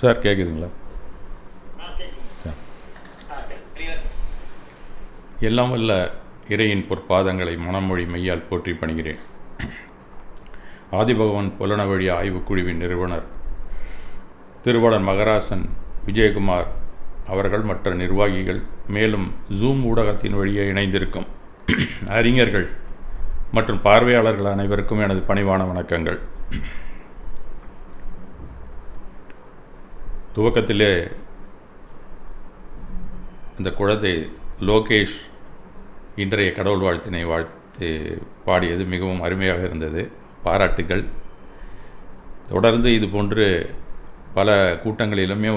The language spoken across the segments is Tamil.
சார் கேட்குதுங்களா? சார், எல்லாம் வல்ல இறையின் பொற்பாதங்களை மனமொழி மெய்யால் போற்றி பணிகிறேன். ஆதிபகவன் புலனவழி ஆய்வுக்குழுவின் நிறுவனர் திருவாளர் மகராசன் விஜயகுமார் அவர்கள், மற்ற நிர்வாகிகள், மேலும் ஜூம் ஊடகத்தின் வழியே இணைந்திருக்கும் அறிஞர்கள் மற்றும் பார்வையாளர்கள் அனைவருக்கும் எனது பணிவான வணக்கங்கள். துவக்கத்திலே இந்த குழந்தை லோகேஷ் இன்றைய கடவுள் வாழ்த்தினை வாழ்த்து பாடியது மிகவும் அருமையாக இருந்தது. பாராட்டுகள். தொடர்ந்து இது போன்று பல கூட்டங்களிலுமே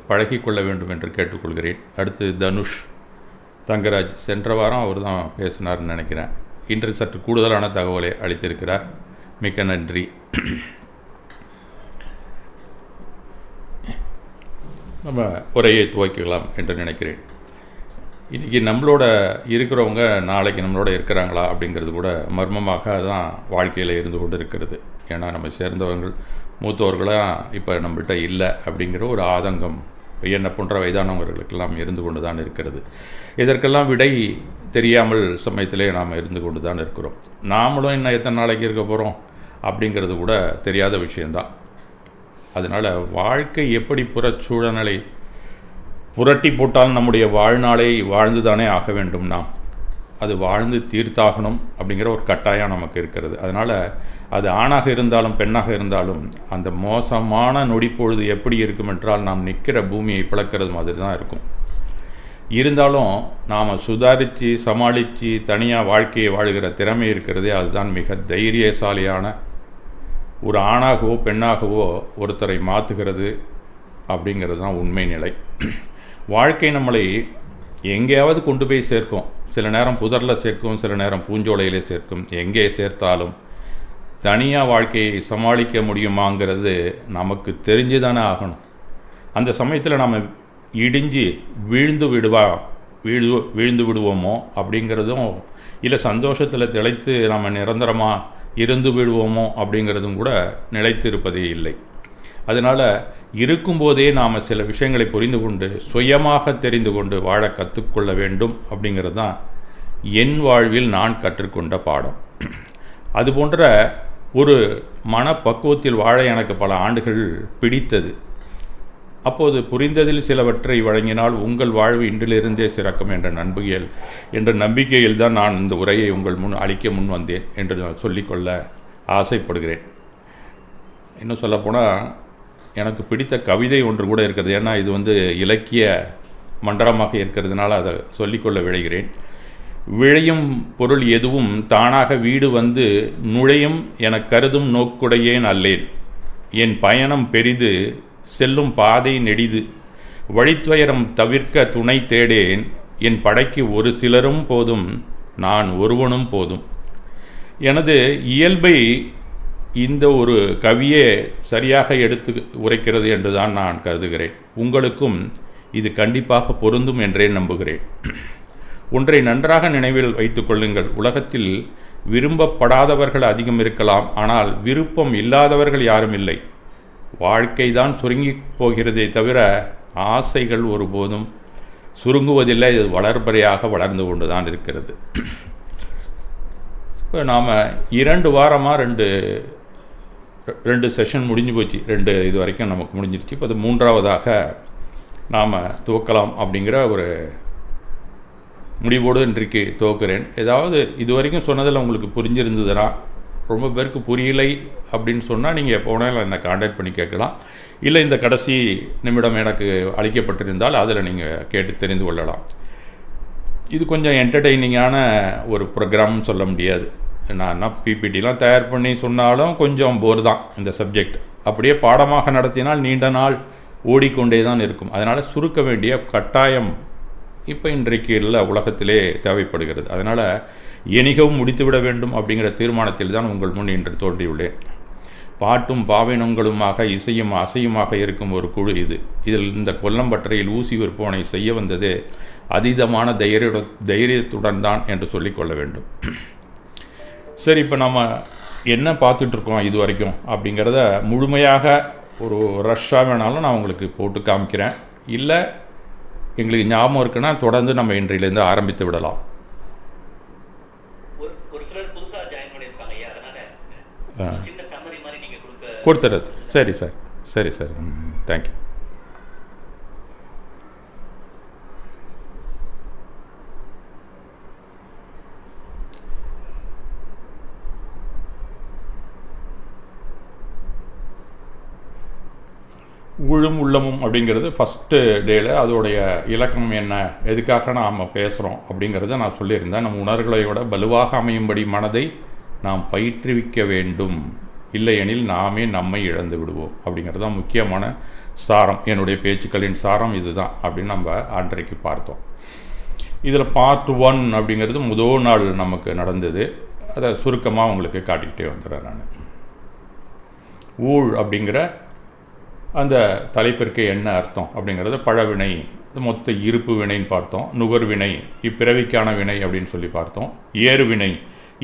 பழகிக்கொள்ள வேண்டும் என்று கேட்டுக்கொள்கிறேன். அடுத்து தனுஷ் தங்கராஜ், சென்ற வாரம் அவர் தான் பேசினார்னு நினைக்கிறேன். இன்று சற்று கூடுதலான தகவலை அளித்திருக்கிறார். மிக்க நன்றி. நம்ம உரையை துவக்கலாம் என்று நினைக்கிறேன். இன்றைக்கி நம்மளோட இருக்கிறவங்க நாளைக்கு நம்மளோட இருக்கிறாங்களா அப்படிங்கிறது கூட மர்மமாக தான் வாழ்க்கையில் இருந்து கொண்டு இருக்கிறது. ஏன்னா நம்ம சேர்ந்தவர்கள் மூத்தவர்களாக இப்போ நம்மள்கிட்ட இல்லை அப்படிங்கிற ஒரு ஆதங்கம் என்னை போன்ற வயதானவர்களுக்கெல்லாம் இருந்து கொண்டு தான் இருக்கிறது. இதற்கெல்லாம் விடை தெரியாமல் சமயத்திலே நாம் இருந்து கொண்டு தான் இருக்கிறோம். நாமளும் இன்னும் எத்தனை நாளைக்கு இருக்க போகிறோம் அப்படிங்கிறது கூட தெரியாத விஷயந்தான். அதனால் வாழ்க்கை எப்படி புறச்சூழலை புரட்டி போட்டால் நம்முடைய வாழ்நாளை வாழ்ந்து தானே ஆக வேண்டும். நாம் அது வாழ்ந்து தீர்த்தாகணும் அப்படிங்கிற ஒரு கட்டாயம் நமக்கு இருக்கிறது. அதனால் அது ஆணாக இருந்தாலும் பெண்ணாக இருந்தாலும் அந்த மோசமான நொடிப்பொழுது எப்படி இருக்கும் என்றால் நாம் நிற்கிற பூமியை பிளக்கிறது மாதிரி தான் இருக்கும். இருந்தாலும் நாம் சுதாரித்து சமாளித்து தனியாக வாழ்க்கையை வாழ்கிற திறமை இருக்கிறதே, அதுதான் மிக தைரியசாலியான ஒரு ஆணாகவோ பெண்ணாகவோ ஒருத்தரை மாற்றுகிறது அப்படிங்கிறது தான் உண்மை நிலை. வாழ்க்கை நம்மளை எங்கேயாவது கொண்டு போய் சேர்க்கும். சில நேரம் புதரில் சேர்க்கும், சில நேரம் பூஞ்சோலையிலே சேர்க்கும். எங்கே சேர்த்தாலும் தனியாக வாழ்க்கையை சமாளிக்க முடியுமாங்கிறது நமக்கு தெரிஞ்சு தானே ஆகணும். அந்த சமயத்தில் நம்ம இடிஞ்சு வீழ்ந்து விடுவோமோ அப்படிங்கிறதும், இல்லை சந்தோஷத்தில் திளைத்து நம்ம நிரந்தரமாக இருந்து விடுவோமோ அப்படிங்கிறதும் கூட நிலைத்து இருப்பதே இல்லை. அதனால் இருக்கும்போதே நாம் சில விஷயங்களை புரிந்து கொண்டு சுயமாக தெரிந்து கொண்டு வாழ கற்றுக்கொள்ள வேண்டும் அப்படிங்கிறது தான் என் வாழ்வில் நான் கற்றுக்கொண்ட பாடம். அதுபோன்ற ஒரு மனப்பக்குவத்தில் வாழ எனக்கு பல ஆண்டுகள் பிடித்தது. அப்போது புரிந்ததில் சிலவற்றை வழங்கினால் உங்கள் வாழ்வு இன்றிலிருந்தே சிறக்கும் என்ற நம்பிக்கையில் தான் நான் இந்த உரையை உங்கள் முன் அளிக்க முன் வந்தேன் என்று நான் சொல்லிக்கொள்ள ஆசைப்படுகிறேன். இன்னும் சொல்லப்போனால் எனக்கு பிடித்த கவிதை ஒன்று கூட இருக்கிறது. ஏன்னா இது இலக்கிய மண்டலமாக இருக்கிறதுனால அதை சொல்லிக்கொள்ள விழைகிறேன். விழையும் பொருள் எதுவும் தானாக வீடு வந்து நுழையும் என கருதும் நோக்குடையேன் அல்லேன். என் பயணம் பெரிது, செல்லும் பாதை நெடிது, வழித்துயரம் தவிர்க்க துணை தேடேன். என் படைக்கு ஒரு சிலரும் போதும், நான் ஒருவனும் போதும். எனது இயல்பை இந்த ஒரு கவியே சரியாக எடுத்து உரைக்கிறது என்று தான் நான் கருதுகிறேன். உங்களுக்கும் இது கண்டிப்பாக பொருந்தும் என்றே நம்புகிறேன். ஒன்றை நன்றாக நினைவில் வைத்து கொள்ளுங்கள். உலகத்தில் விரும்பப்படாதவர்கள் அதிகம் இருக்கலாம், ஆனால் விருப்பம் இல்லாதவர்கள் யாரும் இல்லை. வாழ்க்கை தான் சுருங்கி போகிறதே தவிர ஆசைகள் ஒருபோதும் சுருங்குவதில்லை. இது வளர்பறையாக வளர்ந்து கொண்டு தான் இருக்கிறது. இப்போ நாம் 2 வாரமாக ரெண்டு செஷன் முடிஞ்சு போச்சு. இது வரைக்கும் நமக்கு முடிஞ்சிருச்சு. இப்போ அது 3ஆவதாக நாம் துவக்கலாம் அப்படிங்கிற ஒரு முடிவோடு இன்றைக்கு துவக்கிறேன். ஏதாவது இது வரைக்கும் சொன்னதில் உங்களுக்கு புரிஞ்சிருந்ததுன்னா, ரொம்ப பேருக்கு புரியலை அப்படின்னு சொன்னால் நீங்கள் எப்போ வேணாலும் என்னை கான்டாக்ட் பண்ணி கேட்கலாம். இல்லை இந்த கடைசி நிமிடம் எனக்கு அளிக்கப்பட்டிருந்தால் அதில் நீங்கள் கேட்டு தெரிந்து கொள்ளலாம். இது கொஞ்சம் என்டர்டெய்னிங்கான ஒரு ப்ரோக்ராம்னு சொல்ல முடியாது. நான் பிபிடிலாம் தயார் பண்ணி சொன்னாலும் கொஞ்சம் போர் தான் இந்த சப்ஜெக்ட். அப்படியே பாடமாக நடத்தினால் நீண்ட நாள் ஓடிக்கொண்டே தான் இருக்கும். அதனால் சுருக்க வேண்டிய கட்டாயம் இப்போ இன்றைக்கு இல்லை உலகத்திலே தேவைப்படுகிறது. அதனால் எணிகவும் முடித்துவிட வேண்டும் அப்படிங்கிற தீர்மானத்தில் தான் உங்கள் முன் இன்று தோன்றியுள்ளேன். பாட்டும் பாவினங்களுமாக இசையும் அசையுமாக இருக்கும் ஒரு குழு இதில் இந்த கொல்லம்பற்றையில் ஊசி விற்பனை செய்ய வந்தது அதீதமான தைரியத்துடன் தான் என்று சொல்லிக்கொள்ள வேண்டும். சரி, இப்போ நம்ம என்ன பார்த்துட்ருக்கோம் இது வரைக்கும் அப்படிங்கிறத முழுமையாக ஒரு ரஷ்ஷாக வேணாலும் நான் உங்களுக்கு போட்டு காமிக்கிறேன். இல்லை எங்களுக்கு ஞாபகம் இருக்குன்னா தொடர்ந்து நம்ம இன்றையிலேருந்து ஆரம்பித்து விடலாம். ஒரு சிலர் புதுசாக ஜாயின் பண்ணியிருப்பாங்க ஐயா, அதனால் சின்ன சம்மரி மாதிரி நீங்கள் கொடுத்துறது. சரி சார், சரி சார், தேங்க்யூ. ஊழும் உள்ளமும் அப்படிங்கிறது ஃபஸ்ட்டு டேயில் அதோடைய இலக்கணம் என்ன, எதுக்காக நாம் பேசுகிறோம் அப்படிங்கிறத நான் சொல்லியிருந்தேன். நம்ம உணர்வுகளையோட வலுவாக அமையும்படி மனதை நாம் பயிற்றுவிக்க வேண்டும், இல்லையெனில் நாமே நம்மை இழந்து விடுவோம் அப்படிங்கிறது தான் முக்கியமான சாரம். என்னுடைய பேச்சுக்களின் சாரம் இதுதான் அப்படின்னு நம்ம அன்றைக்கு பார்த்தோம். இதில் பார்ட் 1 அப்படிங்கிறது முதல் நாள் நமக்கு நடந்தது. அதை சுருக்கமாக உங்களுக்கு காட்டிக்கிட்டே வந்துடுறேன் நான். ஊழ் அப்படிங்கிற அந்த தலைப்பிற்கு என்ன அர்த்தம் அப்படிங்கிறத பழவினை, மொத்த இருப்பு வினைன்னு பார்த்தோம். நுகர்வினை, இப்பிறவிக்கான வினை அப்படின்னு சொல்லி பார்த்தோம். ஏறுவினை,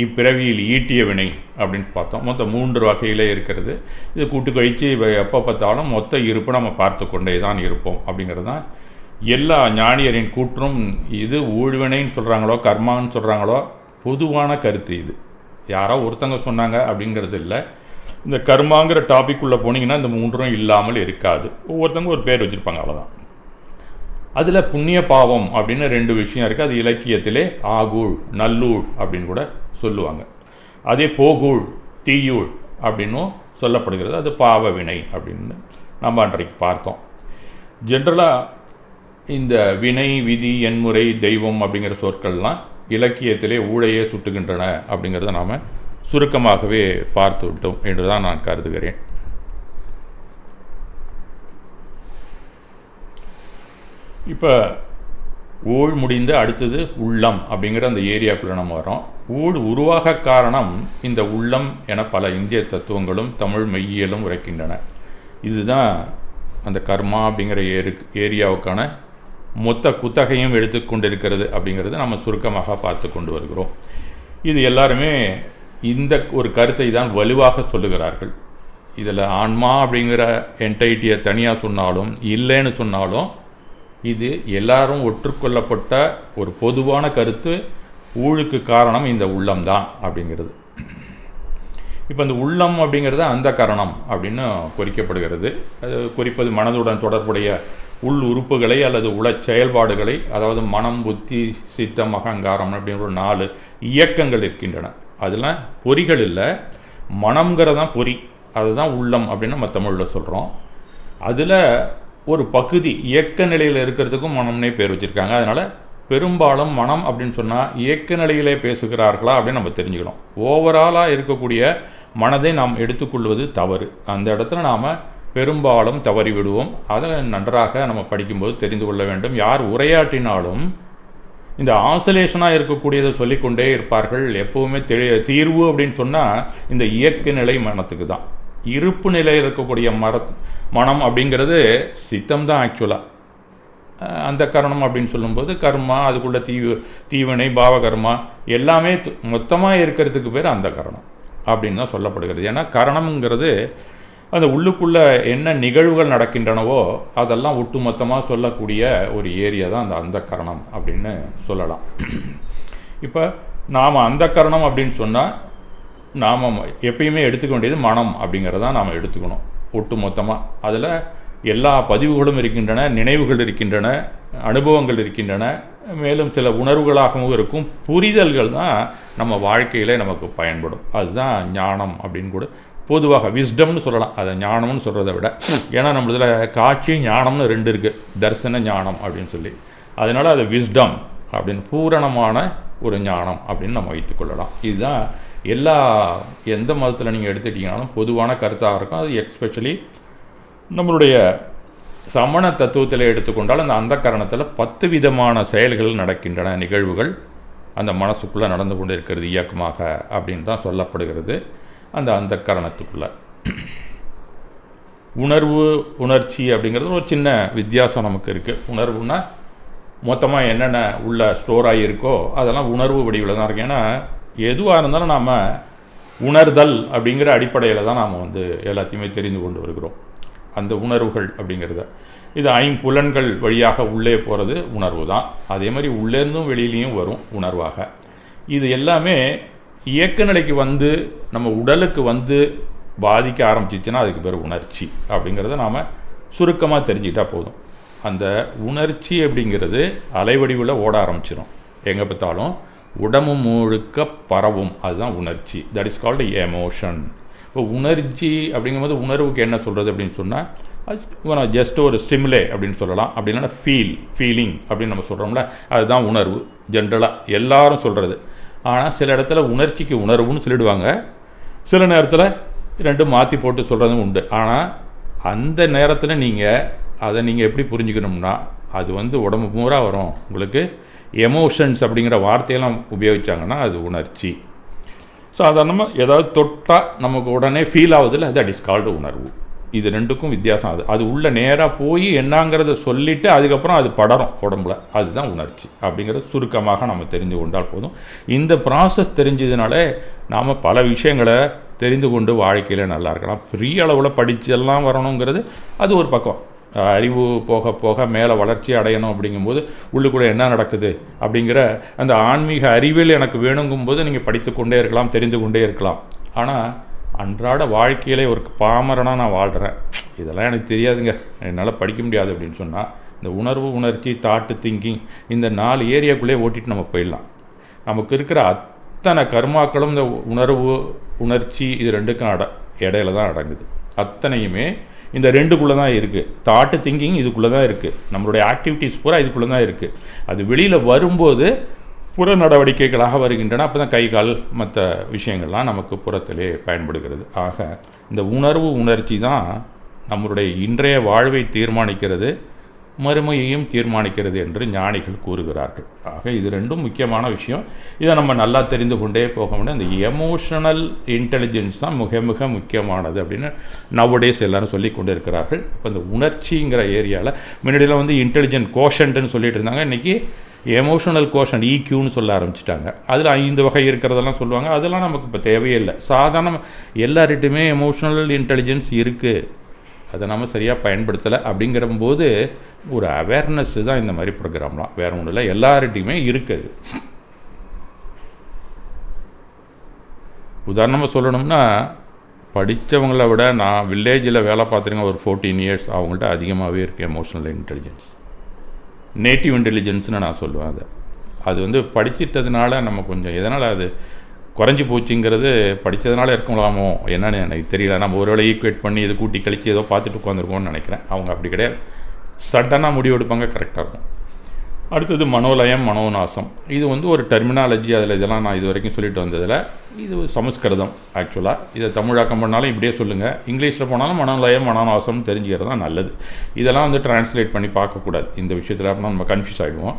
இப்பிறவியில் ஈட்டிய வினை அப்படின்னு பார்த்தோம். மொத்தம் 3 வகையிலே இருக்கிறது. இது கூட்டு கழித்து எப்போ பார்த்தாலும் மொத்த இருப்பு நம்ம பார்த்து கொண்டே தான் இருப்போம் அப்படிங்கிறது தான் எல்லா ஞானியரின் கூற்றும். இது ஊழ்வினைன்னு சொல்கிறாங்களோ கர்மான்னு சொல்கிறாங்களோ பொதுவான கருத்து. இது யாரோ ஒருத்தங்க சொன்னாங்க அப்படிங்கிறது இல்லை. இந்த கர்மாங்கிற டாபிக் உள்ளே போனீங்கன்னா இந்த 3ம் இல்லாமல் இருக்காது. ஒவ்வொருத்தவங்க ஒரு பேர் வச்சுருப்பாங்க, அவ்வளோதான். அதில் புண்ணிய பாவம் அப்படின்னு 2 விஷயம் இருக்குது. அது இலக்கியத்திலே ஆகூழ் நல்லூழ் அப்படின்னு கூட சொல்லுவாங்க. அதே போகூழ் தீயூழ் அப்படின்னும் சொல்லப்படுகிறது. அது பாவ வினை அப்படின்னு நம்ம அன்றைக்கு பார்த்தோம். ஜென்ரலாக இந்த வினை, விதி, எண்முறை, தெய்வம் அப்படிங்கிற சொற்கள்லாம் இலக்கியத்திலே ஊழையே சுட்டுகின்றன அப்படிங்கிறத நாம் சுருக்கமாகவே பார்த்து விட்டோம் என்று தான் நான் கருதுகிறேன். இப்போ ஊழ் முடிந்து அடுத்தது உள்ளம் அப்படிங்கிற அந்த ஏரியாக்குள்ளே நம்ம வரோம். ஊழ் உருவாக காரணம் இந்த உள்ளம் என பல இந்திய தத்துவங்களும் தமிழ் மெய்யியலும் உரைக்கின்றன. இதுதான் அந்த கர்மா அப்படிங்கிற ஏரியாவுக்கான மொத்த குத்தகையும் எடுத்துக்கொண்டிருக்கிறது அப்படிங்கிறது நம்ம சுருக்கமாக பார்த்து கொண்டு வருகிறோம். இது எல்லாருமே இந்த ஒரு கருத்தை தான் வலுவாக சொல்லுகிறார்கள். இதில் ஆன்மா அப்படிங்கிற என்டைட்டியை தனியாக சொன்னாலும் இல்லைன்னு சொன்னாலும் இது எல்லாரும் ஒற்றுக்கொள்ளப்பட்ட ஒரு பொதுவான கருத்து. ஊழுக்கு காரணம் இந்த உள்ளம்தான் அப்படிங்கிறது. இப்போ இந்த உள்ளம் அப்படிங்கிறது அந்த கரணம் அப்படின்னு குறிக்கப்படுகிறது. அது குறிப்பது மனதுடன் தொடர்புடைய உள் உறுப்புகளை அல்லது உள செயல்பாடுகளை, அதாவது மனம், புத்தி, சித்தம், அகங்காரம் அப்படிங்கிற 4 இயக்கங்கள் இருக்கின்றன. அதெல்லாம் பொறிகள் இல்லை, மனம்ங்கிறதான் பொறி. அதுதான் உள்ளம் அப்படின்னு நம்ம தமிழில் சொல்கிறோம். அதில் ஒரு பகுதி இயக்க நிலையில் இருக்கிறதுக்கும் மனம்னே பேர் வச்சுருக்காங்க. அதனால் பெரும்பாலும் மனம் அப்படின்னு சொன்னால் இயக்க நிலையிலே பேசுகிறார்களா அப்படின்னு நம்ம தெரிஞ்சுக்கணும். ஓவராலாக இருக்கக்கூடிய மனதை நாம் எடுத்துக்கொள்வது தவறு. அந்த இடத்துல நாம் பெரும்பாலும் தவறி விடுவோம். அதை நன்றாக நம்ம படிக்கும்போது தெரிந்து கொள்ள வேண்டும். யார் உரையாற்றினாலும் இந்த ஆசோலேஷனாக இருக்கக்கூடியதை சொல்லிக்கொண்டே இருப்பார்கள். எப்போவுமே தீர்வு அப்படின்னு சொன்னால் இந்த இயக்க நிலை மனத்துக்கு தான். இருப்பு நிலையில் இருக்கக்கூடிய மனம் அப்படிங்கிறது சித்தம் தான் ஆக்சுவலாக. அந்த கரணம் அப்படின்னு சொல்லும்போது கர்மா, அதுக்குள்ள தீவினை, பாவகர்மா எல்லாமே மொத்தமாக இருக்கிறதுக்கு பேர் அந்த கரணம் அப்படின்னு தான் சொல்லப்படுகிறது. ஏன்னா கரணம்ங்கிறது அந்த உள்ளுக்குள்ளே என்ன நிகழ்வுகள் நடக்கின்றனவோ அதெல்லாம் ஒட்டுமொத்தமாக சொல்லக்கூடிய ஒரு ஏரியா தான் அந்த கரணம் அப்படின்னு சொல்லலாம். இப்போ நாம் அந்த கரணம் அப்படின்னு சொன்னால் நாம் எப்பயுமே எடுத்துக்க வேண்டியது மனம் அப்படிங்கிறதான் நாம் எடுத்துக்கணும் ஒட்டு மொத்தமாக. அதில் எல்லா பதிவுகளும் இருக்கின்றன, நினைவுகள் இருக்கின்றன, அனுபவங்கள் இருக்கின்றன, மேலும் சில உணர்வுகளாகவும் இருக்கும். புரிதல்கள் தான் நம்ம வாழ்க்கையில் நமக்கு பயன்படும். அதுதான் ஞானம் அப்படின்னு கூட பொதுவாக விஸ்டம்னு சொல்லலாம். அதை ஞானம்னு சொல்கிறத விட, ஏன்னா நம்மளதில் காட்சி ஞானம்னு 2 இருக்குது, தரிசன ஞானம் அப்படின்னு சொல்லி. அதனால் அது விஸ்டம் அப்படின்னு பூரணமான ஒரு ஞானம் அப்படின்னு நம்ம வைத்துக்கொள்ளலாம். இதுதான் எந்த மதத்தில் நீங்கள் எடுத்துக்கிட்டீங்கனாலும் பொதுவான கருத்தாக இருக்கும். அது எக்ஸ்பெஷலி நம்மளுடைய சமண தத்துவத்தில் எடுத்துக்கொண்டால் அந்த கரணத்தில் 10 விதமான செயல்கள் நடக்கின்றன, நிகழ்வுகள் அந்த மனசுக்குள்ளே நடந்து கொண்டு இருக்கிறது இயக்கமாக அப்படின்னு தான் சொல்லப்படுகிறது. அந்த கரணத்துக்குள்ளே உணர்வு, உணர்ச்சி அப்படிங்கிறது ஒரு சின்ன வித்தியாசம் நமக்கு இருக்குது. உணர்வுன்னா மொத்தமாக என்னென்ன உள்ள ஸ்டோர் ஆகியிருக்கோ அதெல்லாம் உணர்வு வடிவில் தான் இருக்குது. ஏன்னா எதுவாக இருந்தாலும் நாம் உணர்தல் அப்படிங்கிற அடிப்படையில் தான் நாம் எல்லாத்தையுமே தெரிந்து கொண்டு வருகிறோம். அந்த உணர்வுகள் அப்படிங்கிறத. இது ஐம்புலன்கள் வழியாக உள்ளே போகிறது உணர்வு தான். அதே மாதிரி உள்ளேருந்தும் வெளியிலையும் வரும் உணர்வாக. இது எல்லாமே இயக்க நிலைக்கு வந்து நம்ம உடலுக்கு வந்து பாதிக்க ஆரம்பிச்சிச்சுன்னா அதுக்கு பேர் உணர்ச்சி அப்படிங்கிறத நாம் சுருக்கமாக தெரிஞ்சுக்கிட்டால் போதும். அந்த உணர்ச்சி அப்படிங்கிறது அலைவடிவில் ஓட ஆரம்பிச்சிடும். எங்கே பார்த்தாலும் உடம்பு முழுக்க பரவும். அதுதான் உணர்ச்சி. That is called emotion. இப்போ உணர்ச்சி அப்படிங்கும்போது உணர்வுக்கு என்ன சொல்கிறது அப்படின்னு சொன்னால் அது ஜஸ்ட் ஒரு ஸ்டிமுலே அப்படின்னு சொல்லலாம். அப்படி இல்லைன்னா ஃபீலிங் அப்படின்னு நம்ம சொல்கிறோம்ல, அதுதான் உணர்வு. ஜென்ரலாக எல்லாரும் சொல்கிறது. ஆனால் சில இடத்துல உணர்ச்சிக்கு உணர்வுன்னு சொல்லிடுவாங்க, சில நேரத்தில் ரெண்டும் மாற்றி போட்டு சொல்கிறதும் உண்டு. ஆனால் அந்த நேரத்தில் அதை நீங்கள் எப்படி புரிஞ்சுக்கணும்னா, அது வந்து உடம்பு பூரா வரும். உங்களுக்கு எமோஷன்ஸ் அப்படிங்கிற வார்த்தையெல்லாம் உபயோகித்தாங்கன்னா அது உணர்ச்சி. சாதாரணமாக ஏதாவது தொட்டால் நமக்கு உடனே ஃபீல் ஆகுதில்ல, தட் இஸ் கால்டு உணர்வு. இது ரெண்டுக்கும் வித்தியாசம். அது உள்ளே நேராக போய் என்னங்கிறத சொல்லிவிட்டு அதுக்கப்புறம் அது படரும் உடம்புல. அதுதான் உணர்ச்சி அப்படிங்கிறத சுருக்கமாக நம்ம தெரிந்து கொண்டால் போதும். இந்த ப்ராசஸ் தெரிஞ்சதுனால நாம் பல விஷயங்களை தெரிந்து கொண்டு வாழ்க்கையில் நல்லா இருக்கலாம். பெரிய அளவில் படித்தெல்லாம் வரணுங்கிறது அது ஒரு பக்கம். அறிவு போக போக மேலே வளர்ச்சி அடையணும் அப்படிங்கும்போது உள்ளுக்குள்ளே என்ன நடக்குது அப்படிங்கிற அந்த ஆன்மீக அறிவியல் எனக்கு வேணுங்கும்போது நீங்கள் படித்து கொண்டே இருக்கலாம், தெரிந்து கொண்டே இருக்கலாம். ஆனால் அன்றாட வாழ்க்கையிலே ஒரு பாமரனாக நான் வாழ்கிறேன், இதெல்லாம் எனக்கு தெரியாதுங்க, என்னால் படிக்க முடியாது அப்படின்னு சொன்னால் இந்த உணர்வு, உணர்ச்சி, தாட்டு, திங்கிங் இந்த 4 ஏரியாக்குள்ளே ஓட்டிட்டு நம்ம போயிடலாம். நமக்கு இருக்கிற அத்தனை கர்மாக்களும் இந்த உணர்வு, உணர்ச்சி இது ரெண்டுக்கும் இடையில தான் அடங்குது. அத்தனையுமே இந்த ரெண்டுக்குள்ளே தான் இருக்குது. தாட்டு, திங்கிங் இதுக்குள்ளே தான் இருக்குது. நம்மளுடைய ஆக்டிவிட்டீஸ் பூரா இதுக்குள்ளே தான் இருக்குது. அது வெளியில் வரும்போது புற நடவடிக்கைகளாக வருகின்றன. அப்போ தான் கை கால் மற்ற விஷயங்கள்லாம் நமக்கு புறத்திலே பயன்படுகிறது. ஆக இந்த உணர்வு, உணர்ச்சி தான் நம்மளுடைய இன்றைய வாழ்வை தீர்மானிக்கிறது, மறுமையையும் தீர்மானிக்கிறது என்று ஞானிகள் கூறுகிறார்கள். ஆக இது ரெண்டும் முக்கியமான விஷயம். இதை நம்ம நல்லா தெரிந்து கொண்டே போக முடியும். இந்த எமோஷனல் இன்டெலிஜென்ஸ் தான் மிக மிக முக்கியமானது அப்படின்னு நவடேஸ் எல்லாரும் சொல்லி கொண்டு இருக்கிறார்கள். இப்போ இந்த உணர்ச்சிங்கிற ஏரியாவில் முன்னாடியில் வந்து இன்டெலிஜென்ட் கோஷன்ட்டுன்னு சொல்லிட்டு இருந்தாங்க. இன்றைக்கி எமோஷனல் கோஷன் EQன்னு சொல்ல ஆரம்பிச்சிட்டாங்க. அதில் 5 வகை இருக்கிறதெல்லாம் சொல்லுவாங்க. அதெல்லாம் நமக்கு இப்போ தேவையே இல்லை. சாதாரண எல்லார்கிட்டையுமே எமோஷனல் இன்டெலிஜென்ஸ் இருக்குது, அதை நம்ம சரியாக பயன்படுத்தலை. அப்படிங்கிறபோது ஒரு அவேர்னஸ் தான் இந்த மாதிரி ப்ரோக்ராம்லாம், வேறு ஒன்றும் இல்லை, எல்லார்கிட்டையுமே இருக்குது. உதாரணமாக சொல்லணும்னா, படித்தவங்களை விட நான் வில்லேஜில் வேலை பார்த்துருங்க ஒரு 14 இயர்ஸ், அவங்கள்ட்ட அதிகமாகவே இருக்குது எமோஷனல் இன்டெலிஜென்ஸ். நேட்டிவ் இன்டெலிஜென்ஸ்னு நான் சொல்லுவேன். அது வந்து படிச்சிட்டதுனால நம்ம கொஞ்சம் எதனால் அது குறைஞ்சி போச்சுங்கிறது படித்ததுனால இருக்கலாமோ என்னன்னு எனக்கு தெரியல. நம்ம ஒரு வேளை ஈக்குவேட் பண்ணி இது கூட்டி கழித்து ஏதோ பார்த்துட்டு உட்காந்துருக்கோம்னு நினைக்கிறேன். அவங்க அப்படி கிடையாது, சடனாக முடிவு எடுப்பாங்க, கரெக்டாக இருக்கும். அடுத்தது மனோலயம், மனோநாசம். இது வந்து ஒரு டெர்மினாலஜி. அதில் இதெல்லாம் நான் இது வரைக்கும் சொல்லிட்டு வந்ததில் இது சமஸ்கிருதம். ஆக்சுவலாக இதை தமிழாக்கம் பண்ணாலும் இப்படியே சொல்லுங்கள், இங்கிலீஷில் போனாலும் மனோலயம், மனோநாசம் தெரிஞ்சுக்கிறது தான் நல்லது. இதெல்லாம் வந்து டிரான்ஸ்லேட் பண்ணி பார்க்கக்கூடாது. இந்த விஷயத்தில் அப்படின்னா நம்ம கன்ஃபியூஸ் ஆகிடுவோம்.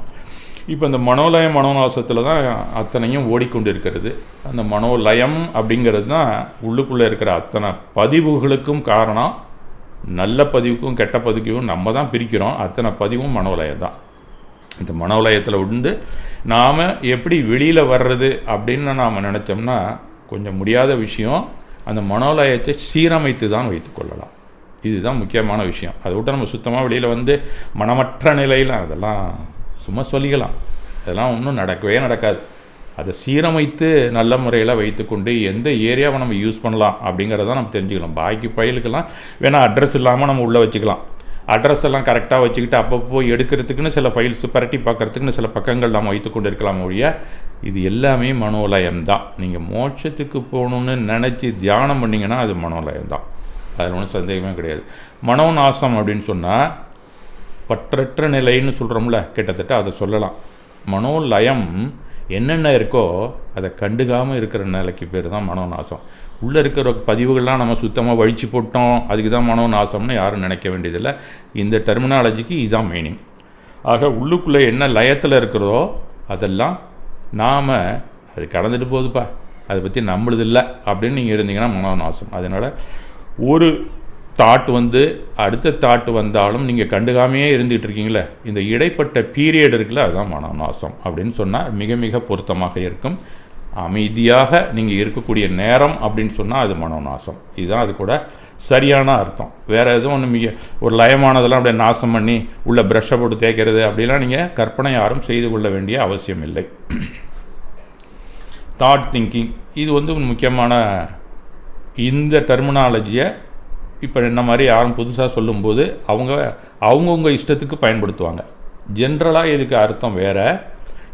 இப்போ இந்த மனோலயம், மனோநாசத்தில் தான் அத்தனையும் ஓடிக்கொண்டு இருக்கிறது. அந்த மனோலயம் அப்படிங்கிறது தான் உள்ளுக்குள்ளே இருக்கிற அத்தனை பதிவுகளுக்கும் காரணம். நல்ல பதிவுக்கும் கெட்ட பதிவுக்கும் நம்ம தான் பிரிக்கிறோம். அத்தனை பதிவும் மனோலயம் தான். இந்த மனோலயத்தில் உண்டு நாம் எப்படி வெளியில் வர்றது அப்படின்னு நாம் நினச்சோம்னா கொஞ்சம் முடியாத விஷயம். அந்த மனோலயத்தை சீரமைத்து தான் வைத்துக்கொள்ளலாம். இதுதான் முக்கியமான விஷயம். அதை விட்டு நம்ம சுத்தமாக வெளியில் வந்து மனமற்ற நிலையில் அதெல்லாம் சும்மா சொல்லிக்கலாம், அதெல்லாம் ஒன்றும் நடக்கவே நடக்காது. அதை சீரமைத்து நல்ல முறையில் வைத்துக்கொண்டு எந்த ஏரியாவை நம்ம யூஸ் பண்ணலாம் அப்படிங்கிறத நம்ம தெரிஞ்சுக்கலாம். பாக்கி ஃபைலுக்கெல்லாம் வேணால் அட்ரஸ் இல்லாமல் நம்ம உள்ளே வச்சுக்கலாம். அட்ரஸ் எல்லாம் கரெக்டாக வச்சுக்கிட்டு அப்பப்போ எடுக்கிறதுக்குன்னு சில ஃபைல்ஸ் பரட்டி பார்க்குறதுக்குன்னு சில பக்கங்கள் நாம் வைத்து கொண்டு இருக்கலாம் ஒழிய இது எல்லாமே மனோலயம் தான். நீங்கள் மோட்சத்துக்கு போகணுன்னு நினச்சி தியானம் பண்ணிங்கன்னா அது மனோலயம் தான், அதில் ஒன்றும் சந்தேகமே கிடையாது. மனோநாசம் அப்படின்னு சொன்னால் பற்றற்ற நிலைன்னு சொல்கிறோம்ல, கிட்டத்தட்ட அதை சொல்லலாம். மனோலயம் என்னென்ன இருக்கோ அதை கண்டுக்காமல் இருக்கிற நிலைக்கு பேர் தான் மனோநாசம். உள்ளே இருக்கிற பதிவுகள்லாம் நம்ம சுத்தமாக வழித்து போட்டோம், அதுக்கு தான் மனோநாசம்னு யாரும் நினைக்க வேண்டியதில்லை. இந்த டெர்மினாலஜிக்கு இதுதான் மீனிங். ஆக உள்ளுக்குள்ளே என்ன லயத்தில் இருக்கிறதோ அதெல்லாம் நாம் அது கடந்துட்டு போகுதுப்பா, அதை பற்றி நம்மளுது இல்லை அப்படின்னு நீங்கள் இருந்தீங்கன்னா மனோநாசம். அதனால் ஒரு தாட் வந்து அடுத்த தாட் வந்தாலும் நீங்கள் கண்டுக்காமையே இருந்துகிட்டு இருக்கீங்களே, இந்த இடைப்பட்ட பீரியட் இருக்குல்ல, அதுதான் மனோநாசம் அப்படின்னு சொன்னால் மிக மிக பொருத்தமாக இருக்கும். அமைதியாக நீங்கள் இருக்கக்கூடிய நேரம் அப்படின்னு சொன்னால் அது மனோநாசம். இதுதான் அது கூட சரியான அர்த்தம். வேறு எதுவும் நீங்கள் ஒரு லயமானதெல்லாம் அப்படியே நாசம் பண்ணி உள்ள ப்ரஷ்ஷை போட்டு தேய்க்கிறது அப்படிலாம் நீங்கள் கற்பனை யாரும் செய்து கொள்ள வேண்டிய அவசியம் இல்லை. தாட் திங்கிங் இது முக்கியமான இந்த டெர்மினாலஜியை இப்போ என்ன மாதிரி யாரும் புதுசாக சொல்லும்போது அவங்கவுங்க இஷ்டத்துக்கு பயன்படுத்துவாங்க. ஜென்ரலாக இதுக்கு அர்த்தம் வேறு.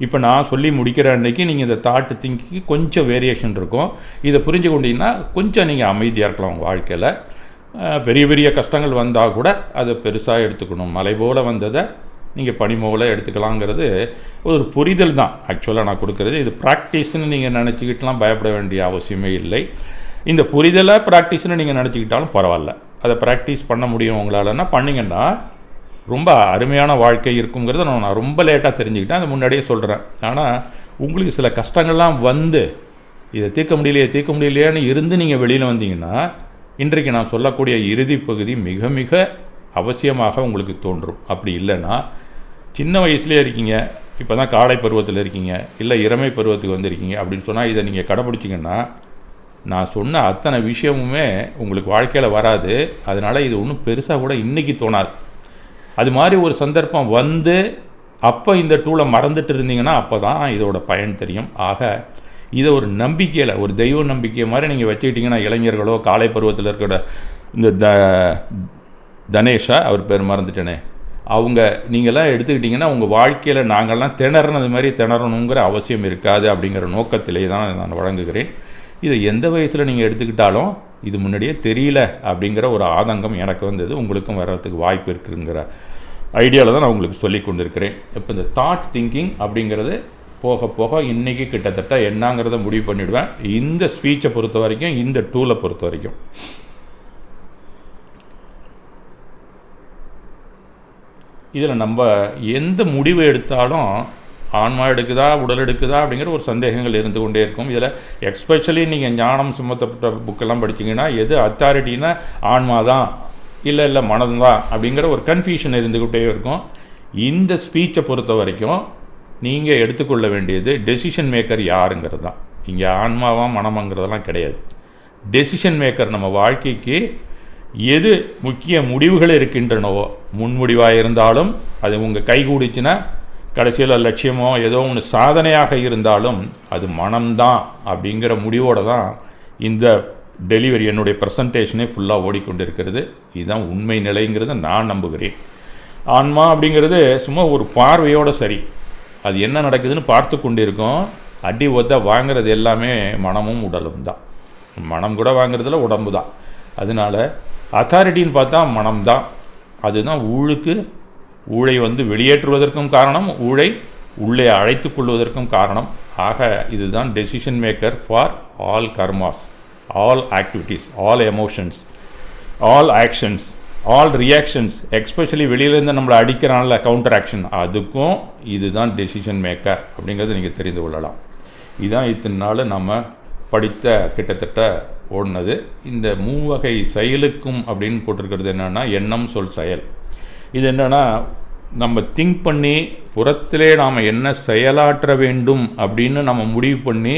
இப்போ நான் சொல்லி முடிக்கிற அன்றைக்கி நீங்கள் இந்த தாட்டு திங்கிங்கு கொஞ்சம் வேரியேஷன் இருக்கும். இதை புரிஞ்சு கொண்டீங்கன்னா கொஞ்சம் நீங்கள் அமைதியாக இருக்கலாம் உங்கள் வாழ்க்கையில். பெரிய பெரிய கஷ்டங்கள் வந்தால் கூட அதை பெருசாக எடுத்துக்கணும். மலை போல் வந்ததை நீங்கள் பனி போல் எடுத்துக்கலாங்கிறது ஒரு புரிதல் தான் ஆக்சுவலாக நான் கொடுக்குறது. இது ப்ராக்டிஸ்ன்னு நீங்கள் நினச்சிக்கிட்டுலாம் பயப்பட வேண்டிய அவசியமே இல்லை. இந்த புரிதலை ப்ராக்டிஸ்ன்னு நீங்கள் நினச்சிக்கிட்டாலும் பரவாயில்ல. அதை ப்ராக்டிஸ் பண்ண முடியும் உங்களாலன்னா பண்ணிங்கன்னா ரொம்ப அருமையான வாழ்க்கை இருக்குங்கிறத நான் ரொம்ப லேட்டாக தெரிஞ்சுக்கிட்டேன். அதை முன்னாடியே சொல்கிறேன். ஆனால் உங்களுக்கு சில கஷ்டங்கள்லாம் வந்து இதை தீர்க்க முடியலையேன்னு இருந்து நீங்கள் வெளியில் வந்தீங்கன்னா இன்றைக்கு நான் சொல்லக்கூடிய இறுதி பகுதி மிக மிக அவசியமாக உங்களுக்கு தோன்றும். அப்படி இல்லைன்னா சின்ன வயசுலேயே இருக்கீங்க, இப்போ தான் காலை பருவத்தில் இருக்கீங்க, இல்லை இளமை பருவத்துக்கு வந்திருக்கீங்க அப்படின்னு சொன்னால் இதை நீங்கள் கடைப்பிடிச்சிங்கன்னா நான் சொன்ன அத்தனை விஷயமுமே உங்களுக்கு வாழ்க்கையில் வராது. அதனால் இது ஒன்றும் பெருசாக கூட இன்றைக்கி தோணாது. அது மாதிரி ஒரு சந்தர்ப்பம் வந்து அப்போ இந்த டூலை மறந்துட்டு இருந்தீங்கன்னா அப்போ தான் இதோட பயன் தெரியும். ஆக இதை ஒரு நம்பிக்கையில், ஒரு தெய்வ நம்பிக்கை மாதிரி நீங்கள் வச்சுக்கிட்டிங்கன்னா இளைஞர்களோ காலை பருவத்தில் இருக்கிற இந்த தனேஷா அவர் பேர் மறந்துட்டேனே நீங்கள்லாம் எடுத்துக்கிட்டிங்கன்னா உங்கள் வாழ்க்கையில் நாங்கள்லாம் திணறினது மாதிரி திணறணுங்கிற அவசியம் இருக்காது. அப்படிங்கிற நோக்கத்திலே தான் நான் வழங்குகிறேன். இதை எந்த வயசில் நீங்கள் எடுத்துக்கிட்டாலும் இது முன்னாடியே தெரியல அப்படிங்கிற ஒரு ஆதங்கம் எனக்கு வந்தது, உங்களுக்கும் வர்றதுக்கு வாய்ப்பு இருக்குங்கிற ஐடியாவில் தான் நான் உங்களுக்கு சொல்லி கொண்டு இருக்கிறேன். இப்போ இந்த தாட் திங்கிங் அப்படிங்கிறது போக போக இன்றைக்கி கிட்டத்தட்ட என்னங்கிறத முடிவு பண்ணிவிடுவேன். இந்த ஸ்பீச்சை பொறுத்த வரைக்கும், இந்த டூலை பொறுத்த வரைக்கும். இதில் நம்ம எந்த முடிவு எடுத்தாலும் ஆன்மா எடுக்குதா உடல் எடுக்குதா அப்படிங்கிற ஒரு சந்தேகங்கள் இருந்து கொண்டே இருக்கும். இதில் எக்ஸ்பெஷலி நீங்கள் ஞானம் சுமத்தப்பட்ட புக்கெல்லாம் படிச்சிங்கன்னா எது அத்தாரிட்டின்னா ஆன்மா தான் இல்லை மனம் தான் அப்படிங்கிற ஒரு கன்ஃபியூஷன் இருந்துக்கிட்டே இருக்கும். இந்த ஸ்பீச்சை பொறுத்த வரைக்கும் நீங்கள் எடுத்துக்கொள்ள வேண்டியது டெசிஷன் மேக்கர் யாருங்கிறது தான். இங்கே ஆன்மாவா மனமாங்கிறதெல்லாம் கிடையாது. டெசிஷன் மேக்கர் நம்ம வாழ்க்கைக்கு எது முக்கிய முடிவுகள் இருக்கின்றனவோ, முன்முடிவாக இருந்தாலும் அது உங்கள் கைகூடிச்சுன்னா கடைசியில் லட்சியமோ ஏதோ ஒன்று சாதனையாக இருந்தாலும் அது மனம்தான் அப்படிங்கிற முடிவோடு தான் இந்த டெலிவரி என்னுடைய ப்ரெசன்டேஷனே ஃபுல்லாக ஓடிக்கொண்டிருக்கிறது. இதுதான் உண்மை நிலைங்கிறத நான் நம்புகிறேன். ஆன்மா அப்படிங்கிறது சும்மா ஒரு பார்வையோடு சரி, அது என்ன நடக்குதுன்னு பார்த்து கொண்டு இருக்கோம். அடி ஒத்த வாங்கிறது எல்லாமே மனமும் உடலும் தான். மனம் கூட வாங்கிறதுல உடம்பு தான். அதனால் அத்தாரிட்டின்னு பார்த்தா மனம்தான். அதுதான் ஊழை வெளியேற்றுவதற்கும் காரணம், ஊழை உள்ளே அழைத்து கொள்வதற்கும் காரணம். ஆக இதுதான் decision maker for all karmas, all activities, all emotions, all actions, all reactions. Especially வெளியிலேருந்து நம்மளை அடிக்கிறான்ல கவுண்டர் ஆக்ஷன், அதுக்கும் இதுதான் டெசிஷன் மேக்கர் அப்படிங்கிறது நீங்கள் தெரிந்து கொள்ளலாம். இதுதான் இத்தனை நாள் நம்ம படித்த கிட்டத்தட்ட ஓடினது. இந்த மூவகை செயலுக்கும் அப்படின்னு போட்டிருக்கிறது என்னென்னா எண்ணம் சொல் செயல். இது என்னென்னா நம்ம திங்க் பண்ணி புறத்திலே நாம் என்ன செயலாற்ற வேண்டும் அப்படின்னு நம்ம முடிவு பண்ணி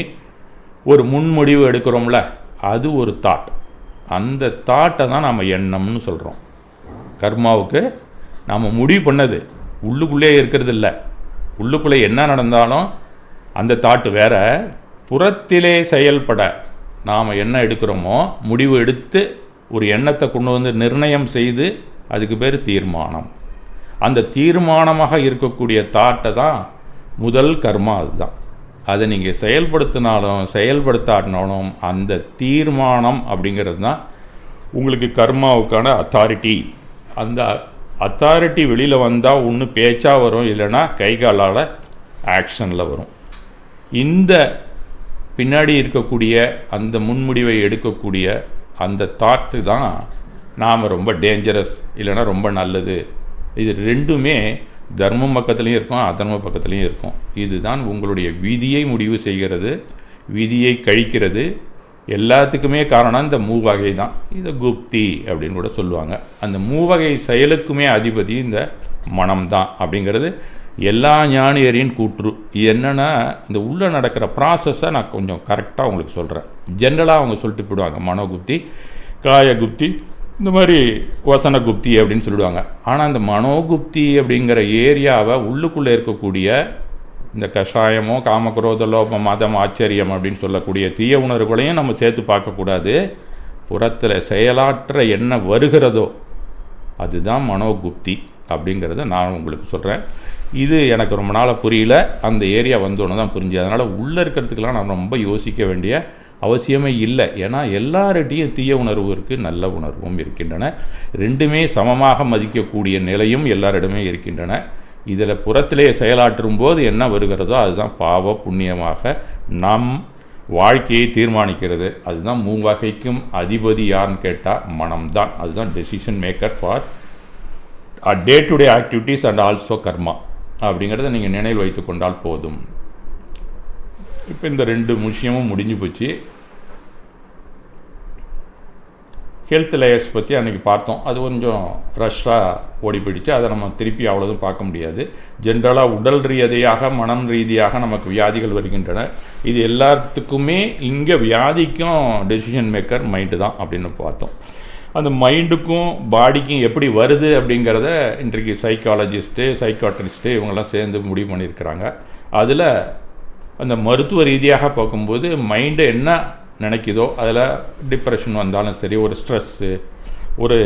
ஒரு முன்முடிவு எடுக்கிறோம்ல, அது ஒரு தாட். அந்த தாட்டை தான் நம்ம எண்ணம்னு சொல்கிறோம். கர்மாவுக்கு நாம் முடிவு பண்ணது உள்ளுக்குள்ளே இருக்கிறது இல்லை. உள்ளுக்குள்ளே என்ன நடந்தாலும் அந்த தாட்டு வேற. புறத்திலே செயல்பட நாம் என்ன எடுக்கிறோமோ, முடிவு எடுத்து ஒரு எண்ணத்தை கொண்டு நிர்ணயம் செய்து, அதுக்கு பேர் தீர்மானம். அந்த தீர்மானமாக இருக்கக்கூடிய தாட்டை தான் முதல் கர்மா. அதுதான். அதை நீங்கள் செயல்படுத்தினாலும் செயல்படுத்தாட்டினாலும் அந்த தீர்மானம் அப்படிங்கிறது தான் உங்களுக்கு கர்மாவுக்கான அத்தாரிட்டி. அந்த அத்தாரிட்டி வெளியில் வந்தால் ஒன்று பேச்சாக வரும், இல்லைன்னா கை காலால் ஆக்ஷனில் வரும். இந்த பின்னாடி இருக்கக்கூடிய அந்த முன்முடிவை எடுக்கக்கூடிய அந்த தாட்டு தான் நாம் ரொம்ப டேஞ்சரஸ், இல்லைன்னா ரொம்ப நல்லது. இது ரெண்டுமே தர்மம் பக்கத்துலேயும் இருக்கும், அதர்ம பக்கத்துலேயும் இருக்கும். இதுதான் உங்களுடைய விதியை முடிவு செய்கிறது, விதியை கழிக்கிறது. எல்லாத்துக்குமே காரணம் இந்த மூவகை தான். இதை குப்தி அப்படின்னு கூட சொல்லுவாங்க. அந்த மூவகை செயலுக்குமே அதிபதி இந்த மனம்தான் அப்படிங்கிறது எல்லா ஞானியரின் கூற்று. என்னென்னா இந்த உள்ளே நடக்கிற ப்ராசஸை நான் கொஞ்சம் கரெக்டாக உங்களுக்கு சொல்கிறேன். ஜென்ரலாக அவங்க சொல்லிட்டு போயிடுவாங்க, மனோகுப்தி, காயகுப்தி, இந்த மாதிரி வசனகுப்தி அப்படின்னு சொல்லிடுவாங்க. ஆனால் இந்த மனோகுப்தி அப்படிங்கிற ஏரியாவை உள்ளுக்குள்ளே இருக்கக்கூடிய இந்த கஷாயமோ காமக்ரோத லோபம் மதம் ஆச்சரியம் அப்படின்னு சொல்லக்கூடிய தீய உணர்வுகளையும் நம்ம சேர்த்து பார்க்கக்கூடாது. புறத்தில் செயலாற்ற என்ன வருகிறதோ அதுதான் மனோகுப்தி அப்படிங்கிறத நான் உங்களுக்கு சொல்கிறேன். இது எனக்கு ரொம்ப நாளாக புரியல, அந்த ஏரியா வந்தோன்னு தான் புரிஞ்சு. அதனால் உள்ளே இருக்கிறதுக்கெலாம் நான் ரொம்ப யோசிக்க வேண்டிய அவசியமே இல்லை. ஏன்னா எல்லார்கிட்டையும் தீய உணர்வு இருக்குது, நல்ல உணர்வும் இருக்கின்றன. ரெண்டுமே சமமாக மதிக்கக்கூடிய நிலையும் எல்லாரிடமே இருக்கின்றன. இதில் புறத்திலே செயலாற்றும் போது என்ன வருகிறதோ அதுதான் பாவ புண்ணியமாக நம் வாழ்க்கையை தீர்மானிக்கிறது. அதுதான் மூவகைக்கும் அதிபதி யாருன்னு கேட்டால் மனம்தான். அதுதான் decision maker for day to day activities and also karma அப்படிங்கிறத நீங்கள் நினைவில் வைத்து கொண்டால் போதும். இப்போ இந்த 2 விஷயமும் முடிஞ்சு போச்சு. ஹெல்த் லேயர்ஸ் பற்றி அன்றைக்கி பார்த்தோம். அது கொஞ்சம் ரஷ்ஷாக ஓடி போயிடுச்சு. அதை நம்ம திருப்பி அவ்வளோதும் பார்க்க முடியாது. ஜென்ரலாக உடல் ரீதியாக மனம் ரீதியாக நமக்கு வியாதிகள் வருகின்றன. இது எல்லாத்துக்குமே இங்கே வியாதிக்கும் டெசிஷன் மேக்கர் மைண்டு தான் அப்படின்னு பார்த்தோம். அந்த மைண்டுக்கும் பாடிக்கும் எப்படி வருது அப்படிங்கிறத இன்றைக்கு சைக்காலஜிஸ்ட்டு சைக்காட்ரிஸ்ட்டு இவங்கெல்லாம் சேர்ந்து முடிவு பண்ணியிருக்கிறாங்க. அதில் அந்த மருத்துவ ரீதியாக பார்க்கும்போது மைண்டு என்ன நினைக்குதோ அதில் டிப்ரெஷன் வந்தாலும் சரி, ஒரு ஸ்ட்ரெஸ்ஸு, ஒரு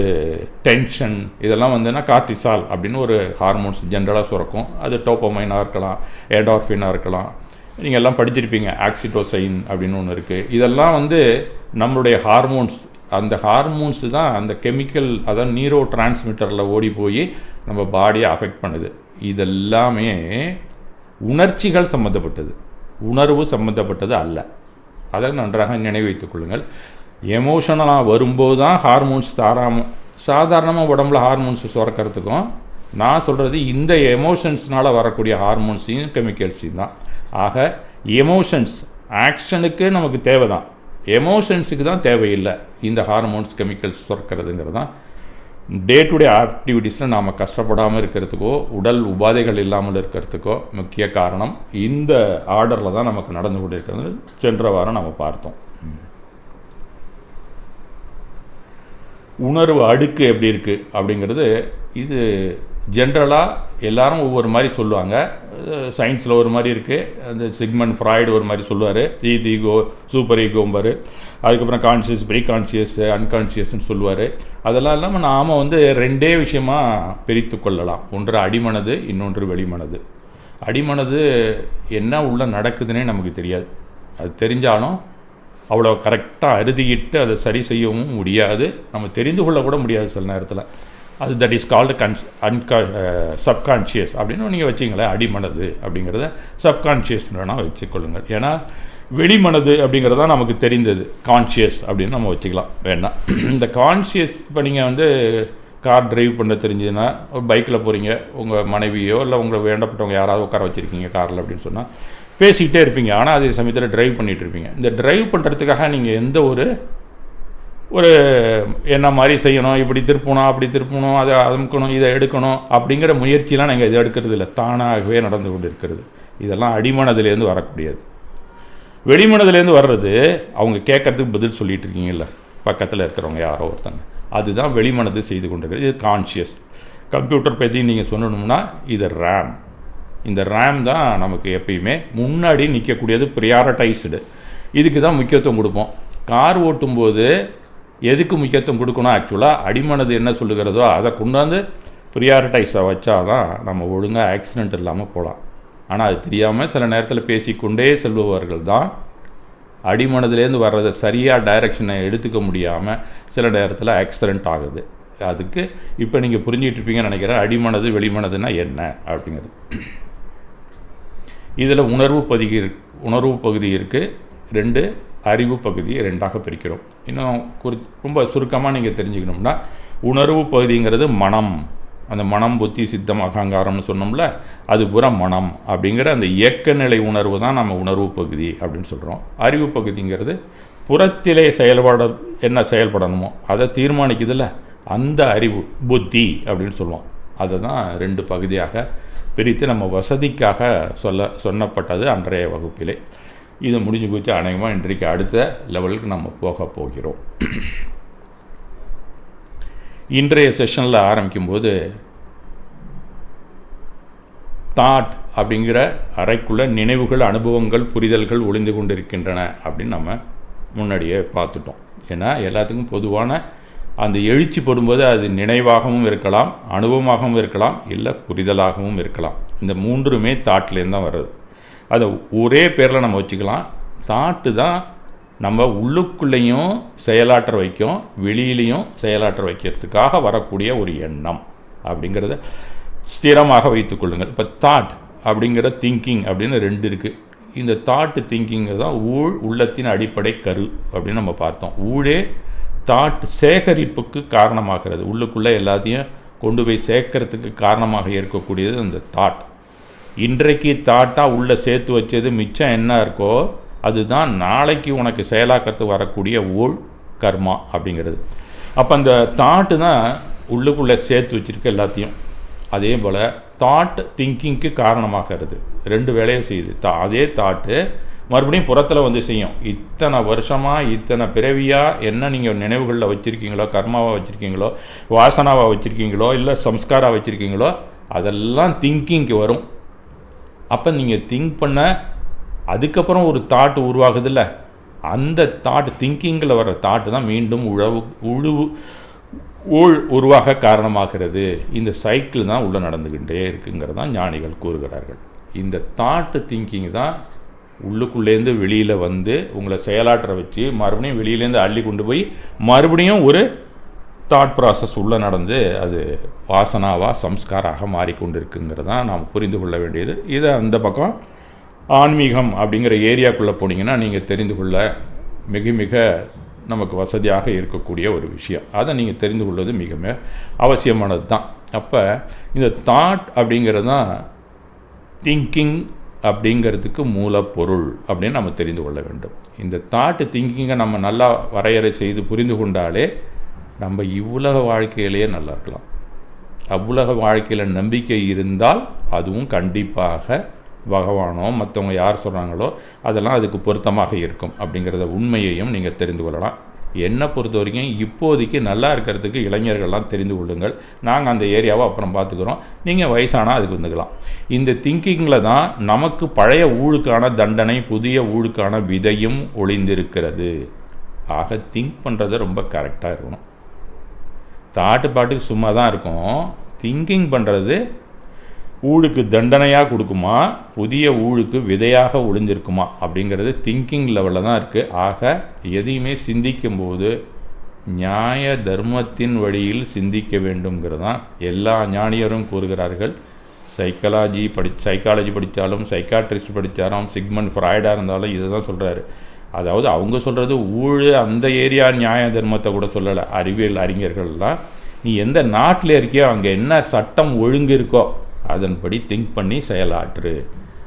டென்ஷன், இதெல்லாம் வந்துன்னா கார்டிசால் அப்படின்னு ஒரு ஹார்மோன்ஸ் ஜென்ரலாக சுரக்கும். அது டோப்பமைனாக இருக்கலாம், என்டார்ஃபினாக இருக்கலாம். நீங்கள் எல்லாம் படிச்சிருப்பீங்க, ஆக்சிடோசைன் அப்படின்னு ஒன்று இருக்குது. இதெல்லாம் வந்து நம்மளுடைய ஹார்மோன்ஸ். அந்த ஹார்மோன்ஸு தான் அந்த கெமிக்கல், அதாவது நியூரோ டிரான்ஸ்மிட்டரில் ஓடி போய் நம்ம பாடியை அஃபெக்ட் பண்ணுது. இதெல்லாமே உணர்ச்சிகள் சம்மந்தப்பட்டது, உணர்வு சம்மந்தப்பட்டது அல்ல. அதை நன்றாக நினைவு வைத்துக் கொள்ளுங்கள். எமோஷனலாக வரும்போது தான் ஹார்மோன்ஸ் சாதாரணமாக உடம்புல ஹார்மோன்ஸ் சுரக்கிறதுக்கும், நான் சொல்கிறது இந்த எமோஷன்ஸ்னால் வரக்கூடிய ஹார்மோன்ஸையும் கெமிக்கல்ஸையும் தான். ஆக எமோஷன்ஸ் ஆக்ஷனுக்கு நமக்கு தேவை தான், எமோஷன்ஸுக்கு தான் தேவையில்லை இந்த ஹார்மோன்ஸ் கெமிக்கல்ஸ் சுரக்கிறதுங்கிறது தான். டே டு டே ஆக்டிவிட்டீஸில் நாம் கஷ்டப்படாமல் இருக்கிறதுக்கோ உடல் உபாதைகள் இல்லாமல் இருக்கிறதுக்கோ முக்கிய காரணம் இந்த ஆர்டரில் தான் நமக்கு நடந்து கொண்டு இருக்கிறது. சென்ற வாரம் நம்ம பார்த்தோம். உணர்வு அடுக்கு எப்படி இருக்குது அப்படிங்கிறது, இது ஜென்ரலாக எல்லாரும் ஒவ்வொரு மாதிரி சொல்லுவாங்க. சயின்ஸில் ஒரு மாதிரி இருக்குது. அந்த சிக்மண்ட் ஃப்ராய்டு ஒரு மாதிரி சொல்லுவார், ஈகோ சூப்பர் ஈகோம்பார். அதுக்கப்புறம் கான்ஷியஸ் ப்ரீ கான்ஷியஸ் அன்கான்ஷியஸ்ன்னு சொல்லுவார். அதெல்லாம் இல்லாமல் நாம் வந்து 2 விஷயமாக பிரித்து கொள்ளலாம். ஒன்று அடிமனது, இன்னொன்று வெளிமனது. அடிமனது என்ன உள்ள நடக்குதுன்னே நமக்கு தெரியாது. அது தெரிஞ்சாலும் அவ்வளோ கரெக்டாக அறுதியிட்டு அதை சரி செய்யவும் முடியாது, நம்ம தெரிந்து கொள்ள கூட முடியாது சில நேரத்தில். அது தட் இஸ் கால்டு சப்கான்ஷியஸ் அப்படின்னு நீங்கள் வச்சிங்களேன். அடிமனது அப்படிங்கிறத சப்கான்ஷியஸ்னா வச்சுக்கொள்ளுங்கள். ஏன்னா வெளிமனது அப்படிங்கிறது தான் நமக்கு தெரிந்தது, கான்ஷியஸ் அப்படின்னு நம்ம வச்சுக்கலாம் வேண்டாம். இந்த கான்ஷியஸ், இப்போ நீங்கள் வந்து கார் டிரைவ் பண்ண தெரிஞ்சதுன்னா, ஒரு பைக்கில் போகிறீங்க, உங்கள் மனைவியோ இல்லை உங்களை வேண்டப்பட்டவங்க யாராவது உட்கார வச்சுருக்கீங்க காரில் அப்படின்னு சொன்னால் பேசிக்கிட்டே இருப்பீங்க. ஆனால் அதே சமயத்தில் டிரைவ் பண்ணிகிட்டு இருப்பீங்க. இந்த டிரைவ் பண்ணுறதுக்காக நீங்கள் எந்த ஒரு என்ன மாதிரி செய்யணும், இப்படி திருப்பணும் அப்படி திருப்பணும், அதை அமுக்கணும் இதை எடுக்கணும் அப்படிங்கிற முயற்சியெலாம் நீங்கள் இதை எடுக்கிறது இல்லை, தானாகவே நடந்து கொண்டு இருக்கிறது. இதெல்லாம் அடிமனதுலேருந்து வரக்கூடியது. வெளிமனதுலேருந்து வர்றது அவங்க கேட்குறதுக்கு பதில் சொல்லிகிட்டு இருக்கீங்கல்ல பக்கத்தில் இருக்கிறவங்க யாரோ ஒருத்தங்க, அதுதான் வெளிமனது செய்து கொண்டிருக்கிறது. இது கான்ஷியஸ். கம்ப்யூட்டர் பற்றி நீங்கள் சொல்லணும்னா இது ரேம். இந்த ரேம் தான் நமக்கு எப்பயுமே முன்னாடி நிற்கக்கூடியது, ப்ரியாரிட்டைஸ்டு. இதுக்கு தான் முக்கியத்துவம் கொடுப்போம். கார் ஓட்டும்போது எதுக்கு முக்கியத்துவம் கொடுக்கணும்? ஆக்சுவலாக அடிமனது என்ன சொல்லுகிறதோ அதை கொண்டாந்து ப்ரியாரிட்டைஸை வச்சா தான் நம்ம ஒழுங்காக ஆக்சிடெண்ட் இல்லாமல் போகலாம். ஆனால் அது தெரியாமல் சில நேரத்தில் பேசிக்கொண்டே செல்பவர்கள் தான் அடிமனதுலேருந்து வர்றதை சரியாக டைரெக்ஷனை எடுத்துக்க முடியாமல் சில நேரத்தில் ஆக்சிடெண்ட் ஆகுது. அதுக்கு இப்போ நீங்கள் புரிஞ்சிகிட்டு இருப்பீங்கன்னு நினைக்கிறேன். அடிமனது வெளிமனதுன்னா என்ன அப்படிங்கிறது. இதில் உணர்வு பகுதி இருக்குது, 2 அறிவு பகுதியை 2ஆக பிரிக்கிறோம். இன்னும் ரொம்ப சுருக்கமாக நீங்கள் தெரிஞ்சுக்கணும்னா, உணர்வு பகுதிங்கிறது மனம். அந்த மனம் புத்தி சித்தம் அகங்காரம்னு சொன்னோம்ல, அது பூரா மனம் அப்படிங்கிற அந்த இயக்க நிலை உணர்வு தான் நம்ம உணர்வு பகுதி அப்படின்னு சொல்கிறோம். அறிவு பகுதிங்கிறது புறத்திலே என்ன செயல்படணுமோ அதை தீர்மானிக்குதில்ல, அந்த அறிவு புத்தி அப்படின்னு சொல்லுவோம். அதை தான் 2 பகுதியாக பிரித்து நம்ம வசதிக்காக சொன்னப்பட்டது அன்றைய வகுப்பிலே. இது முடிஞ்சு போச்சு. அநேகமாக இன்றைக்கு அடுத்த லெவலுக்கு நம்ம போக போகிறோம். இன்றைய செஷனில் ஆரம்பிக்கும்போது தாட் அப்படிங்கிற அறைக்குள்ள நினைவுகள், அனுபவங்கள், புரிதல்கள் ஒளிந்து கொண்டிருக்கின்றன அப்படின்னு நம்ம முன்னாடியே பார்த்துட்டோம். ஏன்னா எல்லாத்துக்கும் பொதுவான அந்த எழுச்சி போடும்போது அது நினைவாகவும் இருக்கலாம், அனுபவமாகவும் இருக்கலாம், இல்லை புரிதலாகவும் இருக்கலாம். இந்த மூன்றுமே தாட்லேருந்து தான் வர்றது. அதை ஒரே பேரில் நம்ம வச்சுக்கலாம். தாட்டு தான் நம்ம உள்ளுக்குள்ளேயும் செயலாற்ற வைக்கும், வெளியிலையும் செயலாற்ற வைக்கிறதுக்காக வரக்கூடிய ஒரு எண்ணம் அப்படிங்கிறத ஸ்திரமாக வைத்துக்கொள்ளுங்கள். இப்போ தாட் அப்படிங்கிற திங்கிங் அப்படின்னு ரெண்டு இருக்குது. இந்த தாட்டு திங்கிங்கிறது தான் உள்ளத்தின் அடிப்படை கரு அப்படின்னு நம்ம பார்த்தோம். ஊழே தாட் சேகரிப்புக்கு காரணமாகிறது. உள்ளுக்குள்ளே எல்லாத்தையும் கொண்டு போய் சேர்க்கறதுக்கு காரணமாக இருக்கக்கூடியது அந்த தாட். இன்றைக்கு தாட்டாக உள்ளே சேர்த்து வச்சது மிச்சம் என்ன இருக்கோ அதுதான் நாளைக்கு உனக்கு செயலாக்கிறதுக்கு வரக்கூடிய கர்மா அப்படிங்கிறது. அப்போ அந்த தாட்டு தான் உள்ளுக்குள்ளே சேர்த்து வச்சுருக்க எல்லாத்தையும். அதே போல் தாட் திங்கிங்க்கு காரணமாகிறது. ரெண்டு வேலையை செய்யுது. அதே தாட்டு மறுபடியும் புறத்தில் வந்து செய்யும். இத்தனை வருஷமாக, இத்தனை பிறவியாக என்ன நீங்கள் நினைவுகளில் வச்சுருக்கீங்களோ, கர்மாவாக வச்சுருக்கீங்களோ, வாசனாவாக வச்சுருக்கீங்களோ, இல்லை சம்ஸ்காராக வச்சுருக்கீங்களோ, அதெல்லாம் திங்கிங்க்கு வரும். அப்போ நீங்கள் திங்க் பண்ண அதுக்கப்புறம் ஒரு தாட்டு உருவாகுதில்ல, அந்த தாட் திங்கிங்கில் வர்ற தாட்டு தான் மீண்டும் உருவாக காரணமாகிறது. இந்த சைக்கிள் தான் உள்ளே நடந்துக்கிட்டே இருக்குங்கிறது தான் ஞானிகள் கூறுகிறார்கள். இந்த தாட்டு திங்கிங் தான் உள்ளுக்குள்ளேருந்து வெளியில் வந்து உங்களை செயலாற்ற வச்சு மறுபடியும் வெளியிலேருந்து அள்ளி கொண்டு போய் மறுபடியும் ஒரு தாட் ப்ராசஸ் உள்ளே நடந்து அது வாசனாவாக சம்ஸ்காராக மாறிக்கொண்டிருக்குங்கிறது தான் நாம் புரிந்து கொள்ள வேண்டியது. இதை அந்த பக்கம் ஆன்மீகம் அப்படிங்கிற ஏரியாக்குள்ளே போனீங்கன்னா நீங்கள் தெரிந்து கொள்ள மிக மிக நமக்கு வசதியாக இருக்கக்கூடிய ஒரு விஷயம். அதை நீங்கள் தெரிந்து கொள்வது மிக மிக அவசியமானது தான். அப்போ இந்த தாட் அப்படிங்கிறது தான் திங்கிங் அப்படிங்கிறதுக்கு மூலப்பொருள் அப்படின்னு நம்ம தெரிந்து கொள்ள வேண்டும். இந்த தாட்டு திங்கிங்கை நம்ம நல்லா வரையறை செய்து புரிந்து கொண்டாலே நம்ம இவ்வுலக வாழ்க்கையிலேயே நல்லா இருக்கலாம். அவ்வுலக வாழ்க்கையில் நம்பிக்கை இருந்தால் அதுவும் கண்டிப்பாக பகவானோ மற்றவங்க யார் சொல்கிறாங்களோ அதெல்லாம் அதுக்கு பொருத்தமாக இருக்கும் அப்படிங்கிறத உண்மையையும் நீங்கள் தெரிந்து கொள்ளலாம். என்னை பொறுத்த வரைக்கும் இப்போதைக்கு நல்லா இருக்கிறதுக்கு இளைஞர்கள்லாம் தெரிந்து கொள்ளுங்கள். நாங்கள் அந்த ஏரியாவை அப்புறம் பார்த்துக்குறோம். நீங்கள் வயசானால் அதுக்கு வந்துக்கலாம். இந்த திங்கிங்கில் தான் நமக்கு பழைய ஊழுக்கான தண்டனை, புதிய ஊழுக்கான விதையும் ஒளிந்திருக்கிறது. ஆக திங்க் பண்ணுறதை ரொம்ப கரெக்டாக இருக்கணும். பாட்டுக்கு சும்மா தான் இருக்கும். திங்கிங் பண்ணுறது ஊழுக்கு தண்டனையாக கொடுக்குமா, புதிய ஊழுக்கு விதையாக ஒளிஞ்சிருக்குமா அப்படிங்கிறது திங்கிங் லெவலில் தான் இருக்குது. ஆக எதையுமே சிந்திக்கும்போது நியாய தர்மத்தின் வழியில் சிந்திக்க வேண்டும்ங்கிறது தான் எல்லா ஞானியரும் கூறுகிறார்கள். சைக்காலஜி படித்தாலும், சைக்காட்ரிஸ்ட் படித்தாலும், சிக்மண்ட் ஃப்ராய்டாக இருந்தாலும் இதை தான் சொல்கிறாரு. அதாவது அவங்க சொல்கிறது ஊழு அந்த ஏரியா நியாய தர்மத்தை கூட சொல்லலை. அறிவியல் அறிஞர்கள்லாம் நீ எந்த நாட்டில் இருக்கியோ அங்கே என்ன சட்டம் ஒழுங்கு இருக்கோ அதன்படி திங்க் பண்ணி செயலாற்று.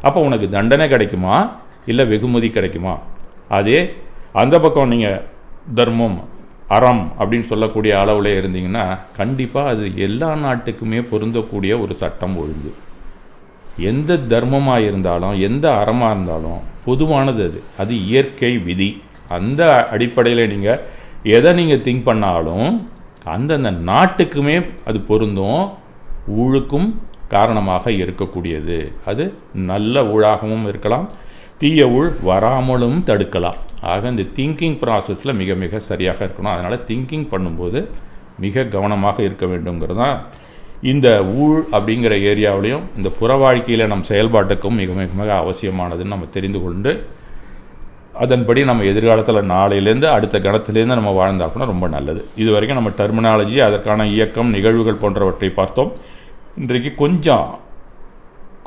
அப்போ உனக்கு தண்டனை கிடைக்குமா இல்லை வெகுமதி கிடைக்குமா? அதே அந்த பக்கம் நீங்கள் தர்மம், அறம் அப்படின்னு சொல்லக்கூடிய அளவில் இருந்தீங்கன்னா கண்டிப்பாக அது எல்லா நாட்டுக்குமே பொருந்தக்கூடிய ஒரு சட்டம் ஒழுங்கு. எந்த தர்மமாக இருந்தாலும் எந்த அறமாக இருந்தாலும் பொதுவானது. அது இயற்கை விதி. அந்த அடிப்படையில் நீங்கள் எதை நீங்கள் திங்க் பண்ணாலும் அந்தந்த நாட்டுக்குமே அது பொருந்தும். ஊழுக்கும் காரணமாக இருக்கக்கூடியது. அது நல்ல ஊழாகவும் இருக்கலாம், தீய ஊழ் வராமலும் தடுக்கலாம். ஆக இந்த திங்கிங் ப்ராசஸில் மிக மிக சரியாக இருக்கணும். அதனால் திங்கிங் பண்ணும்போது மிக கவனமாக இருக்க வேண்டுங்கிறது தான் இந்த ஊழ் அப்படிங்கிற ஏரியாவிலையும் இந்த புற வாழ்க்கையில் நம் செயல்பாட்டுக்கும் மிக மிக மிக அவசியமானதுன்னு நம்ம தெரிந்து கொண்டு அதன்படி நம்ம எதிர்காலத்தில் நாளையிலேருந்து அடுத்த கணத்திலேருந்து நம்ம வாழ்ந்தாப்புனா ரொம்ப நல்லது. இது வரைக்கும் நம்ம டெர்மினாலஜி, அதற்கான இயக்கம், நிகழ்வுகள் போன்றவற்றை பார்த்தோம். இன்றைக்கு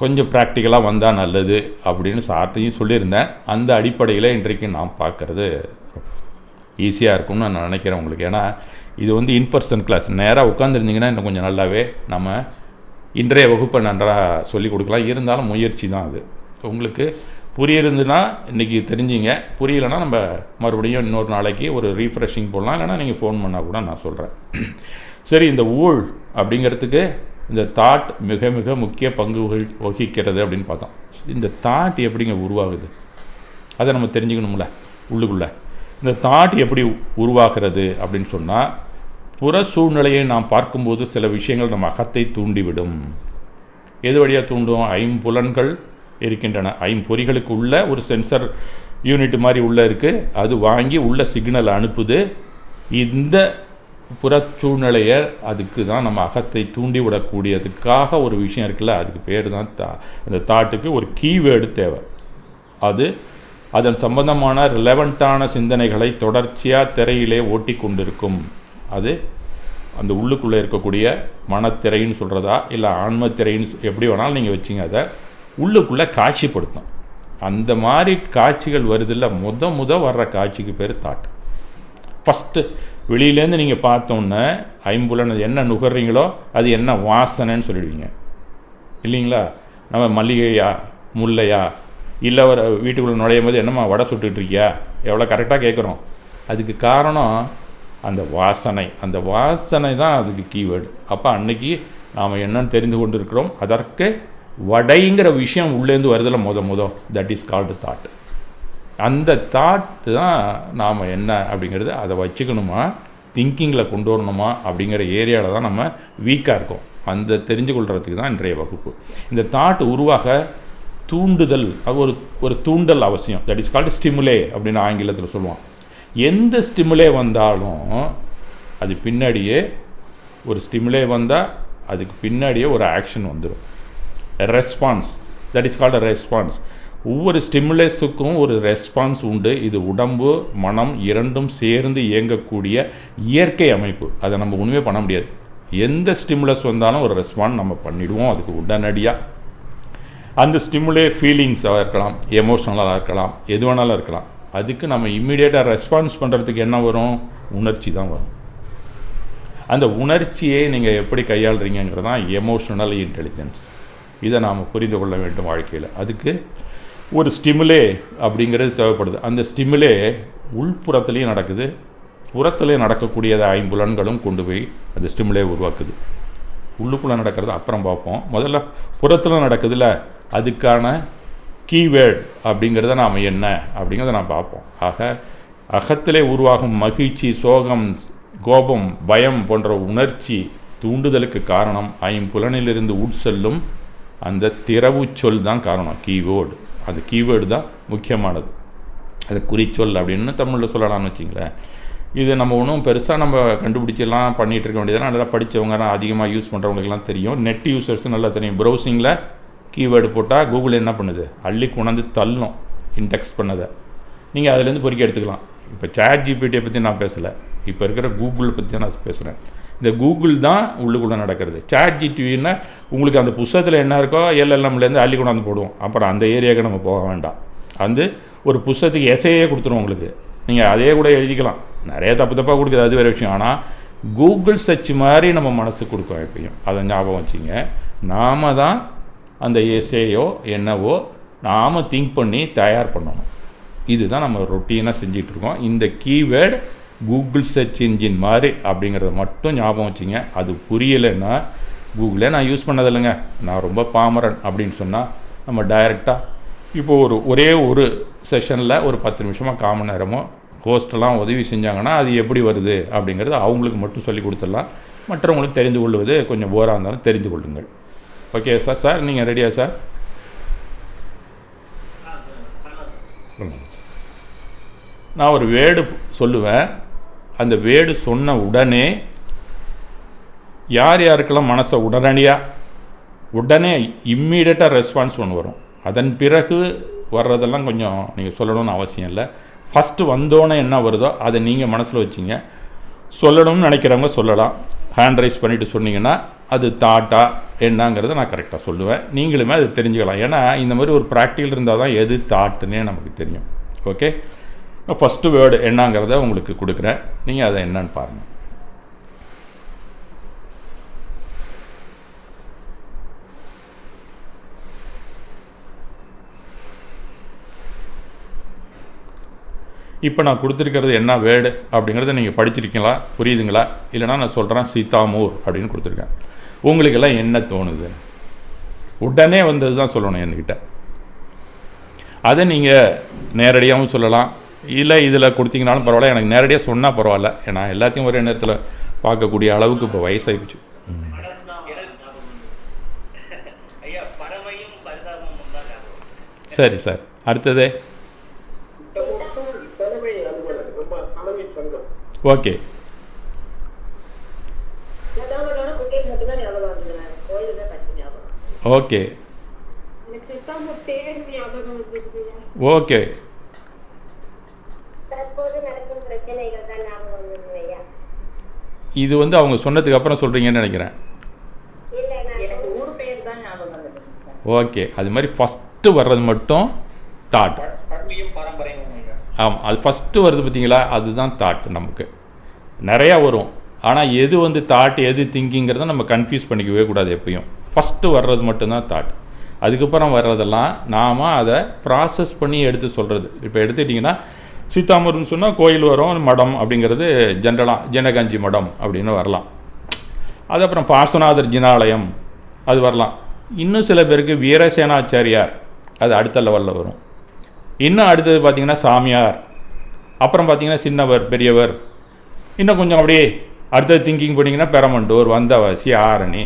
கொஞ்சம் ப்ராக்டிக்கலாக வந்தால் நல்லது அப்படின்னு சார்ட்டையும் சொல்லியிருந்தேன். அந்த அடிப்படையில் இன்றைக்கு நாம் பார்க்குறது ஈஸியாக இருக்கும்னு நான் நினைக்கிறேன் உங்களுக்கு. ஏன்னா இது வந்து இன்பர்சன் கிளாஸ். நேராக உட்காந்துருந்தீங்கன்னா இன்னும் கொஞ்சம் நல்லாவே நம்ம இன்றைய வகுப்பை நன்றாக சொல்லிக் கொடுக்கலாம். இருந்தாலும் முயற்சி தான் அது. உங்களுக்கு புரியிருந்துன்னா இன்றைக்கி தெரிஞ்சிங்க, புரியலைன்னா நம்ம மறுபடியும் இன்னொரு நாளைக்கு ஒரு ரீஃப்ரெஷிங் போடலாம். இல்லைனா நீங்கள் ஃபோன் பண்ணால் கூட நான் சொல்கிறேன். சரி, இந்த ஊழ் அப்படிங்கிறதுக்கு இந்த தாட் மிக மிக முக்கிய பங்கு வகிக்கிறது அப்படின்னு பார்த்தோம். இந்த தாட் எப்படிங்க உருவாகுது அதை நம்ம தெரிஞ்சுக்கணும்ல. உள்ளுக்குள்ளே இந்த தாட் எப்படி உருவாகிறது அப்படின்னு சொன்னால் புற சூழ்நிலையை நாம் பார்க்கும்போது சில விஷயங்கள் நம்ம அகத்தை தூண்டிவிடும். எது வழியாக தூண்டும்? ஐம்புலன்கள் இருக்கின்றன. ஐம்பொறிகளுக்கு உள்ள ஒரு சென்சர் யூனிட் மாதிரி உள்ளே இருக்குது. அது வாங்கி உள்ள சிக்னல் அனுப்புது. இந்த புற சூழ்நிலையை அதுக்கு தான் நம்ம அகத்தை தூண்டி விடக்கூடியதுக்காக ஒரு விஷயம் இருக்குல்ல, அதுக்கு பேர் தான் அந்த தாட்டுக்கு ஒரு கீவேர்டு தேவை. அது அதன் சம்பந்தமான ரிலவெண்ட்டான சிந்தனைகளை தொடர்ச்சியாக திரையிலே ஓட்டி கொண்டிருக்கும். அது அந்த உள்ளுக்குள்ளே இருக்கக்கூடிய மனத்திரைன்னு சொல்கிறதா இல்லை ஆன்மத்திரைன்னு எப்படி வேணாலும் நீங்கள் வச்சிங்க, அதை உள்ளுக்குள்ளே காட்சிப்படுத்தும். அந்த மாதிரி காட்சிகள் வருதில்ல, முத வர்ற காட்சிக்கு பேர் தாட். ஃபஸ்ட்டு வெளியிலேருந்து நீங்கள் பார்த்தோன்னே ஐம்புலன் என்ன நுகர்றீங்களோ அது என்ன வாசனைன்னு சொல்லிடுவீங்க இல்லைங்களா? நம்ம மல்லிகையா முல்லையா இல்லை ஒரு வீட்டுக்குள்ளே நுழையும் போது என்னம்மா வடை சுட்டுட்ருக்கியா எவ்வளோ கரெக்டாக கேட்குறோம். அதுக்கு காரணம் அந்த வாசனை. அந்த வாசனை தான் அதுக்கு கீவேர்டு. அப்போ அன்னைக்கு நாம் என்னன்னு தெரிந்து கொண்டு இருக்கிறோம். அதற்கு வடைங்கிற விஷயம் உள்ளேருந்து வருதில்ல முத தட் இஸ் கால்டு தாட். அந்த தாட்டு தான் நாம் என்ன அப்படிங்கிறது அதை வச்சுக்கணுமா, திங்கிங்கில் கொண்டு வரணுமா அப்படிங்கிற ஏரியாவில் தான் நம்ம வீக்காக இருக்கோம். அந்த தெரிஞ்சு கொள்கிறதுக்கு தான் இன்றைய வகுப்பு. இந்த தாட் உருவாக தூண்டுதல், அது ஒரு தூண்டல் அவசியம். தட் இஸ் கால்டு ஸ்டிமுலே அப்படின்னு ஆங்கிலத்தில் சொல்லுவான். எந்த ஸ்டிமுலே வந்தாலும் அது பின்னாடியே ஒரு ஸ்டிமுலே வந்தால் அதுக்கு பின்னாடியே ஒரு ஆக்ஷன் வந்துடும். Response, that is called response. ஒவ்வொரு ஸ்டிமுலேஸுக்கும் ஒரு ரெஸ்பான்ஸ் உண்டு. இது உடம்பு மனம் இரண்டும் சேர்ந்து இயங்கக்கூடிய இயற்கை அமைப்பு. அதை நம்ம ஒன்றுமே பண்ண முடியாது. எந்த ஸ்டிமுலஸ் வந்தாலும் ஒரு ரெஸ்பான்ஸ் நம்ம பண்ணிவிடுவோம் அதுக்கு உடனடியாக. அந்த ஸ்டிமுலே ஃபீலிங்ஸாக இருக்கலாம், எமோஷ்னலாக இருக்கலாம், எது வேணாலும் இருக்கலாம். அதுக்கு நம்ம இம்மிடியேட்டாக ரெஸ்பான்ஸ் பண்ணுறதுக்கு என்ன வரும்? உணர்ச்சி தான் வரும். அந்த உணர்ச்சியை நீங்கள் எப்படி கையாளுறீங்கிறது தான் எமோஷ்னல் இன்டெலிஜென்ஸ். இதை நாம் புரிந்து கொள்ள வேண்டும் வாழ்க்கையில். அதுக்கு ஒரு ஸ்டிமுலே அப்படிங்கிறது தேவைப்படுது. அந்த ஸ்டிமுலே உள்புறத்துலேயும் நடக்குது, புறத்துலேயும் நடக்கக்கூடியத ஐம்புலன்களும் கொண்டு போய் அந்த ஸ்டிமுலே உருவாக்குது. உள்ளுக்குள்ளே நடக்கிறது அப்புறம் பார்ப்போம். முதல்ல புறத்தில் நடக்குதுல்ல, அதுக்கான கீவேர்டு அப்படிங்கிறத நாம் என்ன அப்படிங்கிறத நான் பார்ப்போம். ஆக அகத்திலே உருவாகும் மகிழ்ச்சி, சோகம், கோபம், பயம் போன்ற உணர்ச்சி தூண்டுதலுக்கு காரணம் ஐம்புலனிலிருந்து உட்செல்லும் அந்த திறவு சொல் தான் காரணம். கீவேர்டு, அந்த கீவேர்டு தான் முக்கியமானது. அது குறிச்சொல் அப்படின்னு தமிழில் சொல்லலாம்னு வச்சிங்களேன். இது நம்ம ஒன்றும் பெருசாக நம்ம கண்டுபிடிச்செல்லாம் பண்ணிகிட்டு இருக்க வேண்டியதெல்லாம் நல்லா படித்தவங்க அதிகமாக யூஸ் பண்ணுறவங்களுக்குலாம் தெரியும். நெட் யூசர்ஸ் நல்லா தெரியும். ப்ரௌசிங்கில் கீவேர்டு போட்டால் கூகுள் என்ன பண்ணுது? அள்ளி கொண்டாந்து தள்ளும் இன்டெக்ஸ் பண்ணதை. நீங்கள் அதுலேருந்து பொறுக்கி எடுத்துக்கலாம். இப்போ சேட் ஜிபிடியை பற்றி நான் பேசலை, இப்போ இருக்கிற கூகுள் பற்றி நான் பேசுகிறேன். இந்த கூகுள் தான் உள்ளுக்குள்ளே நடக்கிறது. சேட் ஜிபிடின்னா உங்களுக்கு அந்த புத்தகத்தில் என்ன இருக்கோ எல்எல்எம்லேருந்து அள்ளி கொண்டாந்து போடுவோம். அப்புறம் அந்த ஏரியாவுக்கு நம்ம போக வேண்டாம். அந்த ஒரு புத்தகத்துக்கு எஸ்ஏயே கொடுத்துரும் உங்களுக்கு. நீங்கள் அதே கூட எழுதிக்கலாம். நிறைய தப்பாக கொடுக்குது, அது வேறு விஷயம். ஆனால் கூகுள் சர்ச் மாதிரி நம்ம மனசு கொடுக்கும் எப்பயும். அதை ஞாபகம் வச்சுங்க. நாம் தான் அந்த எஸ்ஏயோ என்னவோ நாம் திங்க் பண்ணி தயார் பண்ணணும். இதுதான் நம்ம ரொட்டீனாக செஞ்சிட்ருக்கோம். இந்த கீவேர்டு கூகுள் சர்ச் இன்ஜின் மாதிரி அப்படிங்கிறத மட்டும் ஞாபகம் வச்சுங்க. அது புரியலைன்னா கூகுளே நான் யூஸ் பண்ணதில்லைங்க, நான் ரொம்ப பாமரன் அப்படின்னு சொன்னால் நம்ம டைரெக்டாக இப்போது ஒரே ஒரு செஷனில் ஒரு 10 நிமிஷமாக 1/4 மணி நேரமோ ஹோஸ்டெல்லாம் உதவி செஞ்சாங்கன்னா அது எப்படி வருது அப்படிங்கிறது அவங்களுக்கு மட்டும் சொல்லி கொடுத்துடலாம். மற்றவங்களுக்கு தெரிந்து கொள்வது கொஞ்சம் போராக இருந்தாலும் தெரிந்து கொள்ளுங்கள். Okay sir. சார் நீங்கள் ரெடியா சார்? நான் ஒரு வேர்டு சொல்லுவேன். அந்த வேர்டு சொன்ன உடனே யார் யாருக்கெல்லாம் மனசை உடனே இம்மீடியட்டாக ரெஸ்பான்ஸ் ஒன்று வரும். அதன் பிறகு வர்றதெல்லாம் கொஞ்சம் நீங்கள் சொல்லணும்னு அவசியம் இல்லை. ஃபஸ்ட்டு வந்தோன்னே என்ன வருதோ அதை நீங்கள் மனசில் வச்சிங்க. சொல்லணும்னு நினைக்கிறவங்க சொல்லலாம். ஹேண்ட் ரைஸ் பண்ணிவிட்டு சொன்னீங்கன்னா அது தாட்டா என்னங்கிறத நான் கரெக்டாக சொல்லுவேன். நீங்களுமே அது தெரிஞ்சுக்கலாம். ஏன்னா இந்த மாதிரி ஒரு ப்ராக்டிக்கல் இருந்தால் தான் எது தாட்டுன்னே நமக்கு தெரியும். ஓகே, ஃபஸ்ட்டு வேர்டு என்னங்கிறத உங்களுக்கு கொடுக்குறேன். நீங்கள் அதை என்னன்னு பாருங்கள். இப்போ நான் கொடுத்துருக்கிறது என்ன வேர்டு அப்படிங்கிறத நீங்கள் படிச்சிருக்கீங்களா, புரியுதுங்களா? இல்லைனா நான் சொல்கிறேன் சீதாமூர் அப்படின்னு கொடுத்துருக்கேன். உங்களுக்கெல்லாம் என்ன தோணுது? உடனே வந்தது தான் சொல்லணும் என்கிட்ட. அதை நீங்கள் நேரடியாகவும் சொல்லலாம், இல்லை இதில் கொடுத்தீங்கனாலும் பரவாயில்ல. எனக்கு நேரடியாக சொன்னால் பரவாயில்ல. ஏன்னா எல்லாத்தையும் ஒரே நேரத்தில் பார்க்கக்கூடிய அளவுக்கு இப்போ வயசாகிடுச்சு. ஐயா பறவையும் பரிதாபமும் தான் ஞாபகம். சரி சார், அடுத்தது. Okay, okay, okay. இது வந்து அவங்க சொன்னதுக்கு அப்புறம் சொல்கிறீங்கன்னு நினைக்கிறேன். ஓகே, அது மாதிரி ஃபஸ்ட்டு வர்றது மட்டும் தாட். ஆமாம், அது ஃபஸ்ட்டு வருது பார்த்தீங்களா, அதுதான் தாட். நமக்கு நிறையா வரும், ஆனால் எது வந்து தாட் எது திங்கிங்கிறத நம்ம கன்ஃபியூஸ் பண்ணிக்கவே கூடாது எப்பயும். ஃபஸ்ட்டு வர்றது மட்டும்தான் தாட். அதுக்கப்புறம் வர்றதெல்லாம் நாம் அதை ப்ராசஸ் பண்ணி எடுத்து சொல்கிறது. இப்போ எடுத்துக்கிட்டிங்கன்னா சீதாமூர்னு சொன்னால் கோயில் வரும், மடம் அப்படிங்கிறது ஜென்ரலாக ஜனகாஞ்சி மடம் அப்படின்னு வரலாம். அது அப்புறம் பார்சுநாதர் ஜினாலயம் அது வரலாம். இன்னும் சில பேருக்கு வீரசேனாச்சாரியார் அது அடுத்த லெவலில் வரும். இன்னும் அடுத்தது பார்த்திங்கன்னா சாமியார், அப்புறம் பார்த்திங்கன்னா சின்னவர் பெரியவர். இன்னும் கொஞ்சம் அப்படியே அடுத்தது திங்கிங் பண்ணிங்கன்னா பெரமண்டூர், வந்தவாசி, ஆரணி,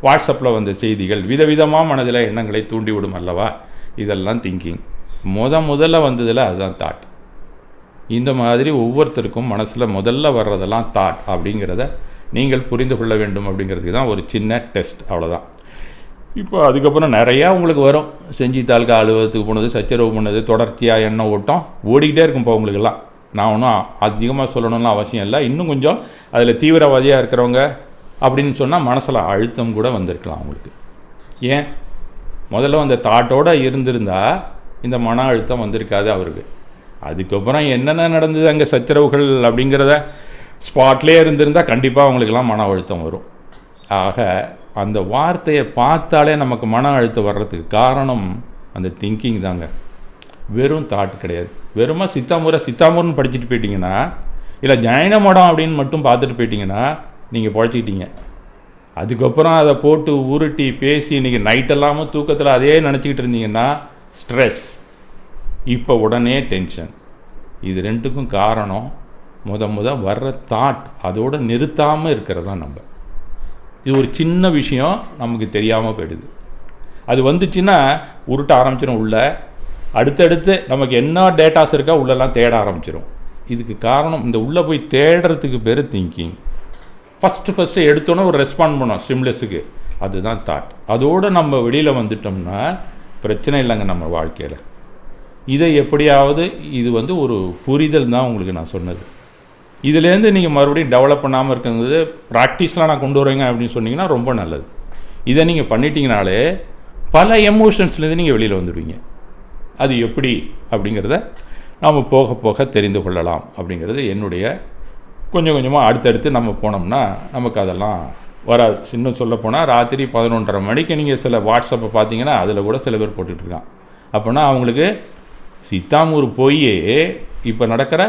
வாட்ஸ்அப்பில் வந்த செய்திகள் விதவிதமாக மனதில் எண்ணங்களை தூண்டிவிடும் அல்லவா, இதெல்லாம் திங்கிங். முதல்ல வந்ததில் அதுதான் தாட். இந்த மாதிரி ஒவ்வொருத்தருக்கும் மனசில் முதல்ல வர்றதெல்லாம் தாட் அப்படிங்கிறத நீங்கள் புரிந்து கொள்ள வேண்டும். அப்படிங்கிறதுக்கு தான் ஒரு சின்ன டெஸ்ட், அவ்வளோதான். இப்போ அதுக்கப்புறம் நிறையா உங்களுக்கு வரும். செஞ்சி தாலுக்கா அலுவலகத்துக்கு போனது, சச்சரவு பண்ணது, தொடர்ச்சியாக எண்ணெய் ஓட்டம் ஓடிக்கிட்டே இருக்கும். இப்போ உங்களுக்கெல்லாம் நான் ஒன்றும் அதிகமாக சொல்லணும்னு அவசியம் இல்லை. இன்னும் கொஞ்சம் அதில் தீவிரவாதியாக இருக்கிறவங்க அப்படின்னு சொன்னால் மனசில் அழுத்தம் கூட வந்திருக்கலாம் அவங்களுக்கு. ஏன் முதல்ல அந்த தாட்டோடு இருந்திருந்தால் இந்த மன அழுத்தம் வந்திருக்காது அவருக்கு. அதுக்கப்புறம் என்னென்ன நடந்தது அங்கே சச்சரவுகள் அப்படிங்கிறத ஸ்பாட்லேயே இருந்திருந்தால் கண்டிப்பாக அவங்களுக்கெல்லாம் மன அழுத்தம் வரும். ஆக அந்த வார்த்தையை பார்த்தாலே நமக்கு மன அழுத்தம் வர்றதுக்கு காரணம் அந்த திங்கிங் தாங்க, வெறும் தாட் கிடையாது. வெறுமா சித்தாமூர்னு படிச்சுட்டு போயிட்டீங்கன்னா, இல்லை ஜைன மடம் அப்படின்னு மட்டும் பார்த்துட்டு போயிட்டீங்கன்னா நீங்கள் பழச்சிக்கிட்டீங்க. அதுக்கப்புறம் அதை போட்டு உருட்டி பேசி இன்றைக்கி நைட்டெல்லாமும் தூக்கத்தில் அதே நினச்சிக்கிட்டு இருந்தீங்கன்னா ஸ்ட்ரெஸ், இப்போ உடனே டென்ஷன். இது ரெண்டுக்கும் காரணம் வர்ற தாட், அதோடு நிறுத்தாமல் இருக்கிறது தான் நம்ம. இது ஒரு சின்ன விஷயம் நமக்கு தெரியாமல் போயிடுது. அது வந்துச்சுன்னா உருட்ட ஆரம்பிச்சிடும் உள்ள. அடுத்தடுத்து நமக்கு என்ன டேட்டாஸ் இருக்கா உள்ளெல்லாம் தேட ஆரம்பிச்சிடும். இதுக்கு காரணம் இந்த உள்ளே போய் தேடுறதுக்கு பேர் திங்கிங். ஃபஸ்ட்டு எடுத்தோன்னே ஒரு ரெஸ்பாண்ட் பண்ணோம் ஸ்டிம்லஸுக்கு, அதுதான் தாட். அதோடு நம்ம வெளியில் வந்துட்டோம்னா பிரச்சனை இல்லைங்க நம்ம வாழ்க்கையில். இதை எப்படியாவது இது வந்து ஒரு புரிதல் தான் உங்களுக்கு நான் சொன்னது. இதுலேருந்து நீங்கள் மறுபடியும் டெவலப் பண்ணாமல் இருக்கிறது ப்ராக்டிஸ்லாம் நான் கொண்டு வரேங்க அப்படின்னு சொன்னீங்கன்னா ரொம்ப நல்லது. இதை நீங்கள் பண்ணிட்டீங்கனாலே பல எமோஷன்ஸ்லேருந்து நீங்கள் வெளியில் வந்துடுவீங்க. அது எப்படி அப்படிங்கிறத நாம் போக போக தெரிந்து கொள்ளலாம். அப்படிங்கிறது என்னுடைய கொஞ்சம் கொஞ்சமாக அடுத்தடுத்து நம்ம போனோம்னா நமக்கு அதெல்லாம் வராது. இன்னும் சொல்ல போனால் ராத்திரி 11:30 மணிக்கு நீங்கள் சில வாட்ஸ்அப்பை பார்த்தீங்கன்னா அதில் கூட சில பேர் போட்டுட்ருக்கான். அப்படின்னா அவங்களுக்கு சித்தாமூர் போய் இப்போ நடக்கிற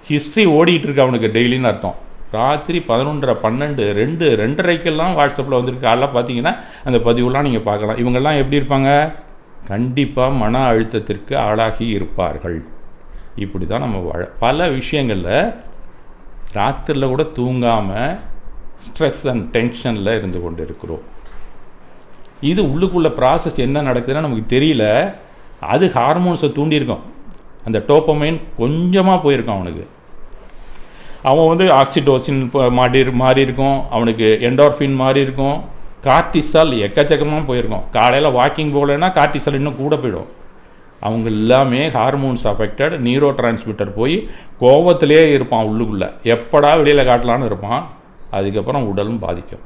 ஹிஸ்ட்ரி ஓடிட்டுருக்கு அவனுக்கு டெய்லின்னு அர்த்தம். ராத்திரி 11:30, 12, 2, 2:30க்கெல்லாம் வாட்ஸ்அப்பில் வந்திருக்கு. அதெல்லாம் பார்த்தீங்கன்னா அந்த பதிவுலாம் நீங்கள் பார்க்கலாம். இவங்கெல்லாம் எப்படி இருப்பாங்க? கண்டிப்பாக மன அழுத்தத்திற்கு ஆளாகி இருப்பார்கள். இப்படி தான் நம்ம பல விஷயங்களில் ராத்திரியில் கூட தூங்காமல் ஸ்ட்ரெஸ் அண்ட் டென்ஷனில் இருந்து கொண்டு இருக்கிறோம். இது உள்ளுக்குள்ளே ப்ராசஸ் என்ன நடக்குதுன்னா நமக்கு தெரியல. அது ஹார்மோன்ஸை தூண்டியிருக்கோம். அந்த டோப்பமைன் கொஞ்சமாக போயிருக்கான் அவனுக்கு. அவன் வந்து ஆக்சிடோசின் மாறி இருக்கும், அவனுக்கு என்டார்ஃபின் மாறி இருக்கும், கார்டிசால் எக்கச்சக்கமாக போயிருக்கும். காலையில் வாக்கிங் போகலைன்னா கார்டிசால் இன்னும் கூட போயிடும். அவங்க எல்லாமே ஹார்மோன்ஸ் அஃபெக்டட், நியூரோ டிரான்ஸ்மிட்டர் போய் கோபத்திலே இருப்பான் உள்ளுக்குள்ளே. எப்படா வெளியில் காட்டலான்னு இருப்பான். அதுக்கப்புறம் உடலும் பாதிக்கும்,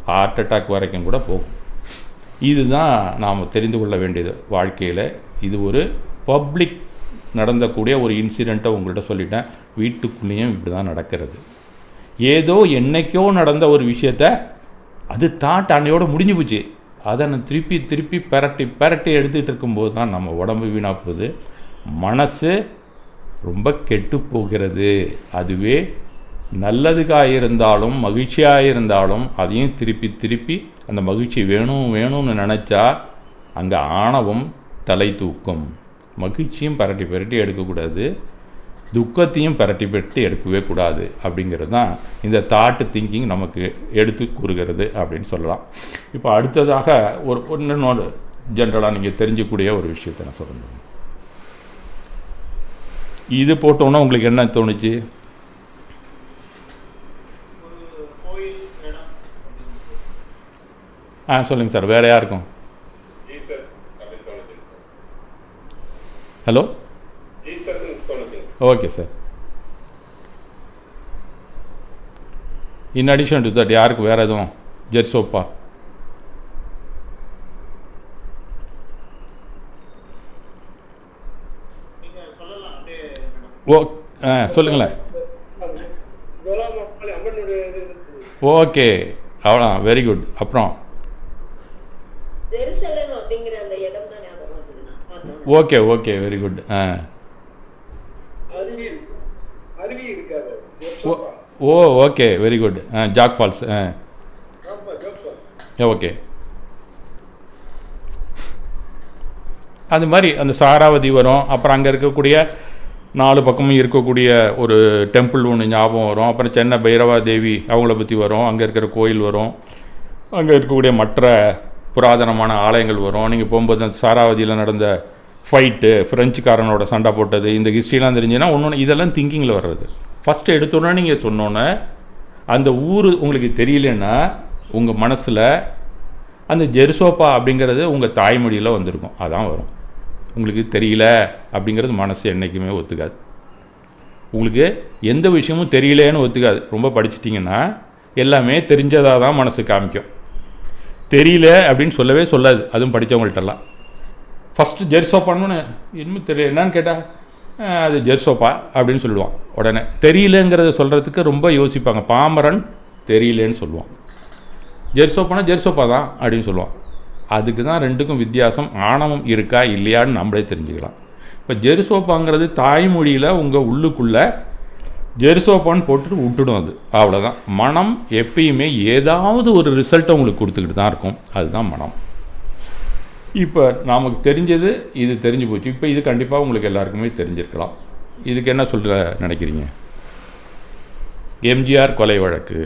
ஹார்ட் அட்டாக் வரைக்கும் கூட போகும். இதுதான் நாம் தெரிந்து கொள்ள வேண்டியது வாழ்க்கையில். இது ஒரு பப்ளிக் நடந்தக்கூடிய ஒரு இன்சிடெண்ட்டை உங்கள்கிட்ட சொல்லிட்டேன். வீட்டுக்குள்ளேயும் இப்படி தான் நடக்கிறது. ஏதோ என்னைக்கோ நடந்த ஒரு விஷயத்த அது தாட் அன்னையோடு முடிஞ்சு போச்சு. அதை நான் திருப்பி பெரட்டி எடுத்துகிட்டு இருக்கும்போது தான் நம்ம உடம்பு வீணாக போகுது, மனசு ரொம்ப கெட்டு போகிறது. அதுவே நல்லதுக்காக இருந்தாலும் மகிழ்ச்சியாக இருந்தாலும் அதையும் திருப்பி அந்த மகிழ்ச்சி வேணும்னு நினச்சா அங்கே ஆணவம் தலை தூக்கும். மகிழ்ச்சியும் பெரட்டி எடுக்கக்கூடாது. துக்கத்தையும் பிரட்டி பெட்டு எடுக்கவே கூடாது அப்படிங்கிறது தான் இந்த தாட்டு திங்கிங் நமக்கு எடுத்து கூறுகிறது அப்படின்னு சொல்லலாம். இப்போ அடுத்ததாக இன்னொரு ஜென்ரலாக நீங்கள் தெரிஞ்சக்கூடிய ஒரு விஷயத்தை நான் சொல்லுங்கள். இது போட்டோன்னா உங்களுக்கு என்ன தோணுச்சு? சொல்லுங்கள் சார். வேறு யாருக்கும்? Hello, okay sir. In addition to that யாருக்கு வேறு எதுவும்? ஜெர்சோப்பா? ஓ சொல்லுங்களேன். ஓகே, அவ்வளோ, வெரி குட். அப்புறம் okay okay, very good. Oh okay, very good. Jog Falls. Okay, அது மாதிரி அந்த சாராவதி வரும். அப்புறம் அங்கே இருக்கக்கூடிய 4 பக்கமும் இருக்கக்கூடிய ஒரு டெம்பிள் ஒன்று ஞாபகம் வரும். அப்புறம் சென்னை பைரவா தேவி அவங்கள பற்றி வரும். அங்கே இருக்கிற கோயில் வரும். அங்கே இருக்கக்கூடிய மற்ற புராதனமான ஆலயங்கள் வரும். நீங்கள் போகும்போது அந்த சாராவதியில் நடந்த ஃபைட்டு, ஃப்ரெஞ்சுக்காரனோட சண்டை போட்டது, இந்த ஹிஸ்ட்ரிலாம் தெரிஞ்சுன்னா ஒன்று இதெல்லாம் திங்கிங்கில் வர்றது. ஃபஸ்ட்டு எடுத்தோன்னே நீங்கள் சொன்னோன்னே அந்த ஊர் உங்களுக்கு தெரியலன்னா உங்கள் மனசில் அந்த ஜெருசோப்பா அப்படிங்கிறது உங்கள் தாய்மொழியில் வந்திருக்கும். அதான் வரும். உங்களுக்கு தெரியல அப்படிங்கிறது மனசு என்றைக்குமே ஒத்துக்காது. உங்களுக்கு எந்த விஷயமும் தெரியலேன்னு ஒத்துக்காது. ரொம்ப படிச்சிட்டிங்கன்னா எல்லாமே தெரிஞ்சதாக தான் மனசு காமிக்கும். தெரியல அப்படின்னு சொல்லவே சொல்லாது. அதுவும் படித்தவங்கள்ட்டெல்லாம் ஃபஸ்ட்டு ஜெர்சோப்பான்னு இன்னும் தெரியல என்னான்னு கேட்டால் அது ஜெர்சோப்பா அப்படின்னு சொல்லுவான். உடனே தெரியலங்கிறத சொல்கிறதுக்கு ரொம்ப யோசிப்பாங்க. பாமரன் தெரியலேன்னு சொல்லுவான். ஜெர்சோப்பானா ஜெர்சோப்பா தான் அப்படின்னு சொல்லுவான். அதுக்கு தான் ரெண்டுக்கும் வித்தியாசம். ஆணவம் இருக்கா இல்லையான்னு நம்மளே தெரிஞ்சுக்கலாம். இப்போ ஜெருசோப்பாங்கிறது தாய்மொழியில் உங்கள் உள்ளுக்குள்ளே ஜெருசோப்பான்னு போட்டுட்டு விட்டுடும். அது அவ்வளோதான். மனம் எப்பயுமே ஏதாவது ஒரு ரிசல்ட்டை உங்களுக்கு கொடுத்துக்கிட்டு தான் இருக்கும். அதுதான் மனம். இப்போ நமக்கு தெரிஞ்சது இது தெரிஞ்சு போச்சு. இப்போ இது கண்டிப்பாக உங்களுக்கு எல்லாருக்குமே தெரிஞ்சிருக்கலாம். இதுக்கு என்ன சொல்ல நினைக்கிறீங்க? எம்ஜிஆர் கொலை வழக்கு.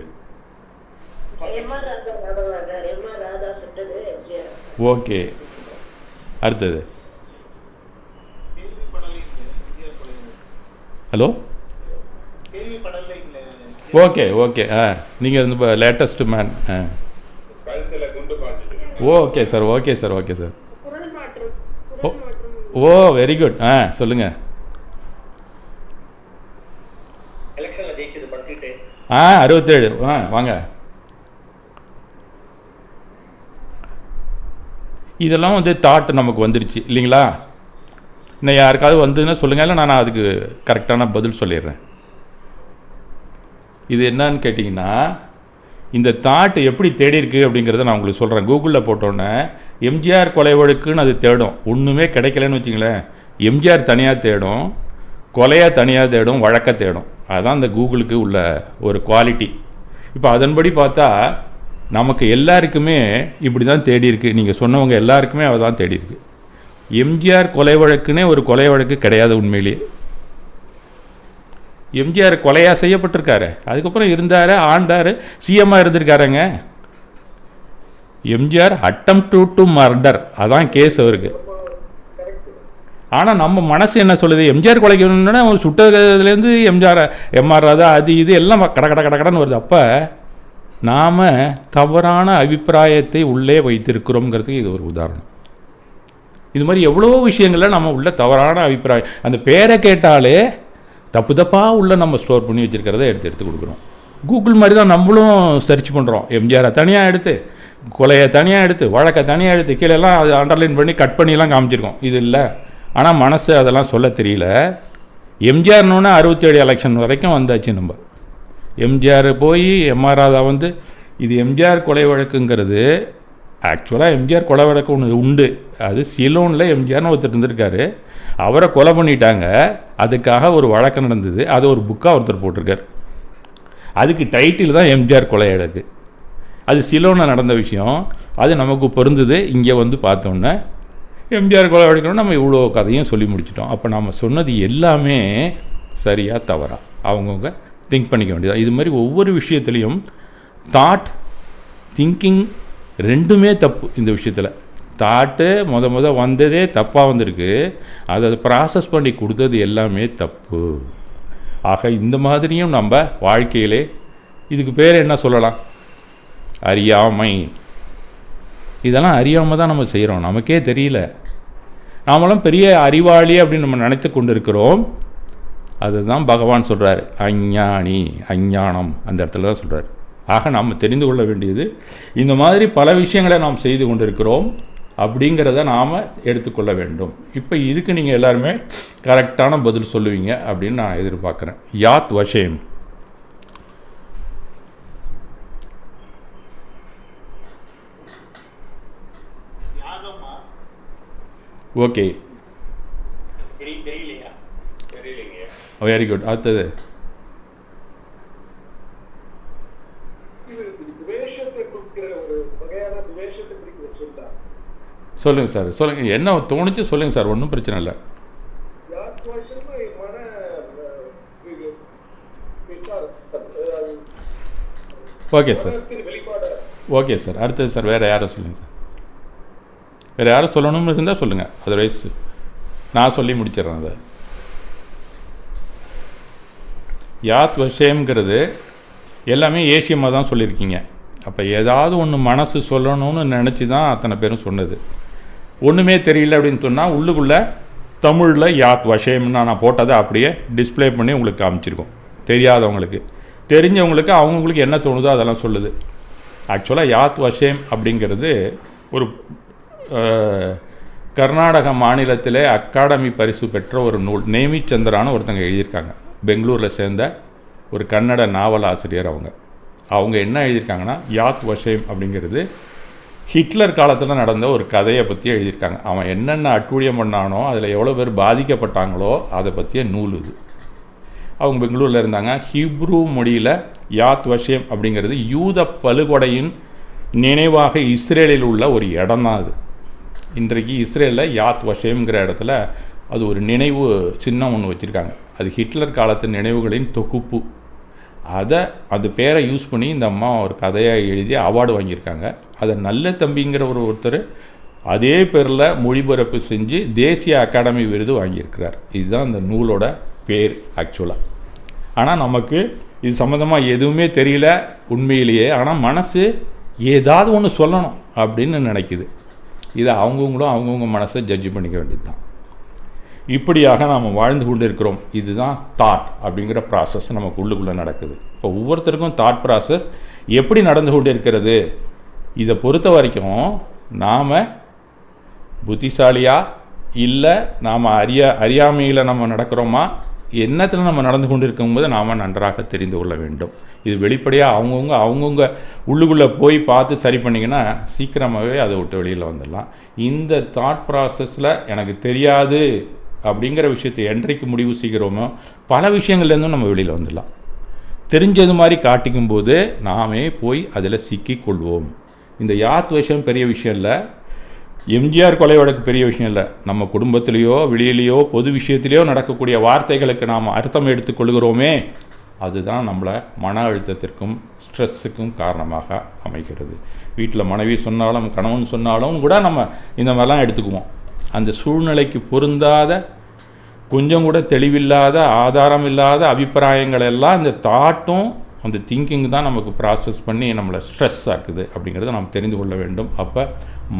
ஓகே, அடுத்தது. Hello, okay okay. நீங்கள் வந்து இப்போ latest man. Okay sir, okay sir, okay sir. Oh very good. சொல்லுங்கள். எலெக்ஷன்ல ஜெயிச்சது பண்ணிட்டு 67. வாங்க. இதெல்லாம் வந்து தாட் நமக்கு வந்துருச்சு இல்லைங்களா? இன்னும் யாருக்காவது வந்ததுன்னா சொல்லுங்கள், இல்லை நான் அதுக்கு கரெக்டான பதில் சொல்லிடுறேன். இது என்னன்னு கேட்டிங்கன்னா, இந்த தாட் எப்படி தேடி இருக்குது அப்படிங்கிறத நான் உங்களுக்கு சொல்கிறேன். கூகுளில் போட்டோன்னே எம்ஜிஆர் கொலை வழக்குன்னு அது தேடும். ஒன்றுமே கிடைக்கலன்னு வச்சிங்களேன். எம்ஜிஆர் தனியாக தேடும், கொலையாக தனியாக தேடும், வழக்க தேடும். அதுதான் இந்த கூகுளுக்கு உள்ள ஒரு குவாலிட்டி. இப்போ அதன்படி பார்த்தா நமக்கு எல்லாருக்குமே இப்படி தான் தேடி இருக்குது. நீங்கள் சொன்னவங்க எல்லாருக்குமே அவள் தான் தேடி இருக்குது. எம்ஜிஆர் கொலை வழக்குன்னே ஒரு கொலை வழக்கு கிடையாது உண்மையிலேயே. எம்ஜிஆர் கொலையாக செய்யப்பட்டிருக்காரு. அதுக்கப்புறம் இருந்தார், ஆண்டார், சிஎம்மாக இருந்திருக்காருங்க. எம்ஜிஆர் அட்டெம்ப்ட் டு மர்டர், அதான் கேஸ் அவருக்கு. ஆனால் நம்ம மனசு என்ன சொல்லுது? எம்ஜிஆர் கொலைக்கு அவர் சுட்டதுலேருந்து எம்ஆர் ராதா அது இது எல்லாம் கடன்னு வருது. அப்போ நாம் தவறான அபிப்பிராயத்தை உள்ளே வைத்திருக்கிறோங்கிறதுக்கு இது ஒரு உதாரணம். இது மாதிரி எவ்வளோ விஷயங்களில் நம்ம உள்ள தவறான அபிப்பிராயம், அந்த பேரை கேட்டாலே தப்பு தப்பாக உள்ள நம்ம ஸ்டோர் பண்ணி வச்சுருக்கிறத எடுத்து கொடுக்குறோம். கூகுள் மாதிரி தான் நம்மளும் சர்ச் பண்ணுறோம். எம்ஜிஆரை தனியாக எடுத்து, கொலையை தனியாக எடுத்து, வழக்கை தனியாக எடுத்து, கீழெல்லாம் அது அண்டர்லைன் பண்ணி கட் பண்ணிலாம் காமிச்சிருக்கோம். இது இல்லை. ஆனால் மனசு அதெல்லாம் சொல்ல தெரியல. எம்ஜிஆர்னோன்னு 67 எலெக்ஷன் வரைக்கும் வந்தாச்சு. நம்ம எம்ஜிஆர் போய் எம்ஆர் ராதா வந்து இது எம்ஜிஆர் கொலை வழக்குங்கிறது ஆக்சுவலாக எம்ஜிஆர் கொலை வழக்கு ஒன்று உண்டு. அது சிலோனில் எம்ஜிஆர்னு ஒருத்தர் இருந்திருக்காரு. அவரை கொலை பண்ணிட்டாங்க. அதுக்காக ஒரு வழக்கு நடந்தது. அதை ஒரு புக்காக ஒருத்தர் போட்டிருக்கார். அதுக்கு டைட்டில் தான் எம்ஜிஆர் கொலை வழக்கு. அது சிலோனில் நடந்த விஷயம். அது நமக்கு பொருந்தது. இங்கே வந்து பார்த்தோன்னே எம்ஜிஆர் கொலை வழக்குன்னு நம்ம இவ்வளோ கதையும் சொல்லி முடிச்சிட்டோம். அப்போ நம்ம சொன்னது எல்லாமே சரியா தவறா அவங்கவுங்க திங்க் பண்ணிக்க வேண்டியது. இது மாதிரி ஒவ்வொரு விஷயத்துலேயும் தாட் திங்கிங் ரெண்டுமே தப்பு. இந்த விஷயத்தில் தாட்டு வந்ததே தப்பாக வந்திருக்கு, அதை ப்ராசஸ் பண்ணி கொடுத்தது எல்லாமே தப்பு. ஆக இந்த மாதிரியும் நம்ம வாழ்க்கையிலே இதுக்கு பேர் என்ன சொல்லலாம், அறியாமை. இதெல்லாம் அறியாமல் தான் நம்ம செய்கிறோம், நமக்கே தெரியல. நாமெல்லாம் பெரிய அறிவாளி அப்படின்னு நம்ம நினைத்து கொண்டு இருக்கிறோம். அதுதான் பகவான் சொல்கிறார், அஞ்ஞானி, அஞ்ஞானம் அந்த இடத்துல தான் சொல்கிறார். ஆக நாம் தெரிந்து கொள்ள வேண்டியது இந்த மாதிரி பல விஷயங்களை நாம் செய்து கொண்டிருக்கிறோம் அப்படிங்கிறத நாம் எடுத்துக்கொள்ள வேண்டும். இப்போ இதுக்கு நீங்கள் எல்லாருமே கரெக்டான பதில் சொல்லுவீங்க அப்படின்னு நான் எதிர்பார்க்குறேன். Yad Vashem. Okay, very good. அடுத்தது சொல்லுங்கள் சார், சொல்லுங்கள், என்ன தோணுச்சு சொல்லுங்கள் சார், ஒன்றும் பிரச்சனை இல்லை. Okay sir, okay sir. அடுத்தது சார், வேறு யாரும் சொல்லுங்கள் சார், வேறு யாரும் சொல்லணும்னு இருந்தால் சொல்லுங்கள், அதர்வைஸ் நான் சொல்லி முடிச்சிடறேன். அதை யாத் விஷயங்கிறது எல்லாமே ஏசியமாக தான் சொல்லியிருக்கீங்க. அப்போ ஏதாவது ஒன்று மனசு சொல்லணும்னு நினச்சி தான் அத்தனை பேரும் சொன்னது. ஒன்றுமே தெரியல அப்படின்னு சொன்னால் உள்ளுக்குள்ளே தமிழில் யாத் விஷயம்னு நான் போட்டதை அப்படியே டிஸ்பிளே பண்ணி உங்களுக்கு காமிச்சிருக்கோம். தெரியாதவங்களுக்கு, தெரிஞ்சவங்களுக்கு அவங்களுக்கு என்ன தோணுதோ அதெல்லாம் சொல்லுது. ஆக்சுவலாக யாத் விஷயம் அப்படிங்கிறது ஒரு கர்நாடக மாநிலத்திலே அகாடமி பரிசு பெற்ற ஒரு நூல். நேமிச்சந்திரான்னு ஒருத்தங்க எழுதியிருக்காங்க, பெங்களூரில் சேர்ந்த ஒரு கன்னட நாவல் ஆசிரியர். அவங்க என்ன எழுதியிருக்காங்கன்னா, யாத் வஷயம் அப்படிங்கிறது ஹிட்லர் காலத்தில் நடந்த ஒரு கதையை பற்றி எழுதியிருக்காங்க. அவன் என்னென்ன அட்டூழியம் பண்ணானோ, அதில் எவ்வளோ பேர் பாதிக்கப்பட்டாங்களோ அதை பற்றிய நூல் இது. அவங்க பெங்களூரில் இருந்தாங்க. ஹீப்ரூ மொழியில் யாத் வஷயம் அப்படிங்கிறது யூத படுகொலையின் நினைவாக இஸ்ரேலில் உள்ள ஒரு இடம் தான் அது. இன்றைக்கு இஸ்ரேலில் யாத் வஷயம்ங்கிற இடத்துல அது ஒரு நினைவு சின்னம் ஒன்று வச்சுருக்காங்க. அது ஹிட்லர் காலத்து நினைவுகளின் தொகுப்பு. அது பேரை யூஸ் பண்ணி இந்த அம்மா ஒரு கதையை எழுதி அவார்டு வாங்கியிருக்காங்க. அதை நல்ல தம்பிங்கிற ஒருத்தர் அதே பேரில் மொழிபெயர்ப்பு செஞ்சு தேசிய அகாடமி விருது வாங்கியிருக்கிறார். இதுதான் அந்த நூலோட பேர் ஆக்சுவலாக. ஆனால் நமக்கு இது சம்மந்தமாக எதுவுமே தெரியல உண்மையிலேயே. ஆனால் மனசு ஏதாவது ஒன்று சொல்லணும் அப்படின்னு நினைக்குது. இதை அவங்கவுங்க மனசை ஜட்ஜ் பண்ணிக்க வேண்டியது தான். இப்படியாக நாம் வாழ்ந்து கொண்டு இருக்கிறோம். இதுதான் தாட் அப்படிங்கிற ப்ராசஸ் நமக்கு உள்ளுக்குள்ளே நடக்குது. இப்போ ஒவ்வொருத்தருக்கும் தாட் ப்ராசஸ் எப்படி நடந்து கொண்டு இருக்கிறது, இதை பொறுத்த வரைக்கும் நாம் புத்திசாலியாக இல்லை, நாம் அறியாமையில் நம்ம நடக்கிறோமா, எண்ணத்தில் நம்ம நடந்து கொண்டு இருக்கும்போது நாம் நன்றாக தெரிந்து கொள்ள வேண்டும். இது வெளிப்படையாக அவங்கவுங்க உள்ளுக்குள்ளே போய் பார்த்து சரி பண்ணிங்கன்னா சீக்கிரமாகவே அதை விட்டு வெளியில் வந்துடலாம். இந்த தாட் ப்ராசஸில் எனக்கு தெரியாது அப்படிங்கிற விஷயத்தை என்றைக்கு முடிவு செய்கிறோமோ பல விஷயங்கள்லேருந்தும் நம்ம வெளியில் வந்துடலாம். தெரிஞ்சது மாதிரி காட்டிக்கும்போது நாமே போய் அதில் சிக்கிக்கொள்வோம். இந்த யாத் விஷயம் பெரிய விஷயம் இல்லை, எம்ஜிஆர் கொலை வழக்கு பெரிய விஷயம் இல்லை. நம்ம குடும்பத்திலேயோ வெளியிலேயோ பொது விஷயத்திலேயோ நடக்கக்கூடிய வார்த்தைகளுக்கு நாம் அர்த்தம் எடுத்துக்கொள்கிறோமே, அதுதான் நம்மளை மன அழுத்தத்திற்கும் ஸ்ட்ரெஸ்ஸுக்கும் காரணமாக அமைகிறது. வீட்டில் மனைவி சொன்னாலும் கணவன் சொன்னாலும் கூட நம்ம இந்த மாதிரிலாம் எடுத்துக்குவோம். அந்த சூழ்நிலைக்கு பொருந்தாத, கொஞ்சம் கூட தெளிவில்லாத, ஆதாரம் இல்லாத அபிப்பிராயங்கள் எல்லாம் இந்த தாட்டும் அந்த திங்கிங் தான் நமக்கு ப்ராசஸ் பண்ணி நம்மளை ஸ்ட்ரெஸ் ஆக்குது அப்படிங்கிறத நாம் தெரிந்து கொள்ள வேண்டும். அப்போ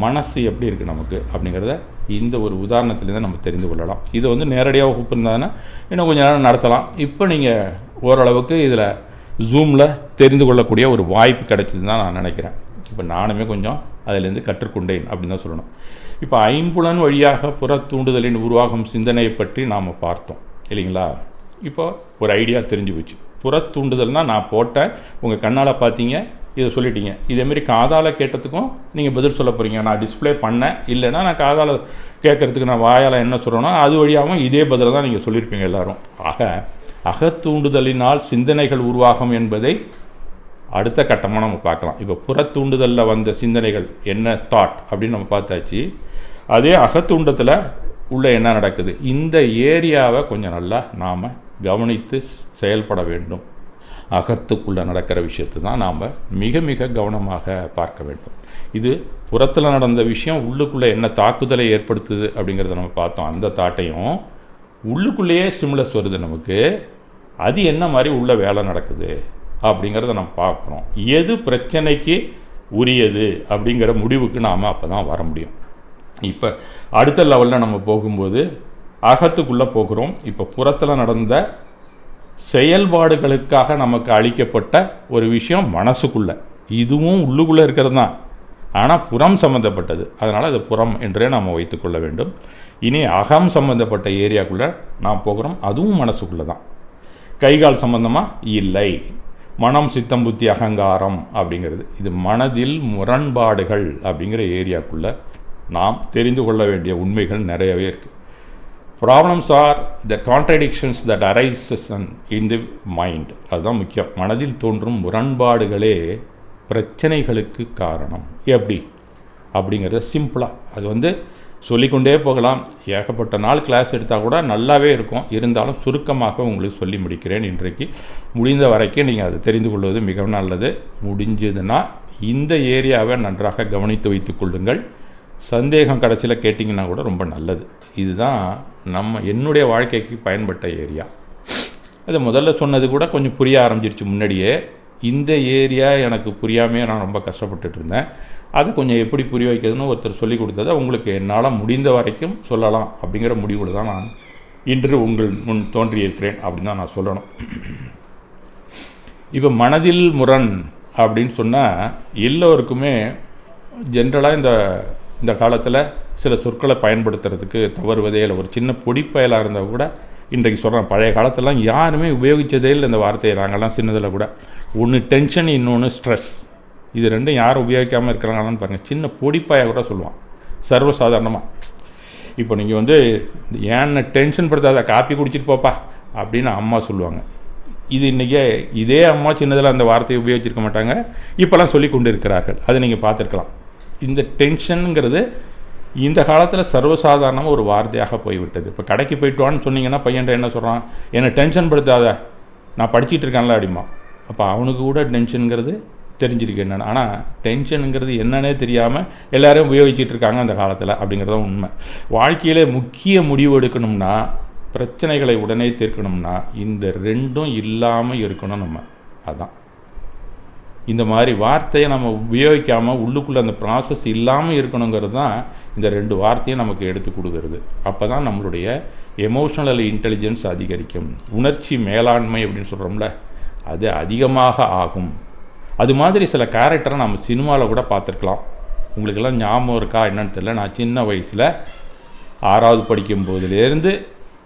மனசு எப்படி இருக்குது நமக்கு அப்படிங்கிறத இந்த ஒரு உதாரணத்துலேருந்து நம்ம தெரிந்து கொள்ளலாம். இதை நேரடியாக கூப்பிட்டுருந்தாங்கன்னா இன்னும் கொஞ்சம் நேரம் நடத்தலாம். இப்போ நீங்கள் ஓரளவுக்கு இதில் ஜூமில் தெரிந்து கொள்ளக்கூடிய ஒரு வாய்ப்பு கிடைச்சிதுன்னு தான் நான் நினைக்கிறேன். இப்போ நானுமே கொஞ்சம் அதிலேருந்து கற்றுக்கொண்டேன் அப்படின்னு தான் சொல்லணும். இப்போ ஐம்புலன் வழியாக புற தூண்டுதலின் உருவாகும் சிந்தனையை பற்றி நாம் பார்த்தோம் இல்லைங்களா? இப்போ ஒரு ஐடியா தெரிஞ்சு போச்சு. புற தூண்டுதல்னால் நான் போட்டேன், உங்கள் கண்ணால் பார்த்தீங்க, இதை சொல்லிட்டீங்க. இதேமாரி காதால் கேட்டதுக்கும் நீங்கள் பதில் சொல்ல போகிறீங்க. நான் டிஸ்பிளே பண்ணேன், இல்லைன்னா நான் காதால் கேட்குறதுக்கு நான் வாயால் என்ன சொல்கிறேனோ அது வழியாகவும் இதே பதிலை தான் நீங்கள் சொல்லியிருப்பீங்க எல்லோரும். ஆக அகத்தூண்டுதலினால் சிந்தனைகள் உருவாகும் என்பதை அடுத்த கட்டமாக நம்ம பார்க்கலாம். இப்போ புற தூண்டுதலில் வந்த சிந்தனைகள் என்ன தாட் அப்படின்னு நம்ம பார்த்தாச்சு. அதே அகத்தூண்டத்தில் உள்ள என்ன நடக்குது, இந்த ஏரியாவை கொஞ்சம் நல்லா நாம் கவனித்து செயல்பட வேண்டும். அகத்துக்குள்ளே நடக்கிற விஷயத்தை தான் நாம் மிக மிக கவனமாக பார்க்க வேண்டும். இது புறத்தில் நடந்த விஷயம் உள்ளுக்குள்ளே என்ன தாக்குதலை ஏற்படுத்துது அப்படிங்கிறத நம்ம பார்த்தோம். அந்த தாட்டையும் உள்ளுக்குள்ளேயே ஸ்டிமுலஸ் வருது நமக்கு, அது என்ன மாதிரி உள்ள வேலை நடக்குது அப்படிங்கிறத நம்ம பார்க்குறோம். எது பிரச்சனைக்கு உரியது அப்படிங்கிற முடிவுக்கு நாம் அப்போ தான் வர முடியும். இப்போ அடுத்த லெவலில் நம்ம போகும்போது அகத்துக்குள்ளே போகிறோம். இப்போ புறத்தில் நடந்த செயல்பாடுகளுக்காக நமக்கு அளிக்கப்பட்ட ஒரு விஷயம் மனசுக்குள்ளே, இதுவும் உள்ளுக்குள்ளே இருக்கிறது தான், ஆனால் புறம் சம்மந்தப்பட்டது. அதனால் அது புறம் என்றே நாம் வைத்துக்கொள்ள வேண்டும். இனி அகம் சம்மந்தப்பட்ட ஏரியாக்குள்ளே நாம் போகிறோம், அதுவும் மனசுக்குள்ளே தான். கைகால் சம்பந்தமாக இல்லை. மனம், சித்தம், புத்தி, அகங்காரம் அப்படிங்கிறது இது மனதில் முரண்பாடுகள் அப்படிங்கிற ஏரியாக்குள்ளே நாம் தெரிந்து கொள்ள வேண்டிய உண்மைகள் நிறையவே இருக்குது. Problems R the contradictions that arises in the mind. அதுதான் முக்கியம். மனதில் தோன்றும் முரண்பாடுகளே பிரச்சனைகளுக்கு காரணம். எப்படி அப்படிங்கிறத சிம்பிளாக அது சொல்லிக்கொண்டே போகலாம். ஏகப்பட்ட நாள் கிளாஸ் எடுத்தால் கூட நல்லாவே இருக்கும். இருந்தாலும் சுருக்கமாக உங்களுக்கு சொல்லி முடிக்கிறேன். இன்றைக்கு முடிந்த வரைக்கும் நீங்கள் அதை தெரிந்து கொள்வது மிகவும் நல்லது. முடிஞ்சதுன்னா இந்த ஏரியாவை நன்றாக கவனித்து வைத்து கொள்ளுங்கள். சந்தேகம் கடைசியில் கேட்டிங்கன்னா கூட ரொம்ப நல்லது. இதுதான் என்னுடைய வாழ்க்கைக்கு பயன்பட்ட ஏரியா. அது முதல்ல சொன்னது கூட கொஞ்சம் புரிய ஆரம்பிச்சிருச்சு முன்னாடியே. இந்த ஏரியா எனக்கு புரியாமே நான் ரொம்ப கஷ்டப்பட்டுட்டு இருந்தேன். அதை கொஞ்சம் எப்படி புரிய வைக்கிறதுன்னு ஒருத்தர் சொல்லி கொடுத்ததை உங்களுக்கு என்னால் முடிந்த வரைக்கும் சொல்லலாம் அப்படிங்கிற முடிவில் தான் நான் இன்று உங்கள் முன் தோன்றியிருக்கிறேன் அப்படின்னு தான் நான் சொல்லணும். இப்போ மனதில் முரண் அப்படின்னு சொன்னால் எல்லோருக்குமே ஜென்ரலாக இந்த காலத்தில் சில சொற்களை பயன்படுத்துறதுக்கு தவறுவதே இல்லை. ஒரு சின்ன பொடிப்பயலாக இருந்தால் கூட இன்றைக்கு சொல்கிறேன். பழைய காலத்திலாம் யாருமே உபயோகித்ததே இல்லை இந்த வார்த்தையை. நாங்கள்லாம் சின்னதில் கூட ஒன்று டென்ஷன், இன்னொன்று ஸ்ட்ரெஸ். இது ரெண்டும் யாரும் உபயோகிக்காமல் இருக்கிறாங்களான்னு பாருங்கள். சின்ன பொடிப்பாயாக கூட சொல்லுவான் சர்வசாதாரணமாக. இப்போ நீங்கள் ஏன்னு டென்ஷன் படுத்தாத, காப்பி குடிச்சிட்டு போப்பா அப்படின்னு அம்மா சொல்லுவாங்க. இது இன்றைக்கி இதே அம்மா சின்னதில் அந்த வார்த்தையை உபயோகிச்சிருக்க மாட்டாங்க, இப்போலாம் சொல்லி கொண்டு இருக்கிறார்கள். அதை நீங்கள் பார்த்துருக்கலாம். இந்த டென்ஷனுங்கிறது இந்த காலத்தில் சர்வசாதாரணமாக ஒரு வார்த்தையாக போய்விட்டது. இப்போ கடைக்கு போயிட்டு வான்னு சொன்னீங்கன்னா பையன்ட்ட என்ன சொல்கிறான், என்னை டென்ஷன் படுத்தாத, நான் படிச்சுட்டு இருக்கேன்ல அப்படிமா. அப்போ அவனுக்கு கூட டென்ஷனுங்கிறது தெரிஞ்சிருக்கு என்னென்னு. ஆனால் டென்ஷனுங்கிறது என்னன்னே தெரியாமல் எல்லோரும் உபயோகிச்சுட்டு இருக்காங்க அந்த காலத்தில் அப்படிங்கிறதான் உண்மை. வாழ்க்கையில் முக்கிய முடிவு எடுக்கணும்னா, பிரச்சனைகளை உடனே தீர்க்கணும்னா இந்த ரெண்டும் இல்லாமல் இருக்கணும் நம்ம. அதுதான் இந்த மாதிரி வார்த்தையை நம்ம உபயோகிக்காமல் உள்ளுக்குள்ளே அந்த ப்ராசஸ் இல்லாமல் இருக்கணுங்கிறது தான் இந்த ரெண்டு வார்த்தையும் நமக்கு எடுத்து கொடுக்கறது. அப்போ தான் நம்மளுடைய எமோஷ்னல் இன்டெலிஜென்ஸ் அதிகரிக்கும். உணர்ச்சி மேலாண்மை அப்படின்னு சொல்கிறோம்ல, அது அதிகமாக ஆகும். அது மாதிரி சில கேரக்டரை நம்ம சினிமாவில் கூட பார்த்துருக்கலாம். உங்களுக்கெல்லாம் ஞாபகம் இருக்கா என்னன்னு தெரியல. நான் சின்ன வயசில் 6வது படிக்கும் போதுலேருந்து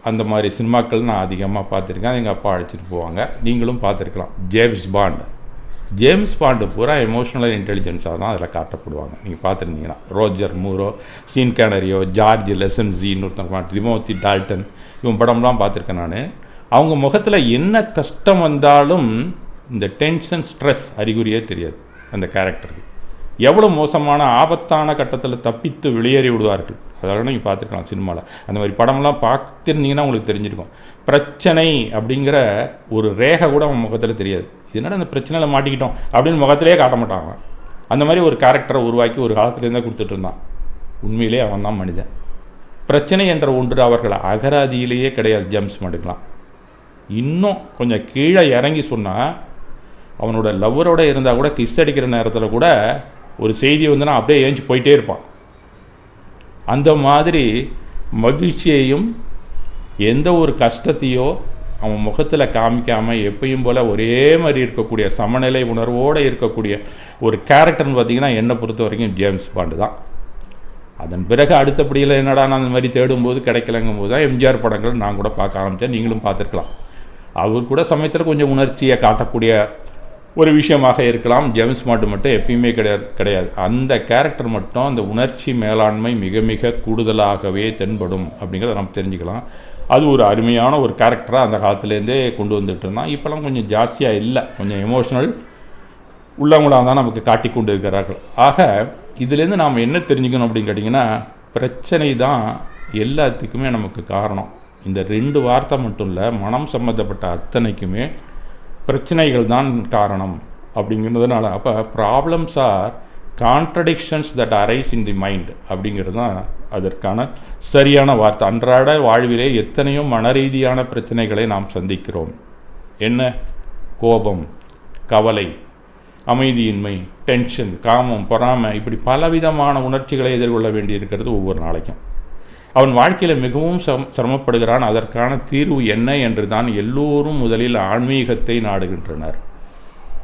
அந்த மாதிரி சினிமாக்கள் நான் அதிகமாக பார்த்துருக்கேன். எங்கள் அப்பா அழைச்சிட்டு போவாங்க, நீங்களும் பார்த்துருக்கலாம். ஜேம்ஸ் பாண்டு பூரா எமோஷ்னல் இன்டெலிஜென்ஸாக தான் அதில் காட்டப்படுவாங்க. நீங்கள் பார்த்துருந்தீங்கன்னா ரோஜர் மூரோ, சீன் கேனரியோ, ஜார்ஜ் லெசன்ஸின்னு ஒருத்தர், டிமோத்தி டால்டன், இவன் படம்லாம் பார்த்துருக்கேன் நான். அவங்க முகத்தில் என்ன கஷ்டம் வந்தாலும் இந்த டென்ஷன், ஸ்ட்ரெஸ் அறிகுறியே தெரியாது அந்த கேரக்டருக்கு. எவ்வளோ மோசமான ஆபத்தான கட்டத்தில் தப்பித்து வெளியேறி விடுவார்கள். அதெல்லாம் நீங்கள் பார்த்துருக்கலாம் சினிமாவில். அந்த மாதிரி படம்லாம் பார்த்துருந்தீங்கன்னா உங்களுக்கு தெரிஞ்சிருக்கும். பிரச்சனை அப்படிங்கிற ஒரு ரேகை கூட அவன் முகத்தில் தெரியாது. இதனால் அந்த பிரச்சனையில் மாட்டிக்கிட்டோம் அப்படின்னு முகத்திலே காட்ட மாட்டாங்க. அந்த மாதிரி ஒரு கேரக்டரை உருவாக்கி ஒரு காலத்துலேருந்தே கொடுத்துட்டு இருந்தான். உண்மையிலே அவன் தான் மனிதன். பிரச்சனை என்ற ஒன்று அவர்கள் அகராதியிலேயே கிடையாது ஜேம்ஸ் பாண்டுக்கெலாம். இன்னும் கொஞ்சம் கீழே இறங்கி சொன்னால், அவனோட லவ்வரோடு இருந்தால் கூட கிஸ் அடிக்கிற நேரத்தில் கூட ஒரு செய்தி நான் அப்படியே ஏஞ்சி போயிட்டே இருப்பான். அந்த மாதிரி மகிழ்ச்சியையும் எந்த ஒரு கஷ்டத்தையோ அவன் முகத்தில் காமிக்காமல் எப்பயும் போல் ஒரே மாதிரி இருக்கக்கூடிய சமநிலை உணர்வோடு இருக்கக்கூடிய ஒரு கேரக்டர்னு பார்த்திங்கன்னா என்னை பொறுத்த வரைக்கும் ஜேம்ஸ் பாண்டு தான். அதன் பிறகு அடுத்தபடியில் என்னடா நான் அந்த மாதிரி தேடும்போது கிடைக்கலங்கும் போது தான் எம்ஜிஆர் படங்கள் நான் கூட பார்க்க ஆரம்பித்தேன். நீங்களும் பார்த்துருக்கலாம். அவர் கூட சமயத்தில் கொஞ்சம் உணர்ச்சியை காட்டக்கூடிய ஒரு விஷயமாக இருக்கலாம். ஜேம்ஸ் பாண்டு மட்டும் எப்பயுமே கிடையாது. அந்த கேரக்டர் மட்டும் அந்த உணர்ச்சி மேலாண்மை மிக மிக கூடுதலாகவே தென்படும் அப்படிங்கிறத நம்ம தெரிஞ்சுக்கலாம். அது ஒரு அருமையான ஒரு கேரக்டராக அந்த காலத்துலேருந்தே கொண்டு வந்துட்டு இருந்தான். இப்போலாம் கொஞ்சம் ஜாஸ்தியாக இல்லை, கொஞ்சம் எமோஷ்னல் உள்ளவங்களாக தான் நமக்கு காட்டி கொண்டு இருக்கிறார்கள். ஆக இதுலேருந்து நாம் என்ன தெரிஞ்சுக்கணும் அப்படின்னு கேட்டிங்கன்னா, பிரச்சனை தான் எல்லாத்துக்குமே நமக்கு காரணம். இந்த 2 வார்த்தை மட்டும் இல்லை, மனம் சம்மந்தப்பட்ட அத்தனைக்குமே பிரச்சனைகள் தான் காரணம் அப்படிங்கிறதுனால. அப்போ problems or contradictions that arise in the mind அப்படிங்கிறது தான் அதற்கான சரியான வார்த்தை. அன்றாட வாழ்விலே எத்தனையோ மனரீதியான பிரச்சனைகளை நாம் சந்திக்கிறோம். என்ன? கோபம், கவலை, அமைதியின்மை, டென்ஷன், காமம், பொறாமை, இப்படி பலவிதமான உணர்ச்சிகளை எதிர்கொள்ள வேண்டியிருக்கிறது ஒவ்வொரு நாளைக்கும். அவன் வாழ்க்கையில் மிகவும் சிரமப்படுகிறான். அதற்கான தீர்வு என்ன என்று தான் எல்லோரும் முதலில் ஆன்மீகத்தை நாடுகின்றனர்.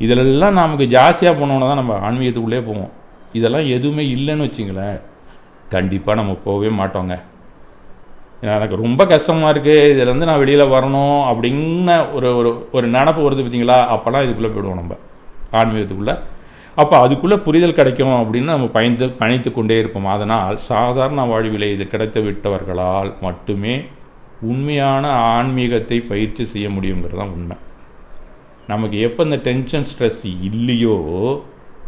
இதிலெல்லாம் நமக்கு ஜாஸ்தியாக போனோன்னா தான் நம்ம ஆன்மீகத்துக்குள்ளே போவோம். இதெல்லாம் எதுவுமே இல்லைன்னு வச்சிங்களேன், கண்டிப்பாக நம்ம போகவே மாட்டோங்க. எனக்கு ரொம்ப கஷ்டமாக இருக்குது, இதிலேருந்து நான் வெளியில் வரணும் அப்படின்ன ஒரு ஒரு ஒரு நினப்பு வருது பார்த்தீங்களா, அப்போல்லாம் இதுக்குள்ளே போயிடுவோம் நம்ம ஆன்மீகத்துக்குள்ளே. அப்போ அதுக்குள்ளே புரிதல் கிடைக்கும் அப்படின்னு நம்ம பயணித்து கொண்டே இருப்போம். அதனால் சாதாரண வாழ்விலே இது கிடைத்து விட்டவர்களால் மட்டுமே உண்மையான ஆன்மீகத்தை பயிற்சி செய்ய முடியுங்கிறது தான் உண்மை. நமக்கு எப்போ இந்த டென்ஷன் ஸ்ட்ரெஸ் இல்லையோ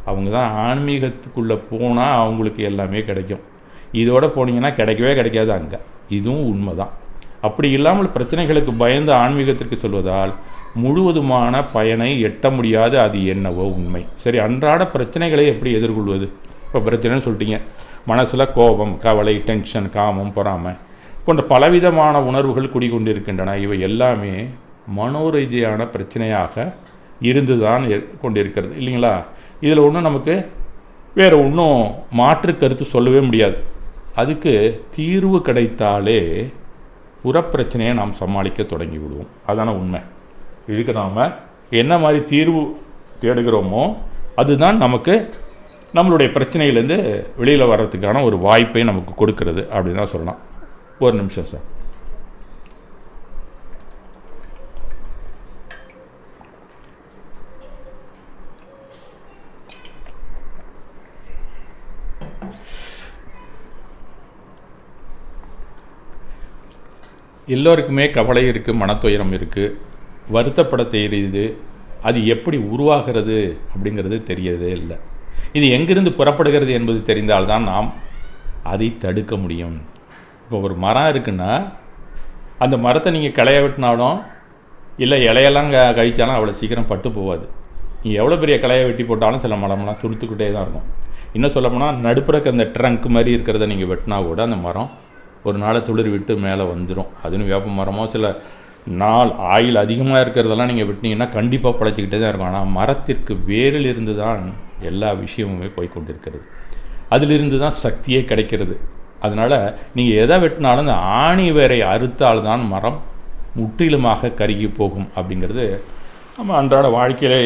அவங்க தான் ஆன்மீகத்துக்குள்ளே போனால் அவங்களுக்கு எல்லாமே கிடைக்கும். இதோடு போனீங்கன்னா கிடைக்கவே கிடைக்காது அங்கே. இதுவும் உண்மை தான். அப்படி இல்லாமல் பிரச்சனைகளுக்கு பயந்து ஆன்மீகத்திற்கு சொல்வதால் முழுவதுமான பயனை எட்ட முடியாது. அது என்னவோ உண்மை. சரி, அன்றாட பிரச்சனைகளை எப்படி எதிர்கொள்வது? இப்போ பிரச்சனைன்னு சொல்லிட்டீங்க, மனசில் கோபம், கவலை, டென்ஷன், காமம், பொறாமை போன்ற பலவிதமான உணர்வுகள் குடிக்கொண்டிருக்கின்றன. இவை எல்லாமே மனோரீதியான பிரச்சனையாக இருந்து தான் கொண்டிருக்கிறது இல்லைங்களா? இதில் ஒன்றும் நமக்கு வேறு ஒன்றும் மாற்று கருத்து சொல்லவே முடியாது. அதுக்கு தீர்வு கிடைத்தாலே புறப்பிரச்சனையை நாம் சமாளிக்க தொடங்கி விடுவோம். அதான உண்மை. இதுக்கு நாம் என்ன மாதிரி தீர்வு தேடுகிறோமோ அதுதான் நமக்கு நம்மளுடைய பிரச்சனையிலேருந்து வெளியில் வர்றதுக்கான ஒரு வாய்ப்பை நமக்கு கொடுக்கறது அப்படின்னு தான் சொல்லலாம். ஒரு நிமிஷம் சார். எல்லோருக்குமே கவலை இருக்குது, மனத்துயரம் இருக்குது, வருத்தப்பட தெரியுது. அது எப்படி உருவாகிறது அப்படிங்கிறது தெரியறதே இல்லை. இது எங்கிருந்து புறப்படுகிறது என்பது தெரிந்தால்தான் நாம் அதை தடுக்க முடியும். இப்போ ஒரு மரம் இருக்குன்னா அந்த மரத்தை நீங்கள் கிளைய வெட்டினாலும் இல்லை இலையெல்லாம் கழித்தாலும் அவ்வளோ சீக்கிரம் பட்டு போகாது. நீங்கள் எவ்வளோ பெரிய கிளையை வெட்டி போட்டாலும் சில மரம்லாம் துருத்துக்கிட்டே தான் இருக்கும். இன்னும் சொல்லப்போனால் நடுப்புறக்கு அந்த ட்ரங்க் மாதிரி இருக்கிறத நீங்கள் வெட்டினா கூட அந்த மரம் ஒரு நாளை துளிர் விட்டு மேலே வந்துடும். அதுன்னு வேப்ப மரமோ சில நாள் ஆயில் அதிகமாக இருக்கிறதெல்லாம் நீங்கள் வெட்டினீங்கன்னா கண்டிப்பாக பழச்சிக்கிட்டே தான் இருக்கும். ஆனால் மரத்திற்கு வேரில் இருந்து தான் எல்லா விஷயமுமே போய்கொண்டிருக்கிறது. அதிலிருந்து தான் சக்தியே கிடைக்கிறது. அதனால் நீங்கள் எதை வெட்டினாலும் அந்த ஆணி வேரை அறுத்தால்தான் மரம் முற்றிலுமாக கருகி போகும் அப்படிங்கிறது நம்ம அன்றாட வாழ்க்கையிலே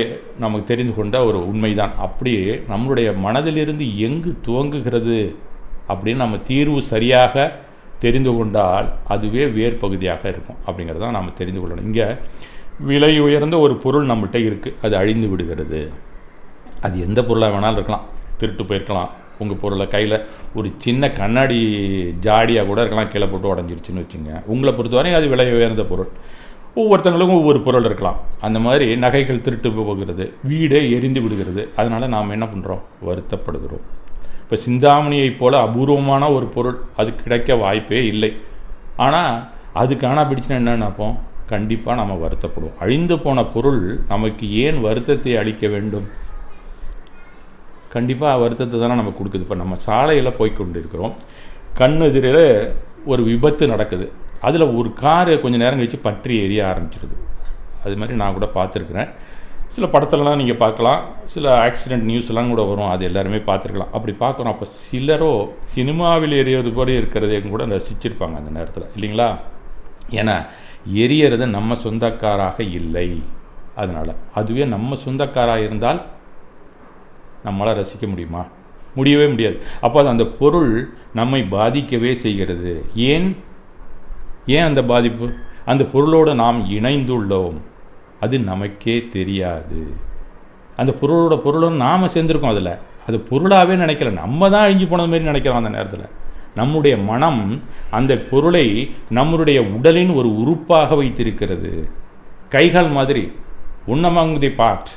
நமக்கு தெரிந்து கொண்ட ஒரு உண்மைதான். அப்படியே நம்மளுடைய மனதிலிருந்து எங்கு துவங்குகிறது அப்படின்னு நம்ம தீர்வு சரியாக தெரிந்து கொண்டால் அதுவே வேறு பகுதியாக இருக்கும் அப்படிங்கிறத நாம் தெரிந்து கொள்ளணும். இங்கே விலை உயர்ந்த ஒரு பொருள் நம்மள்கிட்ட இருக்குது, அது அழிந்து விடுகிறது. அது எந்த பொருளாக வேணாலும் இருக்கலாம், திருட்டு போயிருக்கலாம். உங்கள் பொருளை கையில் ஒரு சின்ன கண்ணாடி ஜாடியாக கூட இருக்கலாம், கீழே போட்டு உடஞ்சிருச்சுன்னு வச்சுங்க. உங்களை பொறுத்தவரை அது விலை உயர்ந்த பொருள். ஒவ்வொருத்தங்களுக்கும் ஒவ்வொரு பொருள் இருக்கலாம். அந்த மாதிரி நகைகள் திருட்டு போகிறது, வீடே எரிந்து விடுகிறது. அதனால் நாம் என்ன பண்ணுறோம்? வருத்தப்படுகிறோம். இப்போ சிந்தாமணியைப் போல் அபூர்வமான ஒரு பொருள் அது கிடைக்க வாய்ப்பே இல்லை. ஆனால் அது காணா பிடிச்சுன்னா என்ன நினைப்போம்? கண்டிப்பாக நம்ம வருத்தப்படுவோம். அழிந்து போன பொருள் நமக்கு ஏன் வருத்தத்தை அளிக்க வேண்டும்? கண்டிப்பாக வருத்தத்தை தானே நம்ம கொடுக்குது. இப்போ நம்ம சாலையில் போய்கொண்டு இருக்கிறோம், கண் எதிரில் ஒரு விபத்து நடக்குது. அதில் ஒரு காரு கொஞ்சம் நேரம் கழித்து பற்றி எரிய ஆரம்பிச்சிருது. அது மாதிரி நான் கூட பார்த்துருக்குறேன். சில படத்துலலாம் நீங்கள் பார்க்கலாம், சில ஆக்சிடெண்ட் நியூஸ்லாம் கூட வரும், அது எல்லாருமே பார்த்துருக்கலாம். அப்படி பார்க்குறோம். அப்போ சிலரோ சினிமாவில் எரியறது போல இருக்கிறதையும் கூட ரசிச்சிருப்பாங்க அந்த நேரத்தில் இல்லைங்களா? ஏன்னா எரியறது நம்ம சொந்தக்காராக இல்லை. அதனால் அதுவே நம்ம சொந்தக்காராக இருந்தால் நம்மளால் ரசிக்க முடியுமா? முடியவே முடியாது. அப்போ அந்த பொருள் நம்மை பாதிக்கவே செய்கிறது. ஏன் அந்த பாதிப்பு? அந்த பொருளோடு நாம் இணைந்துள்ளோம், அது நமக்கே தெரியாது. அந்த பொருளோடு நாம் சேர்ந்துருக்கோம். அதில் அது பொருளாகவே நினைக்கல, நம்ம தான் அழிஞ்சு போனது மாதிரி நினைக்கிறோம். அந்த நேரத்தில் நம்முடைய மனம் அந்த பொருளை நம்முடைய உடலின் ஒரு உறுப்பாக வைத்திருக்கிறது. கைகால் மாதிரி ஒன் அமங் தி பார்ட்.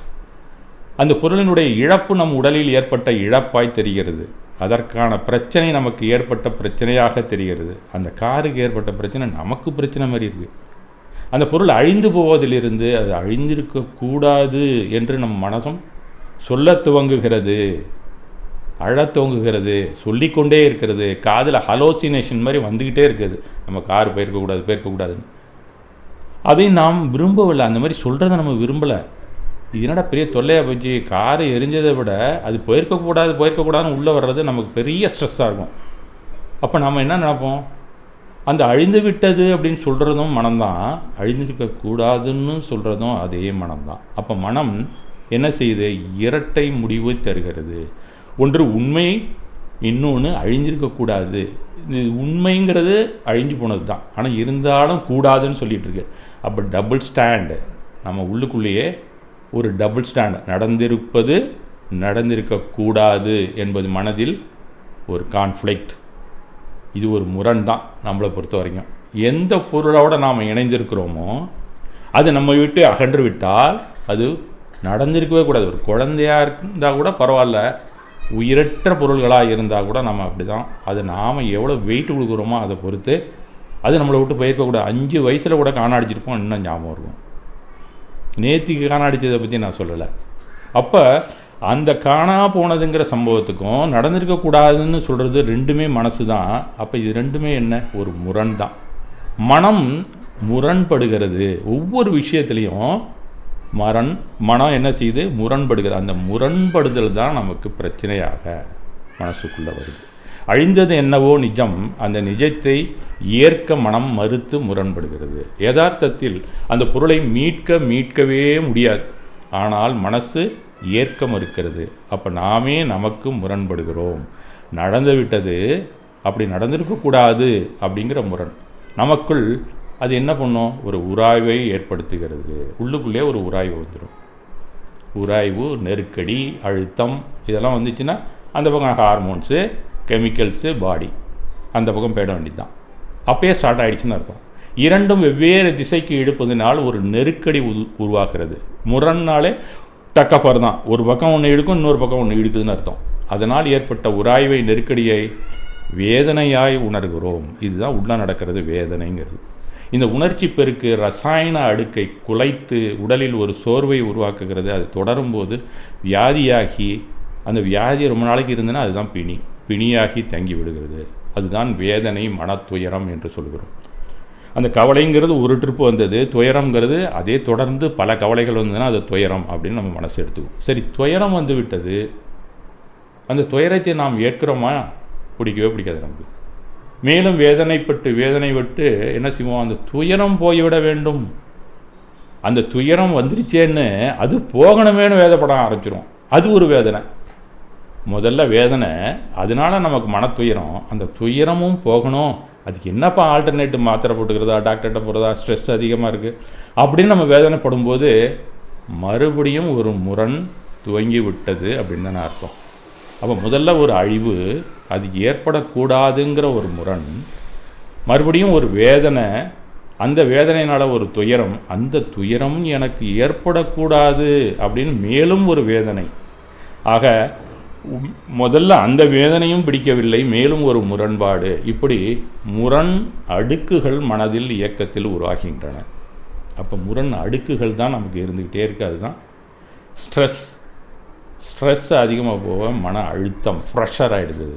அந்த பொருளினுடைய இழப்பு நம் உடலில் ஏற்பட்ட இழப்பாய் தெரிகிறது. அதற்கான பிரச்சனை நமக்கு ஏற்பட்ட பிரச்சனையாக தெரிகிறது. அந்த காருக்கு ஏற்பட்ட பிரச்சனை நமக்கு பிரச்சனை மாதிரி இருக்குது. அந்த பொருள் அழிந்து போவதிலிருந்து அது அழிந்திருக்கக்கூடாது என்று நம் மனசும் சொல்ல துவங்குகிறது, அழத் துவங்குகிறது, சொல்லிக்கொண்டே இருக்கிறது. காதில் ஹலோசினேஷன் மாதிரி வந்துக்கிட்டே இருக்குது, நம்ம கார் போயிருக்கக்கூடாதுன்னு. அதை நாம் விரும்பவில்லை, அந்த மாதிரி சொல்கிறத நம்ம விரும்பலை. இது என்னடா பெரிய தொல்லையாக போச்சு, காரை எரிஞ்சதை விட அது போயிருக்கக்கூடாதுன்னு உள்ளே வர்றது நமக்கு பெரிய ஸ்ட்ரெஸ்ஸாக இருக்கும். அப்போ நம்ம என்ன நினைப்போம், அந்த அழிந்து விட்டது அப்படின்னு சொல்கிறதும் மனம்தான், அழிந்திருக்கக்கூடாதுன்னு சொல்கிறதும் அதே மனம்தான். அப்போ மனம் என்ன செய்யுது, இரட்டை முடிவு தருகிறது. ஒன்று உண்மை, இன்னொன்று அழிஞ்சிருக்கக்கூடாது. இது உண்மைங்கிறது அழிஞ்சு போனது தான், ஆனால் இருந்தாலும் கூடாதுன்னு சொல்லிகிட்டு இருக்கு. அப்போ டபுள் ஸ்டாண்டு நம்ம உள்ளுக்குள்ளேயே ஒரு டபுள் ஸ்டாண்ட், நடந்திருப்பது நடந்திருக்கக்கூடாது என்பது மனதில் ஒரு கான்ஃப்ளிக்ட். இது ஒரு முரண் தான் நம்மளை பொறுத்த வரைக்கும். எந்த பொருளோடு நாம் இணைந்திருக்கிறோமோ அது நம்ம விட்டு அகன்று விட்டால் அது நடந்திருக்கவே கூடாது. ஒரு குழந்தையாக இருந்தால் கூட பரவாயில்ல, உயிரற்ற பொருள்களாக இருந்தால் கூட நம்ம அப்படி தான். அது நாம் எவ்வளோ வெயிட் கொடுக்குறோமோ அதை பொறுத்து அது நம்மளை விட்டு போயிருக்கக்கூடாது. 5 வயசில் கூட காணாடிச்சிருப்போம், இன்னும் ஞாபகம் இருக்கும். நேத்திக்கு காணாடிச்சதை பற்றி நான் சொல்லலை. அப்போ அந்த காணா போனதுங்கிற சம்பவத்துக்கும் நடந்திருக்கக்கூடாதுன்னு சொல்கிறது ரெண்டுமே மனசு தான். அப்போ இது ரெண்டுமே என்ன, ஒரு முரண் தான். மனம் முரண்படுகிறது ஒவ்வொரு விஷயத்துலேயும். மனம் என்ன செய்யுது, முரண்படுகிறது. அந்த முரண்படுதல் தான் நமக்கு பிரச்சனையாக மனசுக்குள்ளே வருது. அழிந்தது என்னவோ நிஜம், அந்த நிஜத்தை ஏற்க மனம் மறுத்து முரண்படுகிறது. யதார்த்தத்தில் அந்த பொருளை மீட்கவே முடியாது, ஆனால் மனசு ஏற்க மறுக்கிறது. அப்போ நாமே நமக்கு முரண்படுகிறோம். நடந்து விட்டது, அப்படி நடந்திருக்கக்கூடாது அப்படிங்கிற முரண் நமக்குள் அது என்ன பண்ணும், ஒரு உராய்வை ஏற்படுத்துகிறது. உள்ளுக்குள்ளே ஒரு உராய்வு வந்துடும். உராய்வு, நெருக்கடி, அழுத்தம் இதெல்லாம் வந்துச்சுன்னா அந்த பக்கம் ஹார்மோன்ஸு, கெமிக்கல்ஸு, பாடி அந்த பக்கம் போயிட வேண்டியது தான். அப்பயே ஸ்டார்ட் ஆகிடுச்சுன்னு அர்த்தம். இரண்டும் வெவ்வேறு திசைக்கு இழுப்பதனால் ஒரு நெருக்கடி உருவாகிறது. முரண்னாலே டக்கஃபர் தான், ஒரு பக்கம் ஒன்று இழுக்கும், இன்னொரு பக்கம் ஒன்று இழுக்குதுன்னு அர்த்தம். அதனால் ஏற்பட்ட உராய்வை, நெருக்கடியை வேதனையாய் உணர்கிறோம். இதுதான் உள்ளே நடக்கிறது வேதனைங்கிறது. இந்த உணர்ச்சி பெருக்கு ரசாயன அடுக்கை குலைத்து உடலில் ஒரு சோர்வை உருவாக்குகிறது. அது தொடரும்போது வியாதியாகி, அந்த வியாதி ரொம்ப நாளைக்கு இருந்ததுன்னா அதுதான் பிணியாகி தங்கி விடுகிறது. அதுதான் வேதனை, மனத்துயரம் என்று சொல்கிறோம். அந்த கவலைங்கிறது ஒரு ட்ரிப்பு வந்தது, துயரங்கிறது அதே தொடர்ந்து பல கவலைகள் வந்ததுன்னா அது துயரம் அப்படின்னு நம்ம மனசு எடுத்துக்கும். சரி, துயரம் வந்து விட்டது, அந்த துயரத்தை நாம் ஏற்கிறோமா? பிடிக்கவே பிடிக்காது நமக்கு. மேலும் வேதனை விட்டு என்ன செய்வோம், அந்த துயரம் போய்விட வேண்டும், அந்த துயரம் வந்துருச்சேன்னு அது போகணுமேனு வேதப்பட ஆரம்பிச்சிடும். அது ஒரு வேதனை. முதல்ல வேதனை, அதனால நமக்கு மனத்துயரம். அந்த துயரமும் போகணும், அதுக்கு என்னப்பா ஆல்டர்னேட்டிவ், மாத்திரை போட்டுக்கிறதா, டாக்டர்கிட்ட போகிறதா, ஸ்ட்ரெஸ் அதிகமாக இருக்குது அப்படின்னு நம்ம வேதனைப்படும்போது மறுபடியும் ஒரு முரண் துவங்கி விட்டது அப்படின்னு தானே அர்த்தம். அப்போ முதல்ல ஒரு அழிவு, அது ஏற்படக்கூடாதுங்கிற ஒரு முரண், மறுபடியும் ஒரு வேதனை, அந்த வேதனையினால் ஒரு துயரம், அந்த துயரம் எனக்கு ஏற்படக்கூடாது அப்படின்னு மேலும் ஒரு வேதனை. ஆக முதல்ல அந்த வேதனையும் பிடிக்கவில்லை, மேலும் ஒரு முரண்பாடு. இப்படி முரண் அடுக்குகள் மனதில் இயக்கத்தில் உருவாகின்றன. அப்போ முரண் அடுக்குகள் தான் நமக்கு இருந்துக்கிட்டே இருக்குது. அதுதான் ஸ்ட்ரெஸ் அதிகமாக போக மன அழுத்தம், ப்ரெஷர் ஆகிடுது.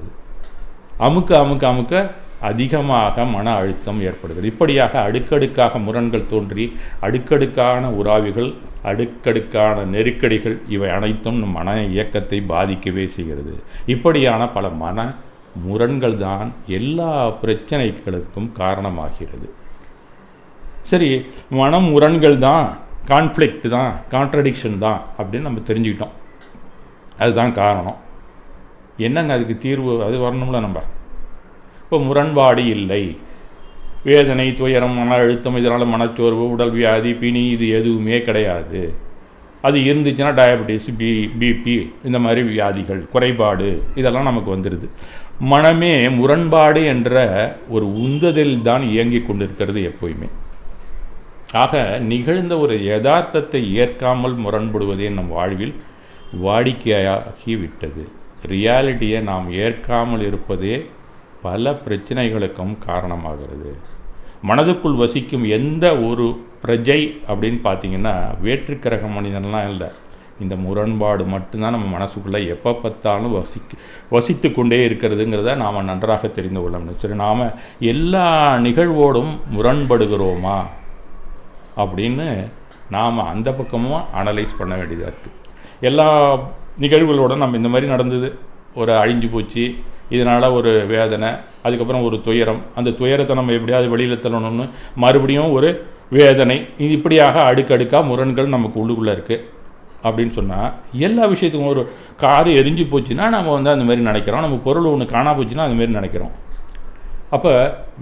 அமுக்க அதிகமாக மன அழுத்தம் ஏற்படுகிறது. இப்படியாக அடுக்கடுக்காக முரண்கள் தோன்றி அடுக்கடுக்கான உராய்வுகள், அடுக்கடுக்கான நெருக்கடிகள், இவை அனைத்தும் நம் மன இயக்கத்தை பாதிக்கவே செய்கிறது. இப்படியான பல மன முரண்கள் தான் எல்லா பிரச்சனைகளுக்கும் காரணமாகிறது. சரி, மன முரண்கள் தான், கான்ஃப்ளிக்ட் தான், கான்ட்ரடிக்ஷன் தான் அப்படின்னு நம்ம தெரிஞ்சுக்கிட்டோம். அதுதான் காரணம். என்னங்க அதுக்கு தீர்வு? அது வரணும்ல. நம்ம இப்போ முரண்பாடு இல்லை, வேதனை, துயரம், மன அழுத்தம், இதனால் மனச்சோர்வு, உடல் வியாதி, பிணி, இது எதுவுமே கிடையாது. அது இருந்துச்சுன்னா டயபெட்டிஸ், பிபி, இந்த மாதிரி வியாதிகள், குறைபாடு இதெல்லாம் நமக்கு வந்துடுது. மனமே முரண்பாடு என்ற ஒரு உந்துதல் தான் இயங்கி கொண்டிருக்கிறது எப்போயுமே. ஆக நிகழ்ந்த ஒரு யதார்த்தத்தை ஏற்காமல் முரண்படுவதே நம் வாழ்வில் வாடிக்கையாகி விட்டது. ரியாலிட்டியை நாம் ஏற்காமல் இருப்பதே பல பிரச்சனைகளுக்கும் காரணமாகிறது. மனதுக்குள் வசிக்கும் எந்த ஒரு பிரஜை அப்படின்னு பார்த்திங்கன்னா வேற்றுக்கிரக மனிதன்லாம் இல்லை, இந்த முரண்பாடு மட்டும்தான் நம்ம மனசுக்குள்ளே எப்போ பார்த்தாலும் வசித்து கொண்டே இருக்கிறதுங்கிறத நாம் நன்றாக தெரிந்து கொள்ளணும். சரி, நாம் எல்லா நிகழ்வோடும் முரண்படுகிறோமா அப்படின்னு நாம் அந்த பக்கமும் அனலைஸ் பண்ண வேண்டியதாக இருக்குது. எல்லா நிகழ்வுகளோட நம்ம இந்த மாதிரி நடந்தது, ஒரு அழிஞ்சு போச்சு, இதனால் ஒரு வேதனை, அதுக்கப்புறம் ஒரு துயரம், அந்த துயரத்தை நம்ம எப்படியாவது வெளியில் தள்ளணும்னு மறுபடியும் ஒரு வேதனை, இது இப்படியாக அடுக்கடுக்காக முரண்கள் நமக்கு உள்ளுக்குள்ளே இருக்குது அப்படின்னு சொன்னால், எல்லா விஷயத்துக்கும் ஒரு கார் எரிஞ்சு போச்சுன்னா நம்ம அந்த மாதிரி நினைக்கிறோம், நம்ம பொருள் ஒன்று காணா போச்சுன்னா அதுமாரி நினைக்கிறோம். அப்போ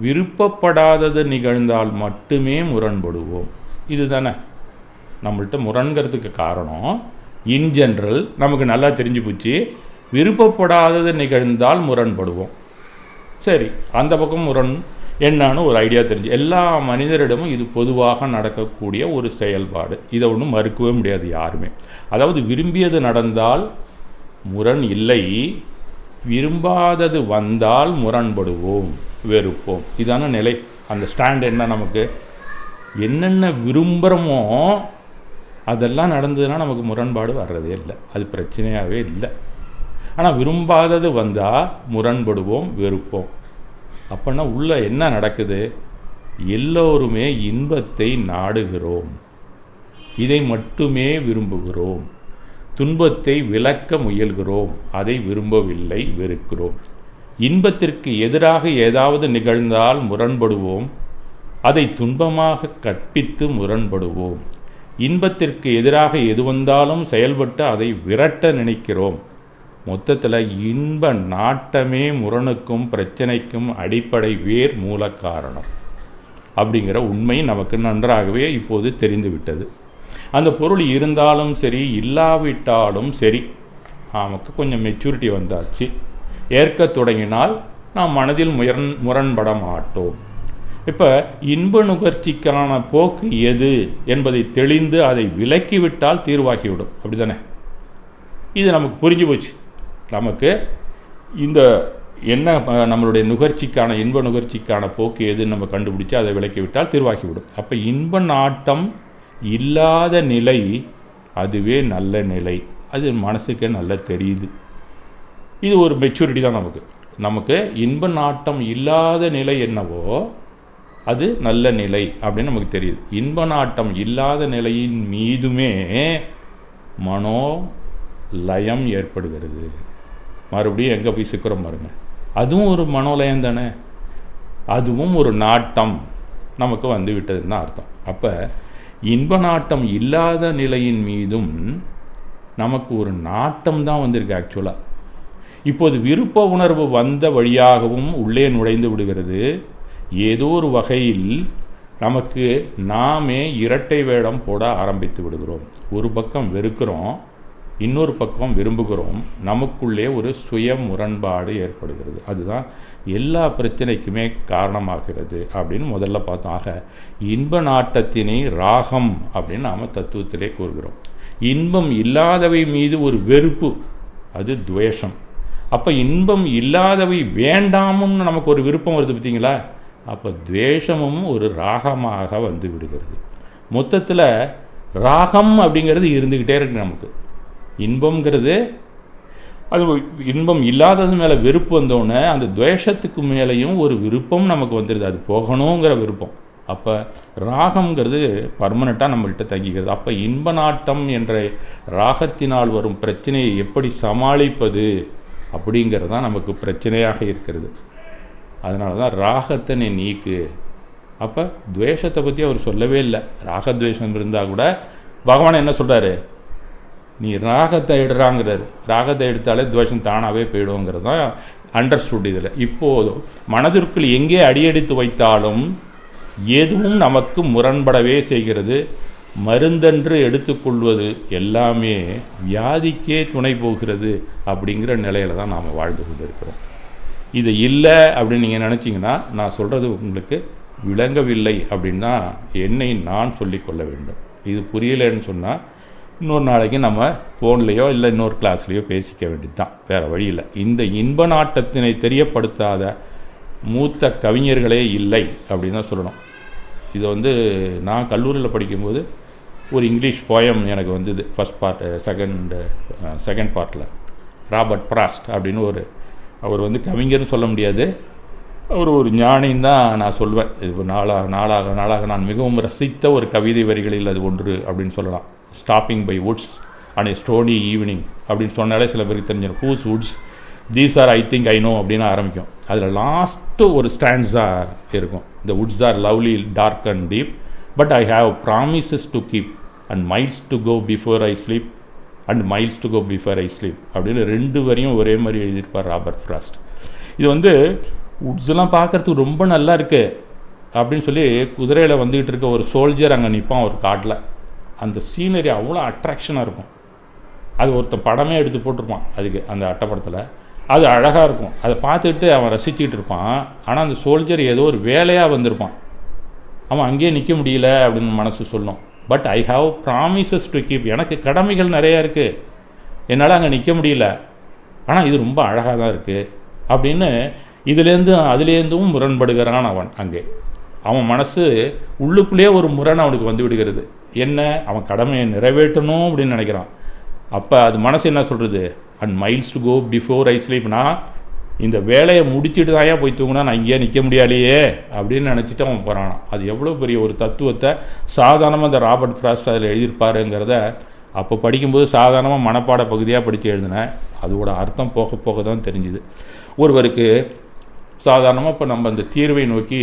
விருப்பப்படாதது நிகழ்ந்தால் மட்டுமே முரண்படுவோம். இது தானே நம்மள்கிட்ட முரண்கிறதுக்கு காரணம். இன் ஜென்ரல் நமக்கு நல்லா தெரிஞ்சு போச்சு, விருப்பப்படாதது நிகழ்ந்தால் முரண்படுவோம். சரி, அந்த பக்கம் முரண் என்னன்னு ஒரு ஐடியா தெரிஞ்சு, எல்லா மனிதரிடமும் இது பொதுவாக நடக்கக்கூடிய ஒரு செயல்பாடு, இதை ஒன்றும் மறுக்கவே முடியாது யாருமே. அதாவது விரும்பியது நடந்தால் முரண் இல்லை, விரும்பாதது வந்தால் முரண்படுவோம், வெறுப்போம். இதான நிலை. அந்த ஸ்டாண்ட் என்ன, நமக்கு என்னென்ன விரும்புகிறோமோ அதெல்லாம் நடந்ததுன்னா நமக்கு முரண்பாடு வர்றதே இல்லை, அது பிரச்சனையாகவே இல்லை. ஆனால் விரும்பாதது வந்தால் முரண்படுவோம், வெறுப்போம். அப்படின்னா உள்ள என்ன நடக்குது? எல்லோருமே இன்பத்தை நாடுகிறோம், இதை மட்டுமே விரும்புகிறோம். துன்பத்தை விலக்க முயல்கிறோம், அதை விரும்பவில்லை, வெறுக்கிறோம். இன்பத்திற்கு எதிராக ஏதாவது நிகழ்ந்தால் முரண்படுவோம், அதை துன்பமாக கற்பித்து முரண்படுவோம். இன்பத்திற்கு எதிராக எது வந்தாலும் செயல்பட்டு அதை விரட்ட நினைக்கிறோம். மொத்தத்தில் இன்ப நாட்டமே முரணுக்கும் பிரச்சனைக்கும் அடிப்படை வேர் மூல காரணம் அப்படிங்கிற உண்மை நமக்கு நன்றாகவே இப்போது தெரிந்துவிட்டது. அந்த பொருள் இருந்தாலும் சரி இல்லாவிட்டாலும் சரி, நமக்கு கொஞ்சம் மெச்சூரிட்டி வந்தாச்சு, ஏற்க தொடங்கினால் நாம் மனதில் முரண்பட மாட்டோம். இப்போ இன்ப நுகர்ச்சிக்கான போக்கு எது என்பதை தெளிந்து அதை விலக்கிவிட்டால் தீர்வாகிவிடும். அப்படி தானே? இது நமக்கு புரிஞ்சு போச்சு. நமக்கு இந்த என்ன நம்மளுடைய நுகர்ச்சிக்கான இன்ப நுகர்ச்சிக்கான போக்கு எதுன்னு நம்ம கண்டுபிடிச்சி அதை விலக்கிவிட்டால் தீர்வாகிவிடும். அப்போ இன்ப நாட்டம் இல்லாத நிலை அதுவே நல்ல நிலை, அது மனசுக்கே நல்லா தெரியுது. இது ஒரு மெச்சூரிட்டி தான் நமக்கு. நமக்கு இன்ப நாட்டம் இல்லாத நிலை என்னவோ அது நல்ல நிலை அப்படின்னு நமக்கு தெரியுது. இன்ப நாட்டம் இல்லாத நிலையின் மீதுமே மனோலயம் ஏற்படுகிறது. மறுபடியும் எங்கே போய் சிக்கிறோம் பாருங்க, அதுவும் ஒரு மனோலயம் தானே, அதுவும் ஒரு நாட்டம் நமக்கு வந்து விட்டதுன்னு தான் அர்த்தம். அப்போ இன்ப நாட்டம் இல்லாத நிலையின் மீதும் நமக்கு ஒரு நாட்டம் தான் வந்திருக்கு ஆக்சுவலாக. இப்போது விருப்ப உணர்வு வந்த வழியாகவும் உள்ளே நுழைந்து விடுகிறது. ஏதோ ஒரு வகையில் நமக்கு நாமே இரட்டை வேடம் போட ஆரம்பித்து விடுகிறோம். ஒரு பக்கம் வெறுக்கிறோம், இன்னொரு பக்கம் விரும்புகிறோம். நமக்குள்ளே ஒரு சுய முரண்பாடு ஏற்படுகிறது. அதுதான் எல்லா பிரச்சனைக்குமே காரணமாகிறது அப்படின்னு முதல்ல பார்த்தோம். ஆக இன்ப நாட்டத்தினை ராகம் அப்படின்னு நாம் தத்துவத்திலே கூறுகிறோம். இன்பம் இல்லாதவை மீது ஒரு வெறுப்பு, அது துவேஷம். அப்போ இன்பம் இல்லாதவை வேண்டாமுன்னு நமக்கு ஒரு விருப்பம் வருது பார்த்தீங்களா, அப்போ துவேஷமும் ஒரு ராகமாக வந்து விடுகிறது. மொத்தத்தில் ராகம் அப்படிங்கிறது இருந்துக்கிட்டே இருக்கு நமக்கு. இன்பம்ங்கிறது அது இன்பம் இல்லாதது மேலே வெறுப்பு வந்தோடனே அந்த துவேஷத்துக்கு மேலேயும் ஒரு விருப்பம் நமக்கு வந்துடுது, அது போகணுங்கிற விருப்பம். அப்போ ராகம்ங்கிறது பர்மனெண்ட்டாக நம்மள்கிட்ட தங்கிக்கிறது. அப்போ இன்ப நாட்டம் என்ற ராகத்தினால் வரும் பிரச்சனையை எப்படி சமாளிப்பது அப்படிங்கிறது தான் நமக்கு பிரச்சனையாக இருக்கிறது. அதனால தான் ராகத்தை நீ நீக்கு. அப்போ துவேஷத்தை பற்றி அவர் சொல்லவே இல்லை. ராகத்வேஷம் இருந்தால் கூட பகவான் என்ன சொல்கிறாரு, நீ ராகத்தை எடுறாங்கிறாரு. ராகத்தை எடுத்தாலே துவேஷம் தானாகவே போயிடுங்கிறது தான் அண்டர்ஸ்டுட். இதில் இப்போது மனதிற்குள் எங்கே அடியெடுத்து வைத்தாலும் எதுவும் நமக்கு முரண்படவே செய்கிறது. மருந்தென்று எடுத்துக்கொள்வது எல்லாமே வியாதிக்கே துணை போகிறது அப்படிங்கிற நிலையில் தான் நாம் வாழ்ந்து கொண்டு இருக்கிறோம். இது இல்லை அப்படின்னு நீங்கள் நினச்சிங்கன்னா நான் சொல்கிறது உங்களுக்கு விளங்கவில்லை அப்படின்னு தான் என்னை நான் சொல்லிக்கொள்ள வேண்டும். இது புரியலைன்னு சொன்னால் இன்னொரு நாளைக்கு நம்ம ஃபோன்லேயோ இல்லை இன்னொரு கிளாஸ்லேயோ பேசிக்க வேண்டியது தான், வேறு வழி இல்லை. இந்த இன்ப நாட்டத்தினை தெரியப்படுத்தாத மூத்த கவிஞர்களே இல்லை அப்படின்னு தான் சொல்லணும். இது நான் கல்லூரியில் படிக்கும்போது ஒரு இங்கிலீஷ் போயம் எனக்கு வந்தது. ஃபஸ்ட் பார்ட் செகண்ட் பார்ட்டில் ராபர்ட் ஃப்ராஸ்ட் அப்படின்னு அவர் கவிஞர்னு சொல்ல முடியாது, அவர் ஒரு ஞானின்னு தான் நான் சொல்வேன். இது நாளாக நான் மிகவும் ரசித்த ஒரு கவிதை வரிகளில் அது ஒன்று அப்படின்னு சொல்லலாம். Stopping by woods and a snowy evening அப்படின்னு சொன்னாலே சில பேருக்கு தெரிஞ்சிடும். Whose woods these are I think I know அப்படின்னு ஆரம்பிக்கும். அதில் லாஸ்ட்டு ஒரு ஸ்டாண்ட்ஸாக இருக்கும். The woods are lovely dark and deep but I have promises to keep and miles to go before I sleep and miles to go before I sleep அப்படின்னு 2 வரையும் ஒரே மாதிரி எழுதியிருப்பார் ராபர்ட் ஃப்ராஸ்ட். இது வுட்ஸ்லாம் பார்க்குறதுக்கு ரொம்ப நல்லா இருக்குது அப்படின்னு சொல்லி குதிரையில் வந்துக்கிட்டு இருக்க ஒரு சோல்ஜர் அங்கே நிற்பான் ஒரு காட்டில். அந்த சீனரி அவ்வளோ அட்ராக்ஷனாக இருக்கும். அது ஒருத்தன் படமே எடுத்து போட்டிருப்பான் அதுக்கு, அந்த அட்டைப்படத்தில். அது அழகாக இருக்கும். அதை பார்த்துக்கிட்டு அவன் ரசிச்சுக்கிட்டு இருப்பான். ஆனால் அந்த சோல்ஜர் ஏதோ ஒரு வேலையாக வந்திருப்பான், அவன் அங்கேயே நிற்க முடியல அப்படின்னு மனசு சொல்லும். But I have promises to keep, எனக்கு கடமைகள் நிறையா இருக்குது, என்னால் அங்கே நிற்க முடியல, ஆனால் இது ரொம்ப அழகாக தான் இருக்குது அப்படின்னு அதுலேருந்தும் முரண்படுகிறான் அவன். அங்கே அவன் மனசு உள்ளுக்குள்ளேயே ஒரு முரண் அவனுக்கு வந்து விடுகிறது. என்ன, அவன் கடமையை நிறைவேற்றணும் அப்படின்னு நினைக்கிறான். அப்போ அது மனசு என்ன சொல்கிறது, and miles to go before I sleep, நான் இந்த வேலையை முடிச்சுட்டு தாயா போய் தூங்கினா நான் இங்கேயே நிற்க முடியாலையே அப்படின்னு நினச்சிட்டு அவன் போகிறான். அது எவ்வளோ பெரிய ஒரு தத்துவத்தை சாதாரணமாக இந்த ராபர்ட் ஃப்ராஸ்ட் அதில் எழுதியிருப்பாருங்கிறத அப்போ படிக்கும்போது சாதாரணமாக மனப்பாட பகுதியாக படித்து எழுதினேன். அதோட அர்த்தம் போக போக தான் தெரிஞ்சுது. ஒருவருக்கு சாதாரணமாக இப்போ நம்ம அந்த தீர்வை நோக்கி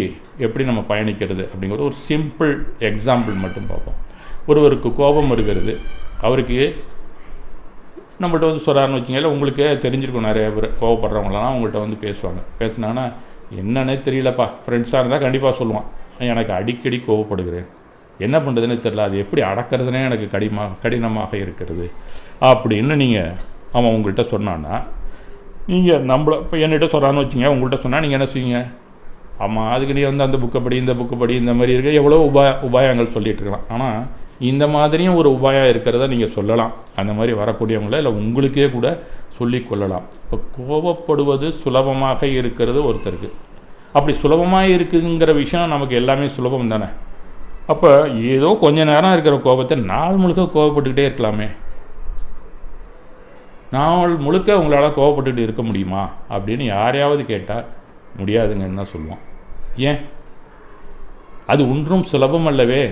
எப்படி நம்ம பயணிக்கிறது அப்படிங்கிறது ஒரு சிம்பிள் எக்ஸாம்பிள் மட்டும் பார்ப்போம். ஒருவருக்கு கோபம் வருகிறது, அவருக்கு நம்மள்ட்ட சொல்கிறாருன்னு வச்சிங்களேன், உங்களுக்கே தெரிஞ்சிருக்கும், நிறைய பேர் கோவப்படுறவங்களாம் அவங்கள்ட்ட பேசுவாங்க. பேசினாங்கன்னா என்னன்னே தெரியலப்பா, ஃப்ரெண்ட்ஸாக இருந்தால் கண்டிப்பாக சொல்லுவான், எனக்கு அடிக்கடி கோவப்படுகிறேன், என்ன பண்ணுறதுன்னு தெரில, அது எப்படி அடக்கிறதுனே எனக்கு கடினமாக இருக்கிறது அப்படின்னு அவன் உங்கள்கிட்ட சொன்னான்னா, நீங்கள் நம்மளை இப்போ என்கிட்ட சொல்கிறான்னு வச்சிங்க, உங்கள்கிட்ட சொன்னால் நீங்கள் என்ன செய்வீங்க, ஆமாம் அதுக்கு நீ அந்த புக்கை படி இந்த புக்கை படி இந்த மாதிரி இருக்க எவ்வளோ உபாயங்கள் சொல்லிகிட்டு இருக்கலாம். ஆனால் இந்த மாதிரியும் ஒரு உபாயம் இருக்கிறத நீங்கள் சொல்லலாம், அந்த மாதிரி வரக்கூடியவங்கள இல்லை உங்களுக்கே கூட சொல்லி கொள்ளலாம். இப்போ கோபப்படுவது சுலபமாக இருக்கிறது ஒருத்தருக்கு, அப்படி சுலபமாக இருக்குங்கிற விஷயம் நமக்கு எல்லாமே சுலபம் தானே. அப்போ ஏதோ கொஞ்ச நேரம் இருக்கிற கோபத்தை நாள் முழுக்க கோபப்பட்டுக்கிட்டே இருக்கலாமே. நாள் முழுக்க உங்களால் கோபப்பட்டுக்கிட்டு இருக்க முடியுமா அப்படின்னு யாரையாவது கேட்டால் முடியாதுங்கன்னு தான் சொல்லுவோம். ஏன், அது ஒன்றும் சுலபம் அல்லவே.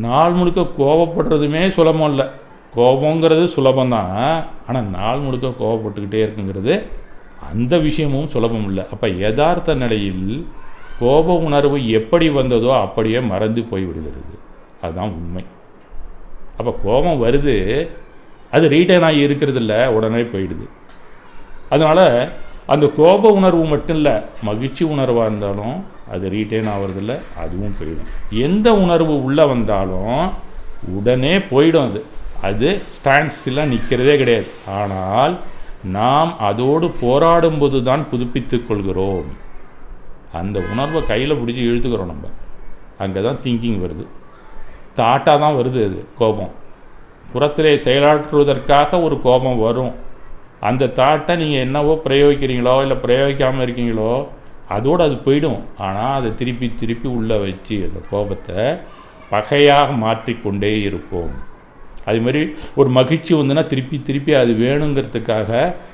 நாள் முழுக்க கோபப்படுறதுமே சுலபம் இல்லை. கோபங்கிறது சுலபந்தான், ஆனால் நாள் முழுக்க கோபப்பட்டுக்கிட்டே இருக்குங்கிறது அந்த விஷயமும் சுலபம் இல்லை. அப்போ யதார்த்த நிலையில் கோப உணர்வு எப்படி வந்ததோ அப்படியே மறந்து போய்விடுகிறது, அதுதான் உண்மை. அப்போ கோபம் வருது, அது ரீட்டைன் ஆகி இருக்கிறது இல்லை, உடனே போயிடுது. அதனால் அந்த கோப உணர்வு மட்டும் இல்லை, மகிழ்ச்சி உணர்வாக இருந்தாலும் அது ரீட்டைன் ஆகிறதில்ல, அதுவும் போயிடும். எந்த உணர்வு உள்ளே வந்தாலும் உடனே போயிடும். அது ஸ்டாண்ட்ஸ்லாம் நிற்கிறதே கிடையாது. ஆனால் நாம் அதோடு போராடும்போது தான் புதுப்பித்து கொள்கிறோம். அந்த உணர்வை கையில் பிடிச்சி இழுத்துக்கிறோம் நம்ம. அங்கே தான் திங்கிங் வருது, தாட்டாக தான் வருது. அது கோபம் புறத்திலே செயலாற்றுவதற்காக ஒரு கோபம் வரும். அந்த தாட்டை நீங்கள் என்னவோ பிரயோகிக்கிறீங்களோ இல்லை பிரயோகிக்காமல் இருக்கீங்களோ அதோடு அது போயிடும். ஆனால் அதை திருப்பி திருப்பி உள்ளே வச்சு அந்த கோபத்தை பகையாக மாற்றிக்கொண்டே இருப்போம். அதுமாரி ஒரு மகிழ்ச்சி வந்துன்னா திருப்பி திருப்பி அது வேணுங்கிறதுக்காக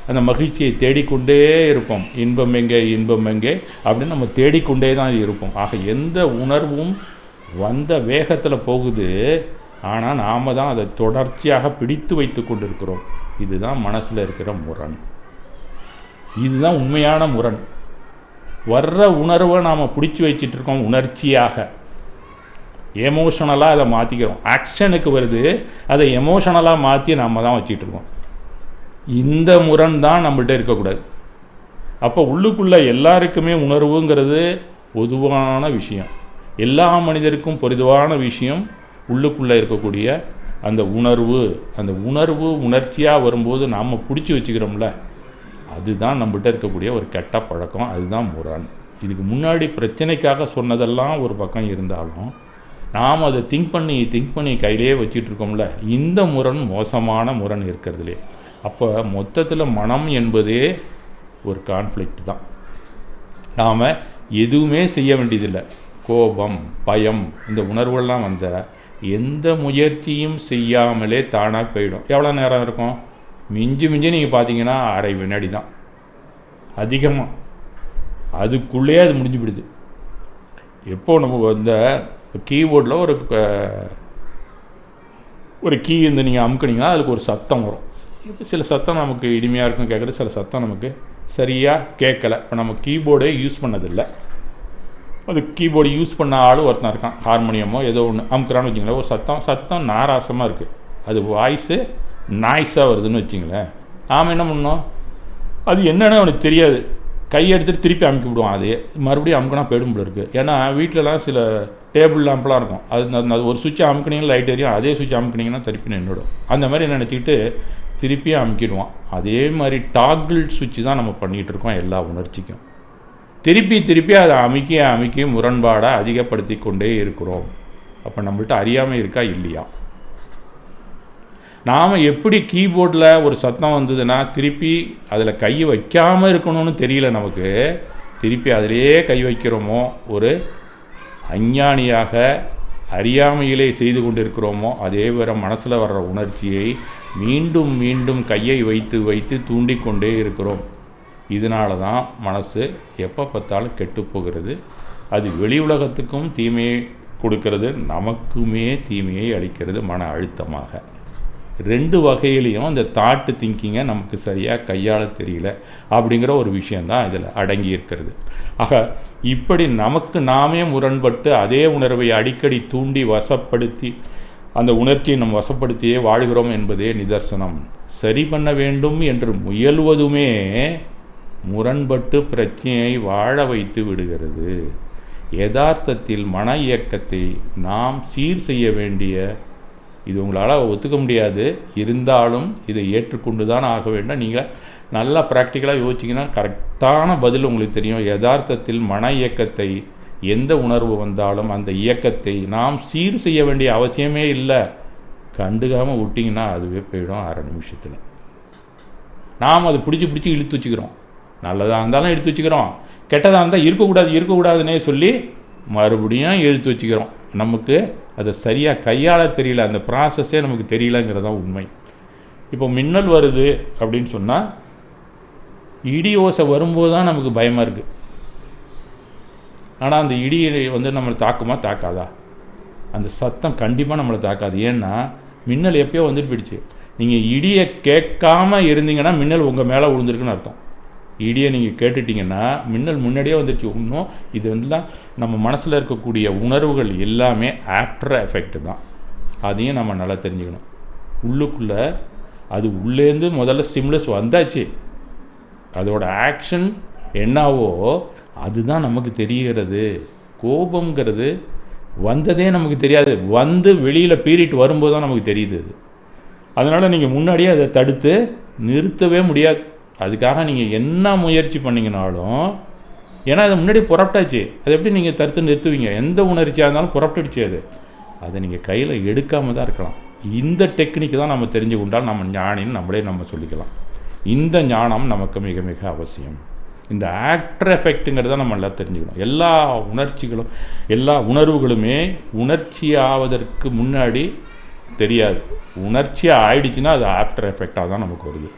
அந்த மகிழ்ச்சியை தேடிக்கொண்டே இருப்போம். இன்பம் எங்கே இன்பம் எங்கே அப்படின்னு நம்ம தேடிக்கொண்டே தான் இருப்போம். ஆக எந்த உணர்வும் வந்த வேகத்தில் போகுது, ஆனால் நாம் தான் அதை தொடர்ச்சியாக பிடித்து வைத்து கொண்டிருக்கிறோம். இதுதான் மனசில் இருக்கிற முரண். இதுதான் உண்மையான முரண். வர்ற உணர்வை நாம் பிடிச்சி வச்சிட்ருக்கோம் உணர்ச்சியாக, எமோஷனலாக அதை மாற்றிக்கிறோம். ஆக்ஷனுக்கு வருது, அதை எமோஷனலாக மாற்றி நாம் தான் வச்சிட்ருக்கோம். இந்த முரண் தான் நம்மள்கிட்ட இருக்கக்கூடாது. அப்போ உள்ளுக்குள்ளே எல்லாருக்குமே உணர்வுங்கிறது பொதுவான விஷயம், எல்லா மனிதருக்கும் பொதுவான விஷயம். உள்ளுக்குள்ளே இருக்கக்கூடிய அந்த உணர்வு உணர்ச்சியாக வரும்போது நாம் பிடிச்சி வச்சுக்கிறோம்ல, அதுதான் நம்மகிட்ட இருக்கக்கூடிய ஒரு கெட்ட பழக்கம். அதுதான் முரண். இதுக்கு முன்னாடி பிரச்சனைக்காக சொன்னதெல்லாம் ஒரு பக்கம் இருந்தாலும் நாம் அதை திங்க் பண்ணி கையிலேயே வச்சிட்ருக்கோம்ல, இந்த முரண் மோசமான முரண் இருக்கிறதுலே. அப்போ மொத்தத்தில் மனம் என்பதே ஒரு கான்ஃப்ளிக்ட் தான். நாம் எதுவுமே செய்ய வேண்டியதில்லை. கோபம், பயம், இந்த உணர்வுகள்லாம் வந்த எந்த முயற்சியும் செய்யாமலே தானாக போயிடும். எவ்வளோ நேரம் இருக்கும்? மிஞ்சி நீங்கள் பார்த்தீங்கன்னா அரை வினாடி தான் அதிகமாக. அதுக்குள்ளேயே அது முடிஞ்சு விடுது. எப்போ நம்ம இந்த கீபோர்டில் ஒரு கீ இருந்து நீங்கள் அமுக்குனீங்கன்னா அதுக்கு ஒரு சத்தம் வரும். இப்போ சில சத்தம் நமக்கு இனிமையாக இருக்கும் கேட்குறது, சில சத்தம் நமக்கு சரியாக கேட்கலை. இப்போ நம்ம கீபோர்டே யூஸ் பண்ணதில்லை, அது கீபோர்டு யூஸ் பண்ண ஆள் ஒருத்தன் இருக்கான், ஹார்மோனியமோ ஏதோ ஒன்று அமுக்குறான்னு வச்சிங்களேன், ஒரு சத்தம் நாராசமாக இருக்குது, அது வாய்ஸு நாய்ஸாக வருதுன்னு வச்சிங்களேன். நாம் என்ன பண்ணோம், அது என்னன்னு அவனுக்கு தெரியாது, கையை எடுத்துகிட்டு திருப்பி அமுக்கி விடுவான். அதே மறுபடியும் அமுக்கினா போயிடும் போல இருக்குது. ஏன்னா வீட்டிலலாம் சில டேபிள் லேம்ப்லாம் இருக்கும், அது ஒரு சுவிட்சை அமுக்குனீங்கன்னா லைட் எரியும், அதே சுவிட்ச் அமுக்குனீங்கன்னா திருப்பி நின்றுடும். அந்த மாதிரி நினச்சிக்கிட்டு திருப்பியும் அமுக்கிடுவான். அதே மாதிரி டாகிள் சுவிட்சு தான் நம்ம பண்ணிகிட்டு இருக்கோம் எல்லா உணர்ச்சிக்கும். திருப்பி அதை அமைக்கி முரண்பாடாக அதிகப்படுத்தி கொண்டே இருக்கிறோம். அப்போ நம்மள்ட்ட அறியாமல் இருக்கா இல்லையா? நாம் எப்படி கீபோர்டில் ஒரு சத்தம் வந்ததுன்னா திருப்பி அதில் கை வைக்காமல் இருக்கணும்னு தெரியல நமக்கு, திருப்பி அதிலே கை வைக்கிறோமோ, ஒரு அஞ்ஞானியாக அறியாமையிலே செய்து கொண்டிருக்கிறோமோ, அதே வேறு மனசில் வர்ற உணர்ச்சியை மீண்டும் கையை வைத்து தூண்டிக்கொண்டே இருக்கிறோம். இதனால தான் மனசு எப்போ பார்த்தாலும் கெட்டு போகிறது. அது வெளி உலகத்துக்கும் தீமையை கொடுக்கறது, நமக்குமே தீமையை அளிக்கிறது மன அழுத்தமாக. ரெண்டு வகையிலையும் அந்த தாட்டு திங்கிங்கை நமக்கு சரியாக கையாள தெரியல அப்படிங்கிற ஒரு விஷயந்தான் இதில் அடங்கி இருக்கிறது. ஆக இப்படி நமக்கு நாமே முரண்பட்டு அதே உணர்வை அடிக்கடி தூண்டி வசப்படுத்தி அந்த உணர்ச்சியை நம் வசப்படுத்தியே வாழ்கிறோம் என்பதே நிதர்சனம். சரி பண்ண வேண்டும் என்று முயல்வதுமே முரண்பட்டு பிரச்சனையை வாழ வைத்து விடுகிறது. யதார்த்தத்தில் மன இயக்கத்தை நாம் சீர் செய்ய வேண்டிய, இது உங்களால் ஒத்துக்க முடியாது, இருந்தாலும் இதை ஏற்றுக்கொண்டு தான் ஆக வேண்டும். நீங்கள் நல்லா ப்ராக்டிக்கலாக யோசிச்சிங்கன்னா கரெக்டான பதில் உங்களுக்கு தெரியும். யதார்த்தத்தில் மன இயக்கத்தை, எந்த உணர்வு வந்தாலும் அந்த இயக்கத்தை நாம் சீர் செய்ய வேண்டிய அவசியமே இல்லை. கண்டுக்காமல் விட்டிங்கன்னா அதுவே போயிடும் 1/2 நிமிஷத்தில். நாம் அதை பிடிச்சி இழுத்து வச்சுக்கிறோம். நல்லதாக இருந்தாலும் எடுத்து வச்சுக்கிறோம், கெட்டதாக இருந்தால் இருக்கக்கூடாதுன்னே சொல்லி மறுபடியும் இழுத்து வச்சுக்கிறோம். நமக்கு அதை சரியாக கையாள தெரியல, அந்த ப்ராசஸே நமக்கு தெரியலங்கிறது தான் உண்மை. இப்போ மின்னல் வருது அப்படின்னு சொன்னால் இடி ஓசை வரும்போது தான் நமக்கு பயமாக இருக்குது. ஆனால் அந்த இடி நம்மளை தாக்காதா? அந்த சத்தம் கண்டிப்பாக நம்மளை தாக்காது. ஏன்னா மின்னல் எப்பயோ வந்துட்டு போயிடுச்சு. நீங்கள் இடியை கேட்காம இருந்தீங்கன்னா மின்னல் உங்கள் மேலே விழுந்திருக்குன்னு அர்த்தம். இடியை நீங்கள் கேட்டுட்டிங்கன்னா மின்னல் முன்னாடியே வந்துடுச்சு. இன்னும் இது வந்துலாம் நம்ம மனசில் இருக்கக்கூடிய உணர்வுகள் எல்லாமே ஆஃப்டர் எஃபெக்ட் தான். அதையும் நம்ம நல்லா தெரிஞ்சுக்கணும். உள்ளுக்குள்ளே அது உள்ளேருந்து முதல்ல ஸ்டிமுலஸ் வந்தாச்சு, அதோட ஆக்ஷன் என்னவோ அதுதான் நமக்கு தெரிகிறது. கோபங்கிறது வந்ததே நமக்கு தெரியாது, வந்து வெளியில் பீறிட்டு வரும்போது தான் நமக்கு தெரியுது. அதனால் நீங்கள் முன்னாடியே அதை தடுத்து நிறுத்தவே முடியாது. அதுக்காக நீங்கள் என்ன முயற்சி பண்ணிங்கனாலும், ஏன்னா அது முன்னாடியே புறப்பட்டாச்சு, அதை எப்படி நீங்கள் தடுத்து நிறுத்துவீங்க? எந்த உணர்ச்சியாக இருந்தாலும் புறப்பட்டுடுச்சு, அதை நீங்கள் கையில் எடுக்காமல் தான் இருக்கலாம். இந்த டெக்னிக் தான் நம்ம தெரிஞ்சு கொண்டால் நம்ம ஞானின்னு நம்ம சொல்லிக்கலாம். இந்த ஞானம் நமக்கு மிக மிக அவசியம். இந்த ஆஃப்டர் எஃபெக்ட்டுங்கிறத நம்ம எல்லாம் தெரிஞ்சுக்கணும். எல்லா உணர்ச்சிகளும் எல்லா உணர்வுகளுமே உணர்ச்சியாவதற்கு முன்னாடி தெரியாது. உணர்ச்சியாக ஆயிடுச்சுன்னா அது ஆஃப்டர் எஃபெக்டாக தான் நமக்கு வருது.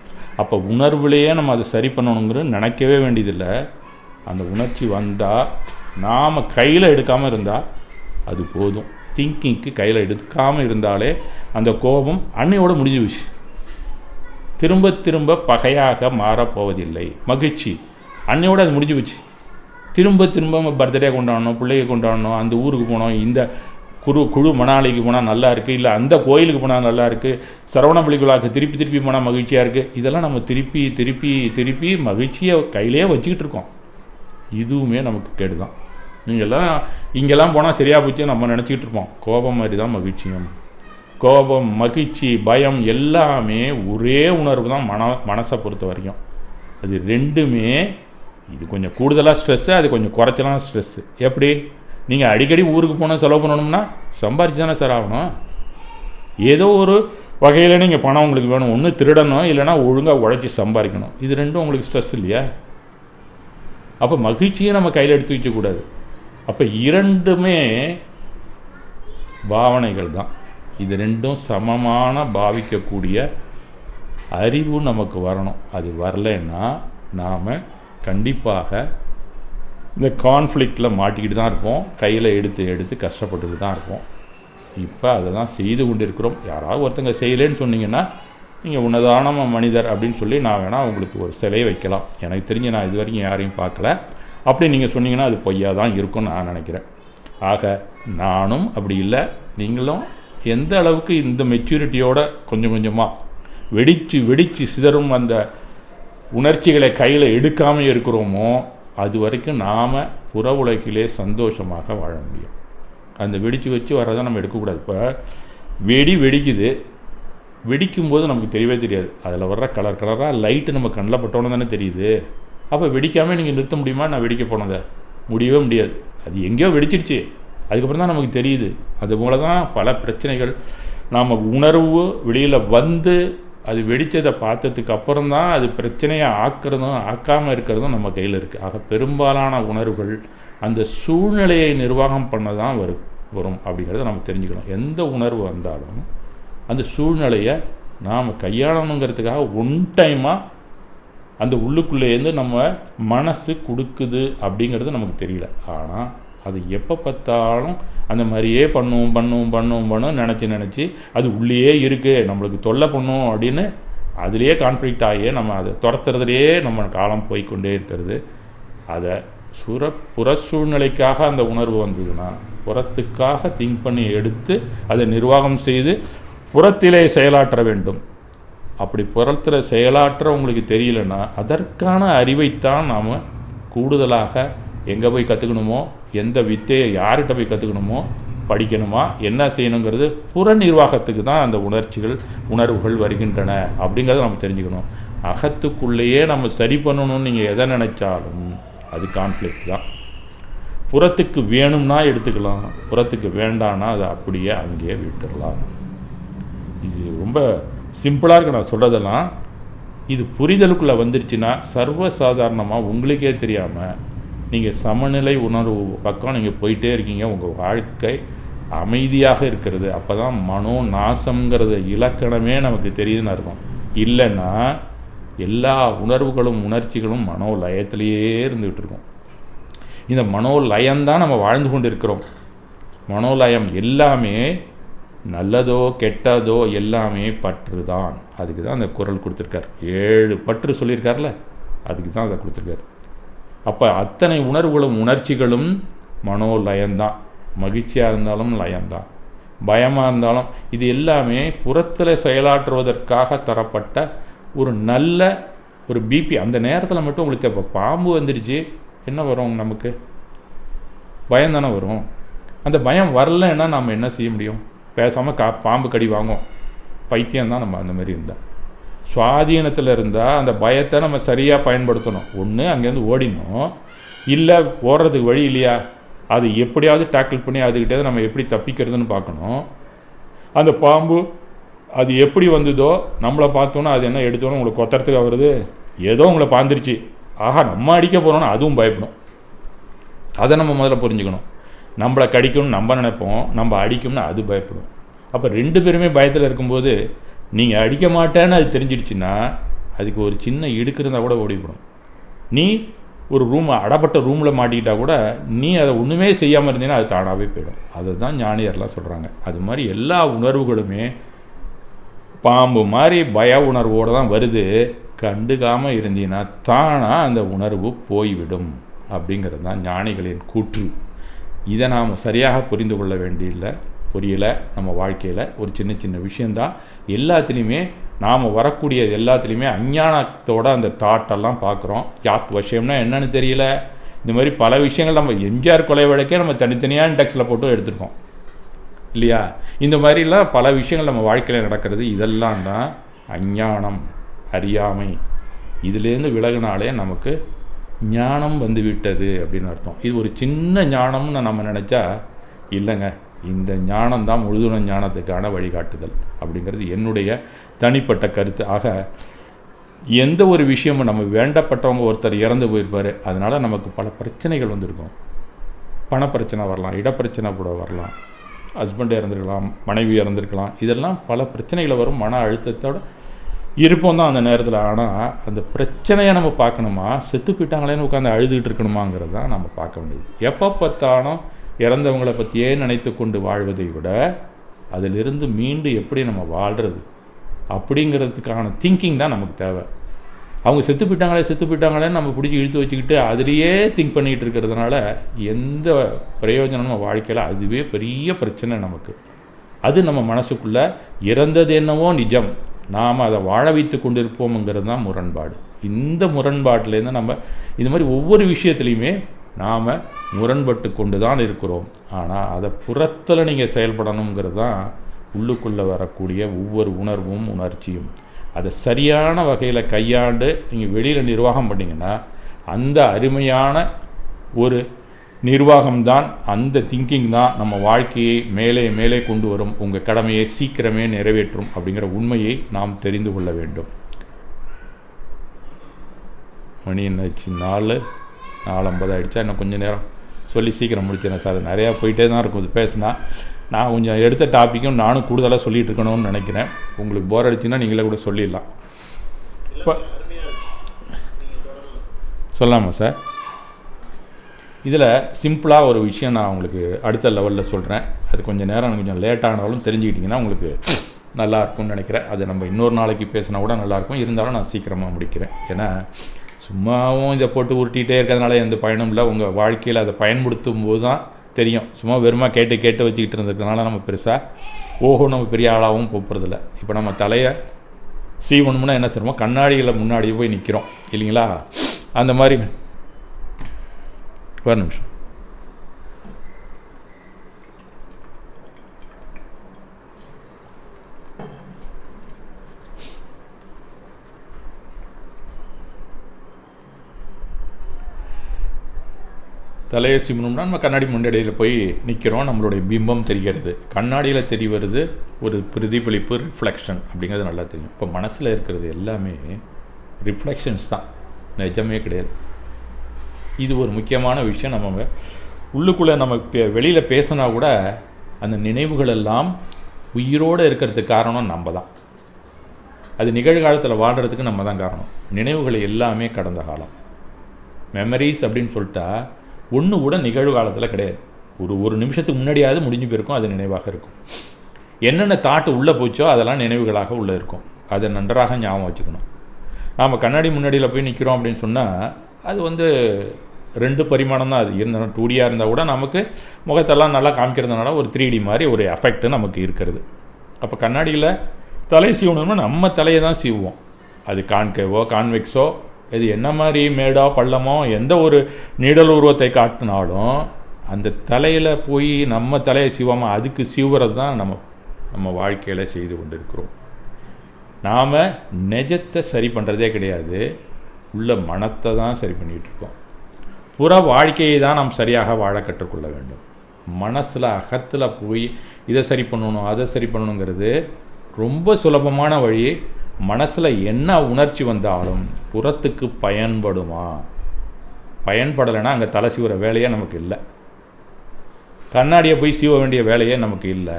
அப்போ உணர்வுலேயே நம்ம அதை சரி பண்ணணுங்கிறது நினைக்கவே வேண்டியதில்லை. அந்த உணர்ச்சி வந்தால் நாம் கையில் எடுக்காமல் இருந்தால் அது போதும். திங்கிங்க்கு கையில் எடுக்காமல் இருந்தாலே அந்த கோபம் அன்னையோடு முடிஞ்சு போச்சு. திரும்ப பகையாக மாறப்போவதில்லை. மகிழ்ச்சி அன்னையோடு அது முடிஞ்சு போச்சு. திரும்ப பர்த்டே கொண்டாடணும், பிள்ளைங்க கொண்டாடணும், அந்த ஊருக்கு போனோம், இந்த குழு மணாலிக்கு போனால் நல்லா இருக்குது, இல்லை அந்த கோயிலுக்கு போனால் நல்லா இருக்குது, சரவணப்பள்ளி குழாக்கு திருப்பி போனால் மகிழ்ச்சியாக இருக்குது. இதெல்லாம் நம்ம திருப்பி மகிழ்ச்சியை கையிலே வச்சுக்கிட்டு இருக்கோம். இதுவுமே நமக்கு கேடு தான். இங்கெல்லாம் போனால் சரியாக போச்சு நம்ம நினச்சிக்கிட்டு இருப்போம். கோபம் மாதிரி தான் மகிழ்ச்சியும். கோபம், மகிழ்ச்சி, பயம் எல்லாமே ஒரே உணர்வு தான். மனசை பொறுத்த வரைக்கும் அது ரெண்டுமே, இது கொஞ்சம் கூடுதலாக ஸ்ட்ரெஸ்ஸு, அது கொஞ்சம் குறைச்சலாம் ஸ்ட்ரெஸ்ஸு. எப்படி நீங்கள் அடிக்கடி ஊருக்கு போனால் செலவு பண்ணணும்னா சம்பாரிச்சு தானே சார் ஆகணும். ஏதோ ஒரு வகையில் நீங்கள் பணம் உங்களுக்கு வேணும், ஒன்று திருடணும், இல்லைனா ஒழுங்காக உழைச்சி சம்பாதிக்கணும். இது ரெண்டும் உங்களுக்கு ஸ்ட்ரெஸ் இல்லையா? அப்போ மகிழ்ச்சியை நம்ம கையில் எடுத்து வைக்கக்கூடாது. அப்போ இரண்டுமே பாவனைகள் தான். இது ரெண்டும் சமமான பாவிக்கக்கூடிய அறிவு நமக்கு வரணும். அது வரலைன்னா நாம் கண்டிப்பாக இந்த கான்ஃப்ளிக்டில் மாட்டிக்கிட்டு தான் இருப்போம், கையில் எடுத்து கஷ்டப்பட்டுட்டு தான் இருப்போம். இப்போ அதை தான் செய்து கொண்டு இருக்கிறோம். யாராவது ஒருத்தங்க செய்யலேன்னு சொன்னீங்கன்னா நீங்கள் உன்னதான மனிதர் அப்படின்னு சொல்லி நான் வேணால் உங்களுக்கு ஒரு சிலையை வைக்கலாம். எனக்கு தெரிஞ்சு நான் இது வரைக்கும் யாரையும் பார்க்கல. அப்படி நீங்கள் சொன்னீங்கன்னா அது பொய்யா தான் இருக்கும்னு நான் நினைக்கிறேன். ஆக நானும் அப்படி இல்லை, நீங்களும் எந்த அளவுக்கு இந்த மெச்சூரிட்டியோட கொஞ்சம் கொஞ்சமாக வெடித்து சிதறும் அந்த உணர்ச்சிகளை கையில் எடுக்காமல் இருக்கிறோமோ அது வரைக்கும் நாம் புற உலகிலே சந்தோஷமாக வாழ முடியும். அந்த வெடித்து வச்சு வர்றதை நம்ம எடுக்கக்கூடாது. இப்போ வெடிக்குது, வெடிக்கும்போது நமக்கு தெரியவே தெரியாது. அதில் வர்ற கலராக லைட்டு நம்ம கண்ணில் பட்டோன்னு தானே தெரியுது. அப்போ வெடிக்காமல் நீங்கள் நிறுத்த முடியுமா? நான் வெடிக்க போனதை முடியவே முடியாது. அது எங்கேயோ வெடிச்சிருச்சு, அதுக்கப்புறம் தான் நமக்கு தெரியுது. அதுபோல தான் பல பிரச்சனைகள். நாம் உணர்வு வெளியில் வந்து அது வெடித்ததை பார்த்ததுக்கு அப்புறம் தான் அது பிரச்சனையை ஆக்கிறதும் ஆக்காமல் இருக்கிறதும் நம்ம கையில் இருக்குது. ஆக பெரும்பாலான உணர்வுகள் அந்த சூழ்நிலையை நிர்வாகம் பண்ண தான் வரும் அப்படிங்கிறத நம்ம தெரிஞ்சுக்கணும். எந்த உணர்வு வந்தாலும் அந்த சூழ்நிலையை நாம் கையாளணுங்கிறதுக்காக ஒன் டைமாக அந்த உள்ளுக்குள்ளேருந்து நம்ம மனசு கொடுக்குது அப்படிங்கிறது நமக்கு தெரியல. ஆனால் அது எப்போ பார்த்தாலும் அந்த மாதிரியே பண்ணும் நினச்சி அது உள்ளேயே இருக்குது, நம்மளுக்கு தொல்லை பண்ணும் அப்படின்னு அதுலேயே கான்ஃப்ளிக்ட் ஆகியே நம்ம அதை துரத்துறதுலேயே நம்ம காலம் போய்கொண்டே இருக்கிறது. அதை புற சூழ்நிலைக்காக அந்த உணர்வு வந்ததுன்னா புறத்துக்காக திங்க் பண்ணி எடுத்து அதை நிர்வாகம் செய்து புறத்திலே செயலாற்ற வேண்டும். அப்படி புறத்தில் செயலாற்ற உங்களுக்கு தெரியலன்னா அதற்கான அறிவைத்தான் நாம் கூடுதலாக எங்கே போய் கற்றுக்கணுமோ, எந்த வித்தையை யார்கிட்ட போய் கற்றுக்கணுமோ, படிக்கணுமா, என்ன செய்யணுங்கிறது புற நிர்வாகத்துக்கு தான் அந்த உணர்வுகள் வருகின்றன அப்படிங்கிறத நம்ம தெரிஞ்சுக்கணும். அகத்துக்குள்ளேயே நம்ம சரி பண்ணணும்னு நீங்கள் எதை நினச்சாலும் அது கான்ஃப்ளிக்ட் தான். புறத்துக்கு வேணும்னா எடுத்துக்கலாம், புறத்துக்கு வேண்டான்னா அதை அப்படியே அங்கேயே விட்டுடலாம். இது ரொம்ப சிம்பிளாக இருக்கு நான் சொல்கிறதெல்லாம். இது புரிதலுக்குள்ளே வந்துருச்சுன்னா சர்வசாதாரணமாக உங்களுக்கே தெரியாமல் நீங்கள் சமநிலை உணர்வு பக்கம் நீங்கள் போயிட்டே இருக்கீங்க. உங்கள் வாழ்க்கை அமைதியாக இருக்கிறது. அப்போ தான் மனோ நாசங்கிறத இலக்கணமே நமக்கு தெரியுதுன்னு அர்த்தம். இல்லைன்னா எல்லா உணர்வுகளும் உணர்ச்சிகளும் மனோலயத்திலேயே இருந்துகிட்டு இருக்கோம். இந்த மனோலயம்தான் நம்ம வாழ்ந்து கொண்டு இருக்கிறோம். மனோலயம் எல்லாமே நல்லதோ கெட்டதோ எல்லாமே பற்று தான். அதுக்கு தான் அந்த குறள் கொடுத்துருக்கார். 7 பற்று சொல்லியிருக்கார்ல, அதுக்கு தான் அதை கொடுத்துருக்கார். அப்போ அத்தனை உணர்வுகளும் உணர்ச்சிகளும் மனோலயம்தான். மகிழ்ச்சியாக இருந்தாலும் லயம்தான், பயமாக இருந்தாலும் இது எல்லாமே புறத்தில் செயலாற்றுவதற்காக தரப்பட்ட ஒரு நல்ல ஒரு பிபி. அந்த நேரத்தில் மட்டும் உங்களுக்கு இப்போ பாம்பு வந்துடுச்சு என்ன வரும்? நமக்கு பயம் தானே வரும். அந்த பயம் வரலைன்னா நம்ம என்ன செய்ய முடியும்? பேசாமல் பாம்பு கடி வாங்கும். பைத்தியம்தான் நம்ம அந்த மாதிரி இருந்தால். சுவாதீனத்தில் இருந்தால் அந்த பயத்தை நம்ம சரியாக பயன்படுத்தணும். ஒன்று அங்கேருந்து ஓடினோம், இல்லை ஓடுறதுக்கு வழி இல்லையா, அது எப்படியாவது டேக்கிள் பண்ணி அதுக்கிட்டே நம்ம எப்படி தப்பிக்கிறதுன்னு பார்க்கணும். அந்த பாம்பு அது எப்படி வந்ததோ நம்மளை பார்த்தோன்னா அது என்ன எடுத்தோன்னே உங்களுக்கு கொத்துறதுக்கு வருது, ஏதோ உங்களை பாந்துருச்சு, ஆஹா நம்ம அடிக்க போகிறோன்னா அதுவும் பயப்படும். அதை நம்ம முதல்ல புரிஞ்சுக்கணும். நம்மளை கடிக்கணும்னு நம்ம நினைப்போம், நம்ம அடிக்கும்னு அது பயப்படும். அப்போ 2 பேருமே பயத்தில் இருக்கும்போது நீங்கள் அடிக்க மாட்டேன்னு அது தெரிஞ்சிடுச்சுன்னா அதுக்கு ஒரு சின்ன இடுக்கு இருந்தால் கூட ஓடிவிடும். நீ ஒரு அடப்பட்ட ரூமில் மாட்டிக்கிட்டால் கூட நீ அதை ஒன்றுமே செய்யாமல் இருந்தீங்கன்னா அது தானாகவே போயிடும். அதை தான் ஞானியர்லாம் சொல்கிறாங்க. அது மாதிரி எல்லா உணர்வுகளுமே பாம்பு மாதிரி பய உணர்வோடு தான் வருது. கண்டுக்காமல் இருந்தீங்கன்னா தானாக அந்த உணர்வு போய்விடும் அப்படிங்கிறது தான் ஞானிகளின் கூற்று. இதை நாம் சரியாக புரிந்து கொள்ள புரியலை. நம்ம வாழ்க்கையில் ஒரு சின்ன விஷயந்தான். எல்லாத்துலேயுமே நாம் வரக்கூடிய எல்லாத்துலேயுமே அஞ்ஞானத்தோட அந்த தாட்டெல்லாம் பார்க்குறோம். யாத் விஷயம்னா என்னன்னு தெரியல. இந்த மாதிரி பல விஷயங்கள் நம்ம எம்ஜிஆர் கொலை வழக்கே நம்ம தனித்தனியாக இண்டெக்ஸில் போட்டு எடுத்துருக்கோம் இல்லையா? இந்த மாதிரிலாம் பல விஷயங்கள் நம்ம வாழ்க்கையில் நடக்கிறது. இதெல்லாம் தான் அஞ்ஞானம், அறியாமை. இதிலேருந்து விலகினாலே நமக்கு ஞானம் வந்து விட்டது அப்படின்னு அர்த்தம். இது ஒரு சின்ன ஞானம்னு நம்ம நினச்சா இல்லைங்க, இந்த ஞானம் தான் முழுதுண ஞானத்துக்கான வழிகாட்டுதல் அப்படிங்கிறது என்னுடைய தனிப்பட்ட கருத்து. ஆக எந்த ஒரு விஷயமும் நம்ம வேண்டப்பட்டவங்க ஒருத்தர் இறந்து போயிருப்பார், அதனால் நமக்கு பல பிரச்சனைகள் வந்திருக்கும். பணப்பிரச்சனை வரலாம், இடப்பிரச்சனை கூட வரலாம், ஹஸ்பண்ட் இறந்துருக்கலாம், மனைவி இறந்துருக்கலாம், இதெல்லாம் பல பிரச்சனைகளை வரும். மன அழுத்தத்தோடு இருப்போம் தான் அந்த நேரத்தில். ஆனால் அந்த பிரச்சனையை நம்ம பார்க்கணுமா, செத்து போயிட்டாங்களேன்னு உட்காந்து அழுதுகிட்டு இருக்கணுமாங்கிறது தான் நம்ம பார்க்க வேண்டியது. எப்போ பார்த்தாலும் இறந்தவங்களை பற்றியே நினைத்து கொண்டு வாழ்வதை விட அதிலிருந்து மீண்டு எப்படி நம்ம வாழ்கிறது அப்படிங்கிறதுக்கான திங்கிங் தான் நமக்கு தேவை. அவங்க செத்து போயிட்டாங்களேன்னு நம்ம பிடிச்சி இழுத்து வச்சுக்கிட்டு அதிலேயே திங்க் பண்ணிகிட்டு இருக்கிறதுனால எந்த பிரயோஜனம் நம்ம வாழ்க்கையில், அதுவே பெரிய பிரச்சனை நமக்கு. அது நம்ம மனசுக்குள்ளே இறந்தது என்னவோ நிஜம், நாம் அதை வாழ வைத்து கொண்டு இருப்போம்ங்கிறது தான் முரண்பாடு. இந்த முரண்பாட்டிலேருந்து நம்ம இது மாதிரி ஒவ்வொரு விஷயத்துலையுமே நாம் முரண்பட்டு கொண்டு தான் இருக்கிறோம். ஆனால் அதை புறத்தில் நீங்கள் செயல்படணுங்கிறது தான் உள்ளுக்குள்ளே வரக்கூடிய ஒவ்வொரு உணர்வும் உணர்ச்சியும். அதை சரியான வகையில் கையாண்டு நீங்கள் வெளியில் நிர்வாகம் பண்ணிங்கன்னா அந்த அருமையான ஒரு நிர்வாகம்தான், அந்த திங்கிங் தான் நம்ம வாழ்க்கையை மேலே மேலே கொண்டு வரும், உங்கள் கடமையை சீக்கிரமே நிறைவேற்றும் அப்படிங்கிற உண்மையை நாம் தெரிந்து கொள்ள வேண்டும். மணி என்னாச்சு? 4:50 ஆகிடுச்சா? இன்னும் கொஞ்சம் நேரம் சொல்லி சீக்கிரம் முடிச்சிடறேன் சார். அது நிறையா போயிட்டே தான் இருக்கும். இது பேசினா நான் கொஞ்சம் எடுத்த டாப்பிக்கும் நானும் கூடுதலாக சொல்லிகிட்டு இருக்கணும்னு நினைக்கிறேன். உங்களுக்கு போர் அடிச்சுன்னா நீங்களே கூட சொல்லிடலாம். இப்போ சொல்லாமா சார்? இதில் சிம்பிளாக ஒரு விஷயம் நான் உங்களுக்கு அடுத்த லெவலில் சொல்கிறேன். அது கொஞ்சம் நேரம் கொஞ்சம் லேட்டானாலும் தெரிஞ்சுக்கிட்டிங்கன்னா உங்களுக்கு நல்லாயிருக்கும்னு நினைக்கிறேன். அது நம்ம இன்னொரு நாளைக்கு பேசினா கூட நல்லாயிருக்கும். இருந்தாலும் நான் சீக்கிரமாக முடிக்கிறேன். ஏன்னா சும்மாவும் இதை போட்டு உருட்டிகிட்டே இருக்கிறதுனால எந்த பயனும் இல்லை. உங்கள் வாழ்க்கையில் அதை பயன்படுத்தும் போது தான் தெரியும். சும்மா வெறுமா கேட்டு வச்சுக்கிட்டு இருந்ததுனால நம்ம பெருசாக நம்ம பெரிய ஆளாகவும் போகிறதில்ல. இப்போ நம்ம தலையை சீவணும்னா என்ன செய்வோம்? கண்ணாடிகளை முன்னாடியே போய் நிற்கிறோம் இல்லைங்களா? அந்த மாதிரி ஒரு நிமிஷம். தலையை சிம்மணும்னா நம்ம கண்ணாடி முன்னாடியில் போய் நிற்கிறோம். நம்மளுடைய பிம்பம் தெரிகிறது. கண்ணாடியில் தெரிய வருது ஒரு பிரதிபலிப்பு, ரிஃப்ளெக்ஷன் அப்படிங்கிறது நல்லா தெரியும். இப்போ மனசில் இருக்கிறது எல்லாமே ரிஃப்ளெக்ஷன்ஸ் தான், நிஜமே கிடையாது. இது ஒரு முக்கியமான விஷயம். நம்ம உள்ளுக்குள்ளே நம்ம வெளியில் பேசினா கூட அந்த நினைவுகள் எல்லாம் உயிரோடு இருக்கிறதுக்கு காரணம் நம்ம தான். அது நிகழ்காலத்தில் வாழ்கிறதுக்கு நம்ம தான் காரணம். நினைவுகள் எல்லாமே கடந்த காலம், மெமரிஸ் அப்படின்னு சொல்லிட்டா ஒன்று கூட நிகழ்காலத்தில் கிடையாது. ஒரு நிமிஷத்துக்கு முன்னாடியாவது முடிஞ்சு போயிருக்கும், அது நினைவாக இருக்கும். என்னென்ன தாட்டு உள்ளே போச்சோ அதெல்லாம் நினைவுகளாக உள்ளே இருக்கும். அதை நன்றாக ஞாபகம் வச்சுக்கணும். நாம் கண்ணாடி முன்னாடியில் போய் நிற்கிறோம் அப்படின்னு சொன்னால் அது 2 பரிமாணம் தான். அது இருந்தாலும் 2Dயாக இருந்தால் கூட நமக்கு முகத்தெல்லாம் நல்லா காமிக்கிறதுனால ஒரு 3D மாதிரி ஒரு எஃபெக்ட் நமக்கு இருக்கிறது. அப்போ கண்ணாடியில் தலை சீவணும்னா நம்ம தலையை தான் சீவுவோம். அது கான்கேவோ கான்வெக்ஸோ இது என்ன மாதிரி மேடோ பள்ளமோ எந்த ஒரு நீடல் உருவத்தை காட்டினாலும் அந்த தலையில் போய் நம்ம தலையை சீவாமல் அதுக்கு சீவுறது தான் நம்ம வாழ்க்கையில் செய்து கொண்டு இருக்கிறோம். நாம் நிஜத்தை சரி பண்ணுறதே கிடையாது, உள்ள மனத்தை தான் சரி பண்ணிகிட்டு இருக்கோம். புற வாழ்க்கையை தான் நாம் சரியாக வாழ கற்றுக்கொள்ள வேண்டும். மனசில் அகத்தில் போய் இதை சரி பண்ணணும் அதை சரி பண்ணணுங்கிறது ரொம்ப சுலபமான வழி. மனசில் என்ன உணர்ச்சி வந்தாலும் புறத்துக்கு பயன்படுமா? பயன்படலைன்னா அங்கே தலை சீவுற வேலையே நமக்கு இல்லை, கண்ணாடியை போய் சீவ வேண்டிய வேலையே நமக்கு இல்லை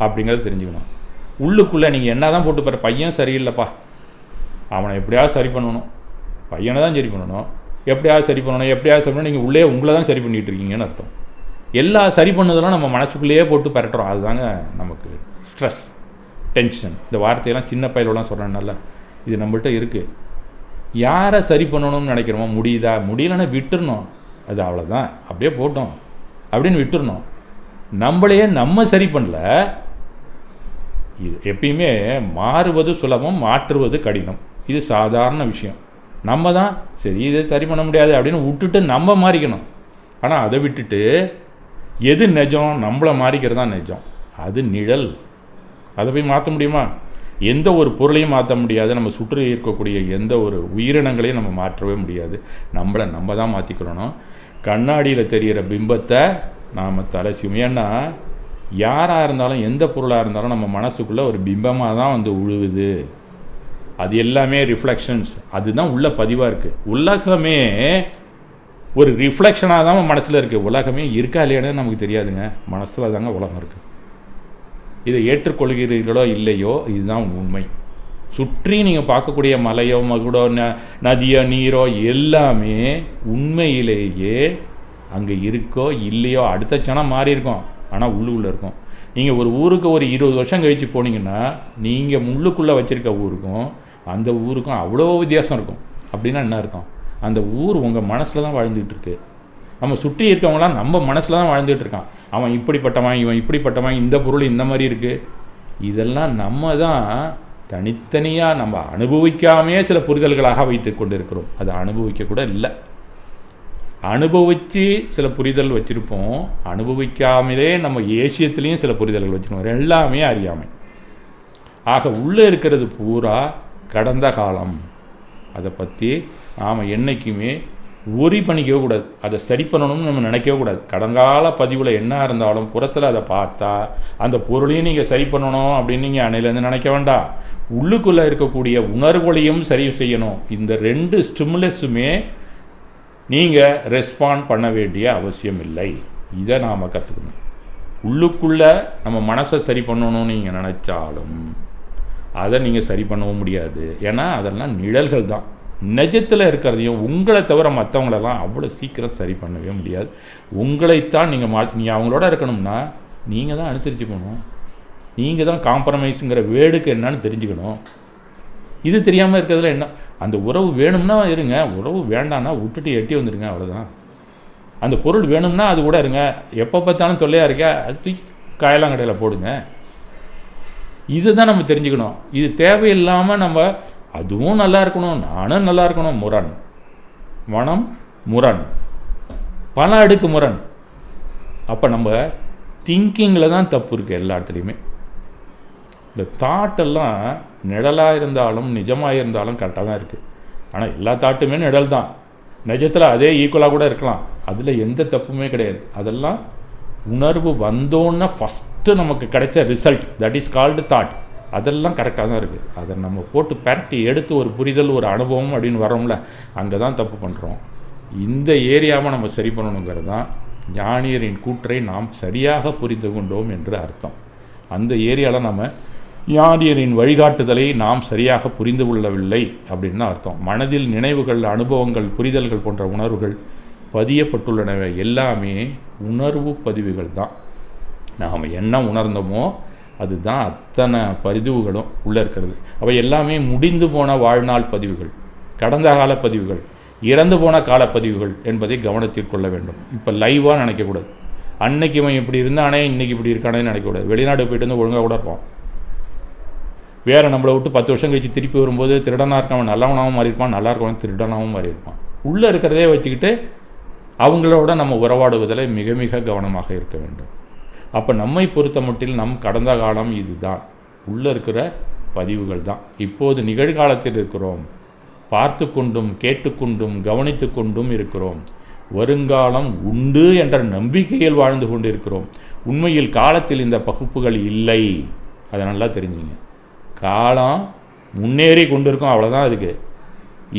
அப்படிங்கிறத தெரிஞ்சுக்கணும். உள்ளுக்குள்ளே நீங்கள் என்ன தான் போட்டு பாரு, பையன் சரியில்லைப்பா, அவனை எப்படியாவது சரி பண்ணணும், பையனை தான் சரி பண்ணணும், எப்படியாவது சரி பண்ணணும், நீங்கள் உள்ளே உங்களை தான் சரி பண்ணிகிட்டு இருக்கீங்கன்னு அர்த்தம். எல்லா சரி பண்ணதெல்லாம் நம்ம மனசுக்குள்ளேயே போட்டு பரட்டுறோம். அதுதாங்க நமக்கு ஸ்ட்ரெஸ், டென்ஷன். இந்த வார்த்தையெல்லாம் சின்ன பையலோலாம் சொல்கிறேன்னால இது நம்மள்கிட்ட இருக்குது. யாரை சரி பண்ணணும்னு நினைக்கிறோமோ முடியலன்னா விட்டுறணும். அது அவ்வளோதான், அப்படியே போட்டோம் அப்படின்னு விட்டுறணும். நம்மளையே நம்ம சரி பண்ணல. இது எப்பயுமே மாறுவது சுலபம், மாற்றுவது கடினம். இது சாதாரண விஷயம். நம்ம தான் சரி இதை சரி பண்ண முடியாது அப்படின்னு விட்டுட்டு நம்ம மாறிக்கணும். ஆனால் அதை விட்டுட்டு எது நிஜம், நம்மளை மாறிக்கிறது தான் நிஜம். அது நிழல், அதை போய் மாற்ற முடியுமா? எந்த ஒரு பொருளையும் மாற்ற முடியாது, நம்ம சுற்றி இருக்கக்கூடிய எந்த ஒரு உயிரினங்களையும் நம்ம மாற்றவே முடியாது. நம்ம தான் மாற்றிக்கணும். கண்ணாடியில் தெரிகிற பிம்பத்தை நாம் தலை செய்வோம். ஏன்னா யாராக இருந்தாலும் எந்த பொருளாக இருந்தாலும் நம்ம மனசுக்குள்ளே ஒரு பிம்பமாக தான் வந்து உழுவுது. அது எல்லாமே ரிஃப்ளெக்ஷன்ஸ், அதுதான் உள்ள பதிவாக இருக்குது. உலகமே ஒரு ரிஃப்ளெக்ஷனாக தான் மனசில் இருக்குது. உலகமே இருக்கா இல்லையானு நமக்கு தெரியாதுங்க, மனசில் தாங்க உலகம் இருக்குது. இதை ஏற்றுக்கொள்கிறீர்களோ இல்லையோ, இதுதான் உண்மை. சுற்றி நீங்கள் பார்க்கக்கூடிய மலையோ மகுடோ நதியோ நீரோ எல்லாமே உண்மையிலேயே அங்கே இருக்கோ இல்லையோ அடுத்த க்ஷணம் மாறி இருக்கும், ஆனால் உள்ளுக்குள்ளே இருக்கும். நீங்கள் ஒரு ஊருக்கு ஒரு 20 வருஷம் கழித்து போனீங்கன்னா நீங்கள் முள்ளுக்குள்ளே வச்சுருக்க ஊருக்கும் அந்த ஊருக்கும் அவ்வளோ வித்தியாசம் இருக்கும். அப்படின்னா என்ன அர்த்தம்? அந்த ஊர் உங்கள் மனசில் தான் வாழ்ந்துகிட்டு இருக்கு. நம்ம சுற்றி இருக்கவங்களாம் நம்ம மனசில் தான் வாழ்ந்துகிட்டு இருக்கான். அவன் இப்படிப்பட்டவன், இவன் இப்படிப்பட்டவன், இந்த பொருள் இந்த மாதிரி இருக்குது. இதெல்லாம் நம்ம தான் தனித்தனியாக நம்ம அனுபவிக்காமையே சில புரிதல்களாக வைத்து கொண்டு இருக்கிறோம். அதை அனுபவிக்க கூட இல்லை. அனுபவித்து சில புரிதல் வச்சுருப்போம், அனுபவிக்காமலே நம்ம ஏசியத்துலேயும் சில புரிதல்கள் வச்சுருப்போம். எல்லாமே அறியாமை. ஆக உள்ளே இருக்கிறது பூரா கடந்த காலம். அதை பற்றி நாம் என்றைக்குமே ஒரி பண்ணிக்கவே கூடாது. அதை சரி பண்ணணும்னு நம்ம நினைக்கவே கூடாது. கடங்கால பதிவில் என்ன இருந்தாலும் புறத்தில் அதை பார்த்தா அந்த பொருளையும் நீங்கள் சரி பண்ணணும் அப்படின்னு நீங்கள் அன்னையிலேருந்து நினைக்க வேண்டாம். உள்ளுக்குள்ளே இருக்கக்கூடிய உணர்வுகளையும் சரி செய்யணும். இந்த 2 ஸ்டிமுலஸுமே நீங்கள் ரெஸ்பாண்ட் பண்ண வேண்டிய அவசியம் இல்லை. இதை நாம் கற்றுக்கணும். உள்ளுக்குள்ளே நம்ம மனசை சரி பண்ணணும்னு நீங்கள் நினச்சாலும் அதை நீங்கள் சரி பண்ணவும் முடியாது. ஏன்னா அதெல்லாம் நிழல்கள் தான். நிஜத்தில் இருக்கிறதையும் உங்களை தவிர மற்றவங்களெல்லாம் அவ்வளோ சீக்கிரம் சரி பண்ணவே முடியாது. உங்களைத்தான் நீங்கள் நீங்கள் அவங்களோட இருக்கணும்னா நீங்கள் தான் அனுசரித்து போகணும். நீங்கள் தான் காம்ப்ரமைஸுங்கிற வேர்டுக்கு என்னன்னு தெரிஞ்சுக்கணும். இது தெரியாமல் இருக்கிறதுல என்ன? அந்த உறவு வேணும்னா இருங்க, உறவு வேண்டான்னா விட்டுட்டு எட்டி வந்துடுங்க, அவ்வளோதான். அந்த பொருள் வேணும்னா அது கூட இருங்க. எப்போ பார்த்தாலும் தொல்லையாக இருக்க, அது தூக்கி காயலாங்கடையில் போடுங்க. இதுதான் நம்ம தெரிஞ்சுக்கணும். இது தேவையில்லாமல் நம்ம அதுவும் நல்லா இருக்கணும், நானும் நல்லா இருக்கணும், முரண். மனம் முரண், பல அடுக்கு முரண். அப்போ நம்ம திங்கிங்கில் தான் தப்பு இருக்குது எல்லா இடத்துலையுமே. இந்த தாட்டெல்லாம் நிழலாக இருந்தாலும் நிஜமாக இருந்தாலும் கரெக்டாக தான் இருக்குது. ஆனால் எல்லா தாட்டுமே நிழல் தான். நிஜத்தில் அதே ஈக்குவலாக கூட இருக்கலாம், அதில் எந்த தப்புமே கிடையாது. அதெல்லாம் உணர்வு வந்தோன்னா ஃபஸ்ட்டு நமக்கு கிடைச்ச result, that is called thought. அதெல்லாம் கரெக்டாக தான் இருக்குது. அதை நம்ம போட்டு பரட்டி எடுத்து ஒரு புரிதல் ஒரு அனுபவம் அப்படின்னு வரோம்ல, அங்கே தான் தப்பு பண்ணுறோம். இந்த ஏரியாவை நம்ம சரி பண்ணணுங்கிறது தான் ஞானியரின் கூற்றை நாம் சரியாக புரிந்து கொண்டோம் என்று அர்த்தம். அந்த ஏரியாவில் நம்ம ஞானியரின் வழிகாட்டுதலை நாம் சரியாக புரிந்து கொள்ளவில்லை அப்படின்னு தான் அர்த்தம். மனதில் நினைவுகள், அனுபவங்கள், புரிதல்கள் போன்ற உணர்வுகள் பதியப்பட்டுள்ளனவை எல்லாமே உணர்வு பதிவுகள் தான். நாம் என்ன உணர்ந்தோமோ அதுதான் அத்தனை பதிவுகளும் உள்ளே இருக்கிறது. அவை எல்லாமே முடிந்து போன வாழ்நாள் பதிவுகள், கடந்த கால பதிவுகள், இறந்து போன காலப்பதிவுகள் என்பதை கவனத்தில் கொள்ள வேண்டும். இப்போ லைவாக நினைக்கக்கூடாது. அன்னைக்கு இவன் இப்படி இருந்தானே இன்றைக்கி இப்படி இருக்கானேன்னு நினைக்கக்கூடாது. வெளிநாடு போயிட்டு வந்து ஒழுங்காக கூட இருப்பான். வேறு நம்மளை விட்டு 10 வருஷம் கழிச்சு திருப்பி வரும்போது திருடனாக இருக்கவன் நல்லவனாகவும் மாறி இருப்பான், நல்லா இருக்கவன் திருடனாகவும் மாறி இருப்பான். உள்ளே இருக்கிறதே வச்சுக்கிட்டு அவங்களோட நம்ம உறவாடுவதில் மிக மிக கவனமாக இருக்க வேண்டும். அப்போ நம்மை பொறுத்த மட்டில் நம் கடந்த காலம் இதுதான், உள்ளே இருக்கிற பதிவுகள் தான். இப்போது நிகழ்காலத்தில் இருக்கிறோம், பார்த்து கொண்டும் கேட்டுக்கொண்டும் கவனித்து கொண்டும் இருக்கிறோம். வருங்காலம் உண்டு என்ற நம்பிக்கையில் வாழ்ந்து கொண்டு இருக்கிறோம். உண்மையில் காலத்தில் இந்த பகுப்புகள் இல்லை, அதை நல்லா தெரிஞ்சுங்க. காலம் முன்னேறி கொண்டு இருக்கும், அவ்வளோதான். அதுக்கு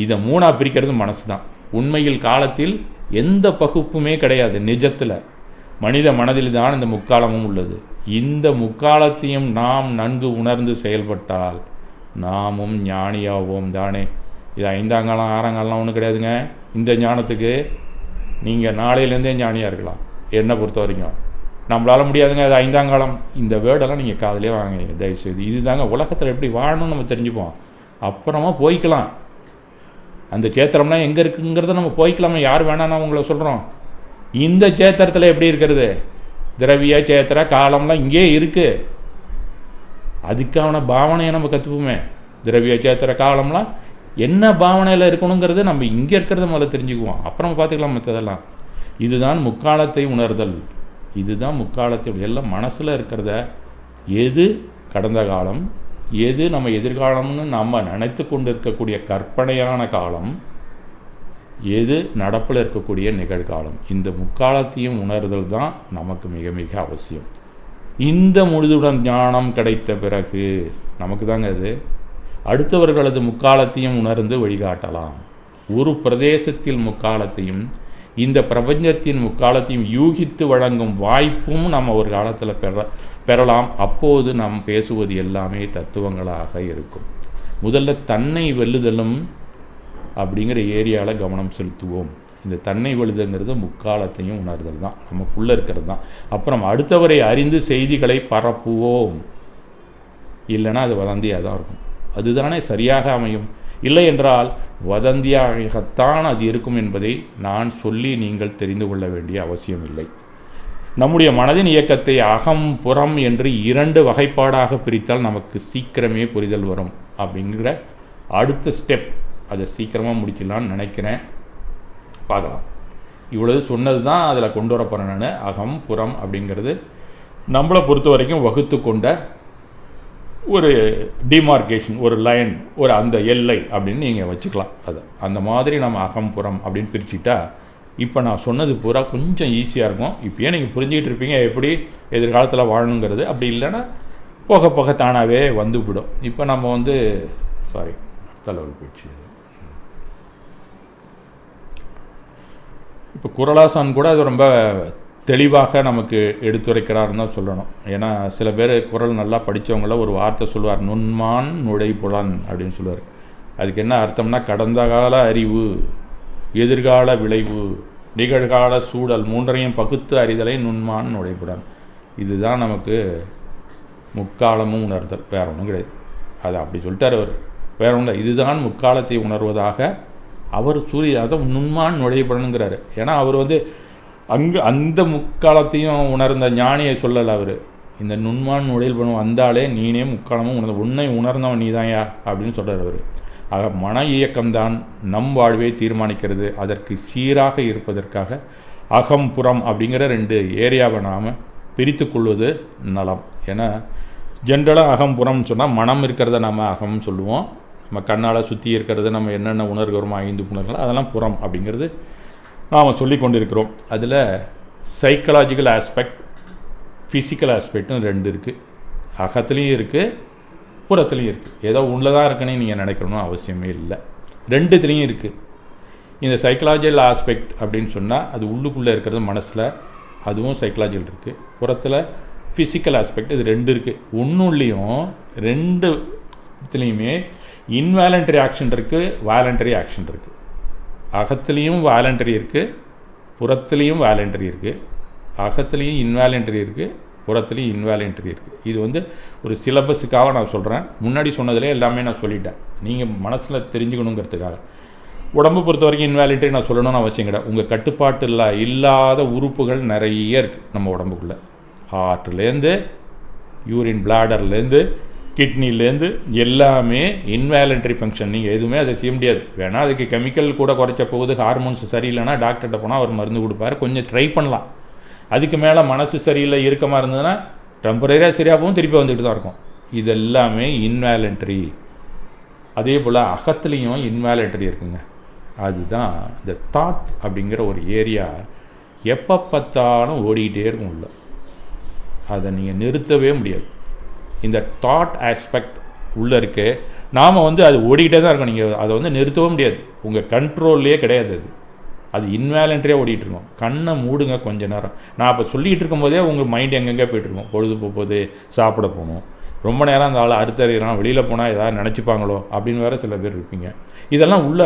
இதை 3ஆக பிரிக்கிறது மனசு தான். உண்மையில் காலத்தில் எந்த பகுப்புமே கிடையாது. நிஜத்தில் மனித மனதில் தான் இந்த முக்காலமும் உள்ளது. இந்த முக்காலத்தையும் நாம் நன்கு உணர்ந்து செயல்பட்டால் நாமும் ஞானியாவோம் தானே. இது 5ஆம் காலம் 6ஆம் காலம்லாம் ஒன்றும் கிடையாதுங்க. இந்த ஞானத்துக்கு நீங்கள் நாளையிலேருந்தே ஞானியாக இருக்கலாம். என்னை பொறுத்த வரைக்கும் நம்மளால் முடியாதுங்க. அது 5ஆம் காலம். இந்த வேர்டெல்லாம் நீங்கள் காதலே வாங்க தயவுசெய்து. இது தாங்க உலகத்தில் எப்படி வாழணும்னு நம்ம தெரிஞ்சுப்போம். அப்புறமா போய்க்கலாம். அந்த சேத்திரம்லாம் எங்கே இருக்குங்கிறத நம்ம போய்க்கலாமா? யார் வேணான்னா உங்களை சொல்கிறோம். இந்த சேத்திரத்தில் எப்படி இருக்கிறது? திரவிய சேத்திர காலம்லாம் இங்கே இருக்குது. அதுக்கான பாவனையை நம்ம கற்றுப்போமே. திரவிய சேத்திர காலம்லாம் என்ன பாவனையில் இருக்கணுங்கிறது நம்ம இங்கே இருக்கிறத முதல்ல தெரிஞ்சுக்குவோம். அப்புறம் பார்த்துக்கலாம் மற்றதெல்லாம். இதுதான் முக்காலத்தை உணர்தல். இதுதான் முக்காலத்தை எல்லாம் மனசில் இருக்கிறத. எது கடந்த காலம், எது நம்ம எதிர்காலம்னு நம்ம நினைத்து கொண்டு இருக்கக்கூடிய கற்பனையான காலம், எது நடப்பில் இருக்கக்கூடிய நிகழ்காலம், இந்த முக்காலத்தையும் உணர்தல் தான் நமக்கு மிக மிக அவசியம். இந்த முழுதுடன் ஞானம் கிடைத்த பிறகு நமக்கு தாங்க அது அடுத்தவர்களது முக்காலத்தையும் உணர்ந்து வழிகாட்டலாம். ஒரு பிரதேசத்தில் முக்காலத்தையும் இந்த பிரபஞ்சத்தின் முக்காலத்தையும் யூகித்து வழங்கும் வாய்ப்பும் நம்ம ஒரு காலத்தில் பெறலாம். அப்போது நாம் பேசுவது எல்லாமே தத்துவங்களாக இருக்கும். முதல்ல தன்னை வெல்லுதலும் அப்படிங்கிற ஏரியாவில் கவனம் செலுத்துவோம். இந்த தன்னை வெல்லுதல்ங்கிறது முக்காலத்தையும் உணர்தல் தான், நமக்குள்ளே இருக்கிறது தான். அப்புறம் அடுத்தவரை அறிந்து செய்திகளை பரப்புவோம். இல்லைன்னா அது வதந்தியாக தான் இருக்கும். அதுதானே சரியாக அமையும். இல்லை என்றால் வதந்தியாகத்தான் அது இருக்கும் என்பதை நான் சொல்லி நீங்கள் தெரிந்து கொள்ள வேண்டிய அவசியம் இல்லை. நம்முடைய மனதின் இயக்கத்தை அகம் புறம் என்று 2 வகைப்பாடாக பிரித்தால் நமக்கு சீக்கிரமே புரிதல் வரும். அப்படிங்கிற அடுத்த ஸ்டெப் அதை சீக்கிரமாக முடிச்சிடலான்னு நினைக்கிறேன். பார்க்கலாம். இவ்வளவு சொன்னது தான் அதில் கொண்டு வர போகிறேன் நான். அகம் புறம் அப்படிங்கிறது நம்மளை பொறுத்த வரைக்கும் வகுத்து கொண்ட ஒரு டிமார்கேஷன், ஒரு லைன், ஒரு அந்த எல்லை அப்படின்னு நீங்கள் வச்சுக்கலாம். அது அந்த மாதிரி நம்ம அகம்புறம் அப்படின்னு பிரிச்சுட்டா இப்போ நான் சொன்னது பூரா கொஞ்சம் ஈஸியாக இருக்கும். இப்போயே நீங்கள் புரிஞ்சுக்கிட்டு இருப்பீங்க எப்படி எதிர்காலத்தில் வாழணுங்கிறது. அப்படி இல்லைன்னா போக போக தானாகவே வந்துவிடும். இப்போ நம்ம சாரி தலைவர் போயிடுச்சு. இப்போ குறளாசான் கூட அது ரொம்ப தெளிவாக நமக்கு எடுத்துரைக்கிறாருன்னு தான் சொல்லணும். ஏன்னா சில பேர் குறள் நல்லா படித்தவங்கள ஒரு வார்த்தை சொல்லுவார், நுண்மான் நுழைப்புலன் அப்படின்னு சொல்லுவார். அதுக்கு என்ன அர்த்தம்னா கடந்த கால அறிவு, எதிர்கால விளைவு, நிகழ்கால சூழல் 3ஐயும் பகுத்து அறிதலை நுண்மான் நுழைப்புலன். இதுதான் நமக்கு முக்காலமும் உணர்தல், வேற ஒன்றும் கிடையாது. அதை அப்படி சொல்லிட்டார் அவர், வேற ஒன்றும். இதுதான் முக்காலத்தை உணர்வதாக அவர் அதை நுண்மான் நுழைப்புலனுங்கிறாரு. ஏன்னா அவர் அந்த முக்காலத்தையும் உணர்ந்த ஞானியை சொல்லலை அவர். இந்த நுண்மான் நுழையில் பண்ணும் வந்தாலே நீனே முக்காலமும் உன்னை உணர்ந்தவன் நீதாயா அப்படின்னு சொல்கிறார் அவர். ஆக மன இயக்கம்தான் நம் வாழ்வை தீர்மானிக்கிறது. அதற்கு சீராக இருப்பதற்காக அகம் புறம் அப்படிங்கிற 2 ஏரியாவை நாம் பிரித்து கொள்வது நலம். ஏன்னா ஜென்ரலாக அகம் புறம்னு சொன்னால் மனம் இருக்கிறத நம்ம அகம்னு சொல்லுவோம். நம்ம கண்ணால் சுற்றி இருக்கிறது நம்ம என்னென்ன உணர்கிறோமோ 5 புணர்கள் அதெல்லாம் புறம் அப்படிங்கிறது நாம் சொல்லி கொண்டிருக்கிறோம். அதில் சைக்கலாஜிக்கல் ஆஸ்பெக்ட், ஃபிசிக்கல் ஆஸ்பெக்ட்னு 2 இருக்குது. அகத்துலேயும் இருக்குது, புறத்துலேயும் இருக்குது. ஏதோ ஒன்றில் தான் இருக்குன்னு நீங்கள் நினைக்கணும்னு அவசியமே இல்லை, 2துலேயும் இருக்குது. இந்த சைக்கலாஜிக்கல் ஆஸ்பெக்ட் அப்படின்னு சொன்னால் அது உள்ளுக்குள்ளே இருக்கிறது மனசில், அதுவும் சைக்கலாஜிக்கல் இருக்குது. புறத்தில் ஃபிசிக்கல் ஆஸ்பெக்ட், இது 2 இருக்குது. ஒன்றுலேயும் 2துலேயுமே இன்வாலண்டரி ஆக்ஷன் இருக்குது, வாலண்டரி ஆக்ஷன் இருக்குது. அகத்துலேயும் வாலண்டரி இருக்குது, புறத்துலேயும் வாலண்டரி இருக்குது. அகத்துலேயும் இன்வாலண்டரி இருக்குது, புறத்துலேயும் இன்வாலண்டரி இருக்குது. இது ஒரு சிலபஸுக்காக நான் சொல்கிறேன். முன்னாடி சொன்னதிலே எல்லாமே நான் சொல்லிட்டேன், நீங்கள் மனசில் தெரிஞ்சுக்கணுங்கிறதுக்காக. உடம்பு பொறுத்த வரைக்கும் இன்வாலண்டரி நான் சொல்லணும்னு அவசியம் கிடையாது. உங்கள் கட்டுப்பாட்டு இல்லாத உறுப்புகள் நிறைய இருக்குது நம்ம உடம்புக்குள்ளே. ஹார்ட்லேருந்து, யூரின் பிளாடர்லேருந்து, கிட்னிலேருந்து எல்லாமே இன்வாலண்டரி ஃபங்க்ஷன். நீங்கள் எதுவுமே அதை செய்ய முடியாது. வேணால் அதுக்கு கெமிக்கல் கூட குறைச்ச போகுது, ஹார்மோன்ஸ் சரியில்லைன்னா டாக்டர்கிட்ட போனால் அவர் மருந்து கொடுப்பார், கொஞ்சம் ட்ரை பண்ணலாம். அதுக்கு மேலே மனசு சரியில்லை, இறுக்கமாக இருந்ததுன்னா டெம்பரரியாக சரியாக போகும், திருப்பி வந்துட்டு தான் இருக்கும். இதெல்லாமே இன்வாலண்டரி. அதே போல் அகத்துலேயும் இன்வாலண்டரி இருக்குங்க. அதுதான் இந்த தாட் அப்படிங்கிற ஒரு ஏரியா எப்போ பார்த்தாலும் ஓடிக்கிட்டே இருக்கும் உள்ள. அதை நீங்கள் நிறுத்தவே முடியாது. இந்த தாட் ஆஸ்பெக்ட் உள்ளே இருக்கு, நாம் அது ஓடிக்கிட்டே தான் இருக்கோம். நீங்கள் அதை நிறுத்தவும் முடியாது, உங்கள் கண்ட்ரோல்லே கிடையாது. அது இன்வாலண்டரியாக ஓடிட்டுருக்கோம். கண்ணை மூடுங்க கொஞ்ச நேரம். நான் அப்போ சொல்லிகிட்டு இருக்கும்போதே உங்கள் மைண்ட் எங்கெங்கே போய்ட்டுருக்கோம். பொழுது போகும்போது சாப்பிட போகணும், ரொம்ப நேரம் அந்த ஆள் அறுத்தறிகிறான், வெளியில் போனால் ஏதாவது நினச்சிப்பாங்களோ அப்படின்னு வேறு சில பேர் இருப்பீங்க. இதெல்லாம் உள்ள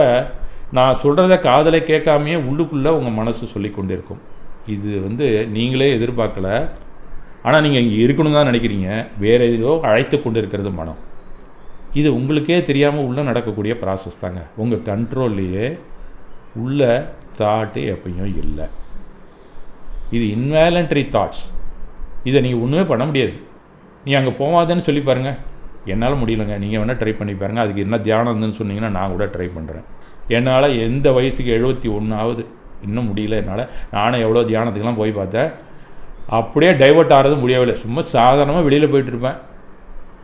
நான் சொல்கிறத காதலை கேட்காமையே உள்ளுக்குள்ளே உங்கள் மனசு சொல்லி கொண்டு இருக்கும். இது நீங்களே எதிர்பார்க்கல, ஆனால் நீங்கள் இங்கே இருக்கணும் தான் நினைக்கிறீங்க. வேறு ஏதோ அழைத்து கொண்டு இருக்கிறது மனம். இது உங்களுக்கே தெரியாமல் உள்ளே நடக்கக்கூடிய ப்ராசஸ் தாங்க. உங்கள் கண்ட்ரோல்லையே உள்ள தாட்டு எப்பயும் இல்லை. இது இன்வாலண்டரி தாட்ஸ். இதை நீங்கள் ஒன்றுமே பண்ண முடியாது. நீ அங்கே போகாதன்னு சொல்லி பாருங்கள், என்னால் முடியலைங்க, நீங்கள் வேணால் ட்ரை பண்ணி பாருங்கள். அதுக்கு என்ன தியானம் இருந்துன்னு சொன்னீங்கன்னா நான் கூட ட்ரை பண்ணுறேன். என்னால் எந்த வயசுக்கு 71 ஆகுது, இன்னும் முடியல என்னால். நானும் எவ்வளோ தியானத்துக்கெலாம் போய் பார்த்தேன், அப்படியே டைவர்ட் ஆகிறது முடியவில்லை. சும்மா சாதாரணமாக வெளியில் போயிட்டுருப்பேன்.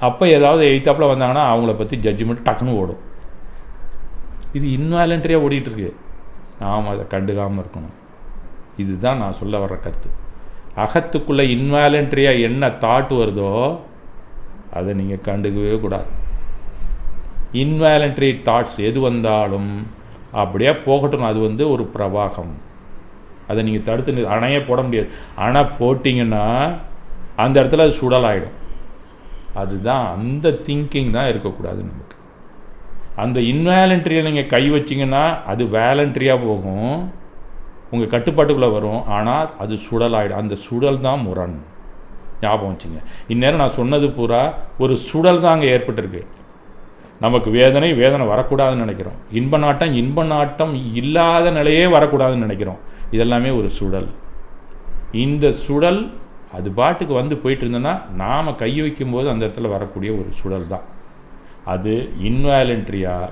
அப்போ ஏதாவது எய்த்தாப்பில் வந்தாங்கன்னா அவங்கள பற்றி ஜட்ஜ்மெண்ட் டக்குன்னு ஓடும். இது இன்வாலண்ட்ரியாக ஓடிட்டுருக்கு. நாம் அதை கண்டுக்காமல் இருக்கணும். இதுதான் நான் சொல்ல வர்ற கருத்து. அகத்துக்குள்ளே இன்வாலண்ட்ரியாக என்ன தாட் வருதோ அதை நீங்கள் கண்டுக்கவே கூடாது. இன்வாலண்ட்ரி தாட்ஸ் எது வந்தாலும் அப்படியே போகட்டும். அது ஒரு பிரவாகம். அதை நீங்கள் தடுத்து அணையே போட முடியாது. அணை போட்டிங்கன்னா அந்த இடத்துல அது சுடலாயிடும். அதுதான் அந்த திங்கிங் தான் இருக்கக்கூடாது நமக்கு. அந்த இன்வாலண்ட்ரியில் நீங்கள் கை வச்சிங்கன்னா அது வேலண்ட்ரியாக போகும், உங்கள் கட்டுப்பாட்டுக்குள்ளே வரும். ஆனால் அது சுடலாயிடும். அந்த சுடல் தான் முரண். ஞாபகம் வச்சுங்க. இந்நேரம் நான் சொன்னது பூரா ஒரு சுடல் தான் அங்கே ஏற்பட்டிருக்கு. நமக்கு வேதனை வரக்கூடாதுன்னு நினைக்கிறோம். இன்ப நாட்டம் இல்லாத நிலையே வரக்கூடாதுன்னு நினைக்கிறோம். இதெல்லாமே ஒரு சுடல். இந்த சுடல் அது பாட்டுக்கு வந்து போயிட்டு இருந்தோன்னா நாம் கை வைக்கும்போது அந்த இடத்துல வரக்கூடிய ஒரு சுடல் தான். அது இன்வாலண்ட்ரியாக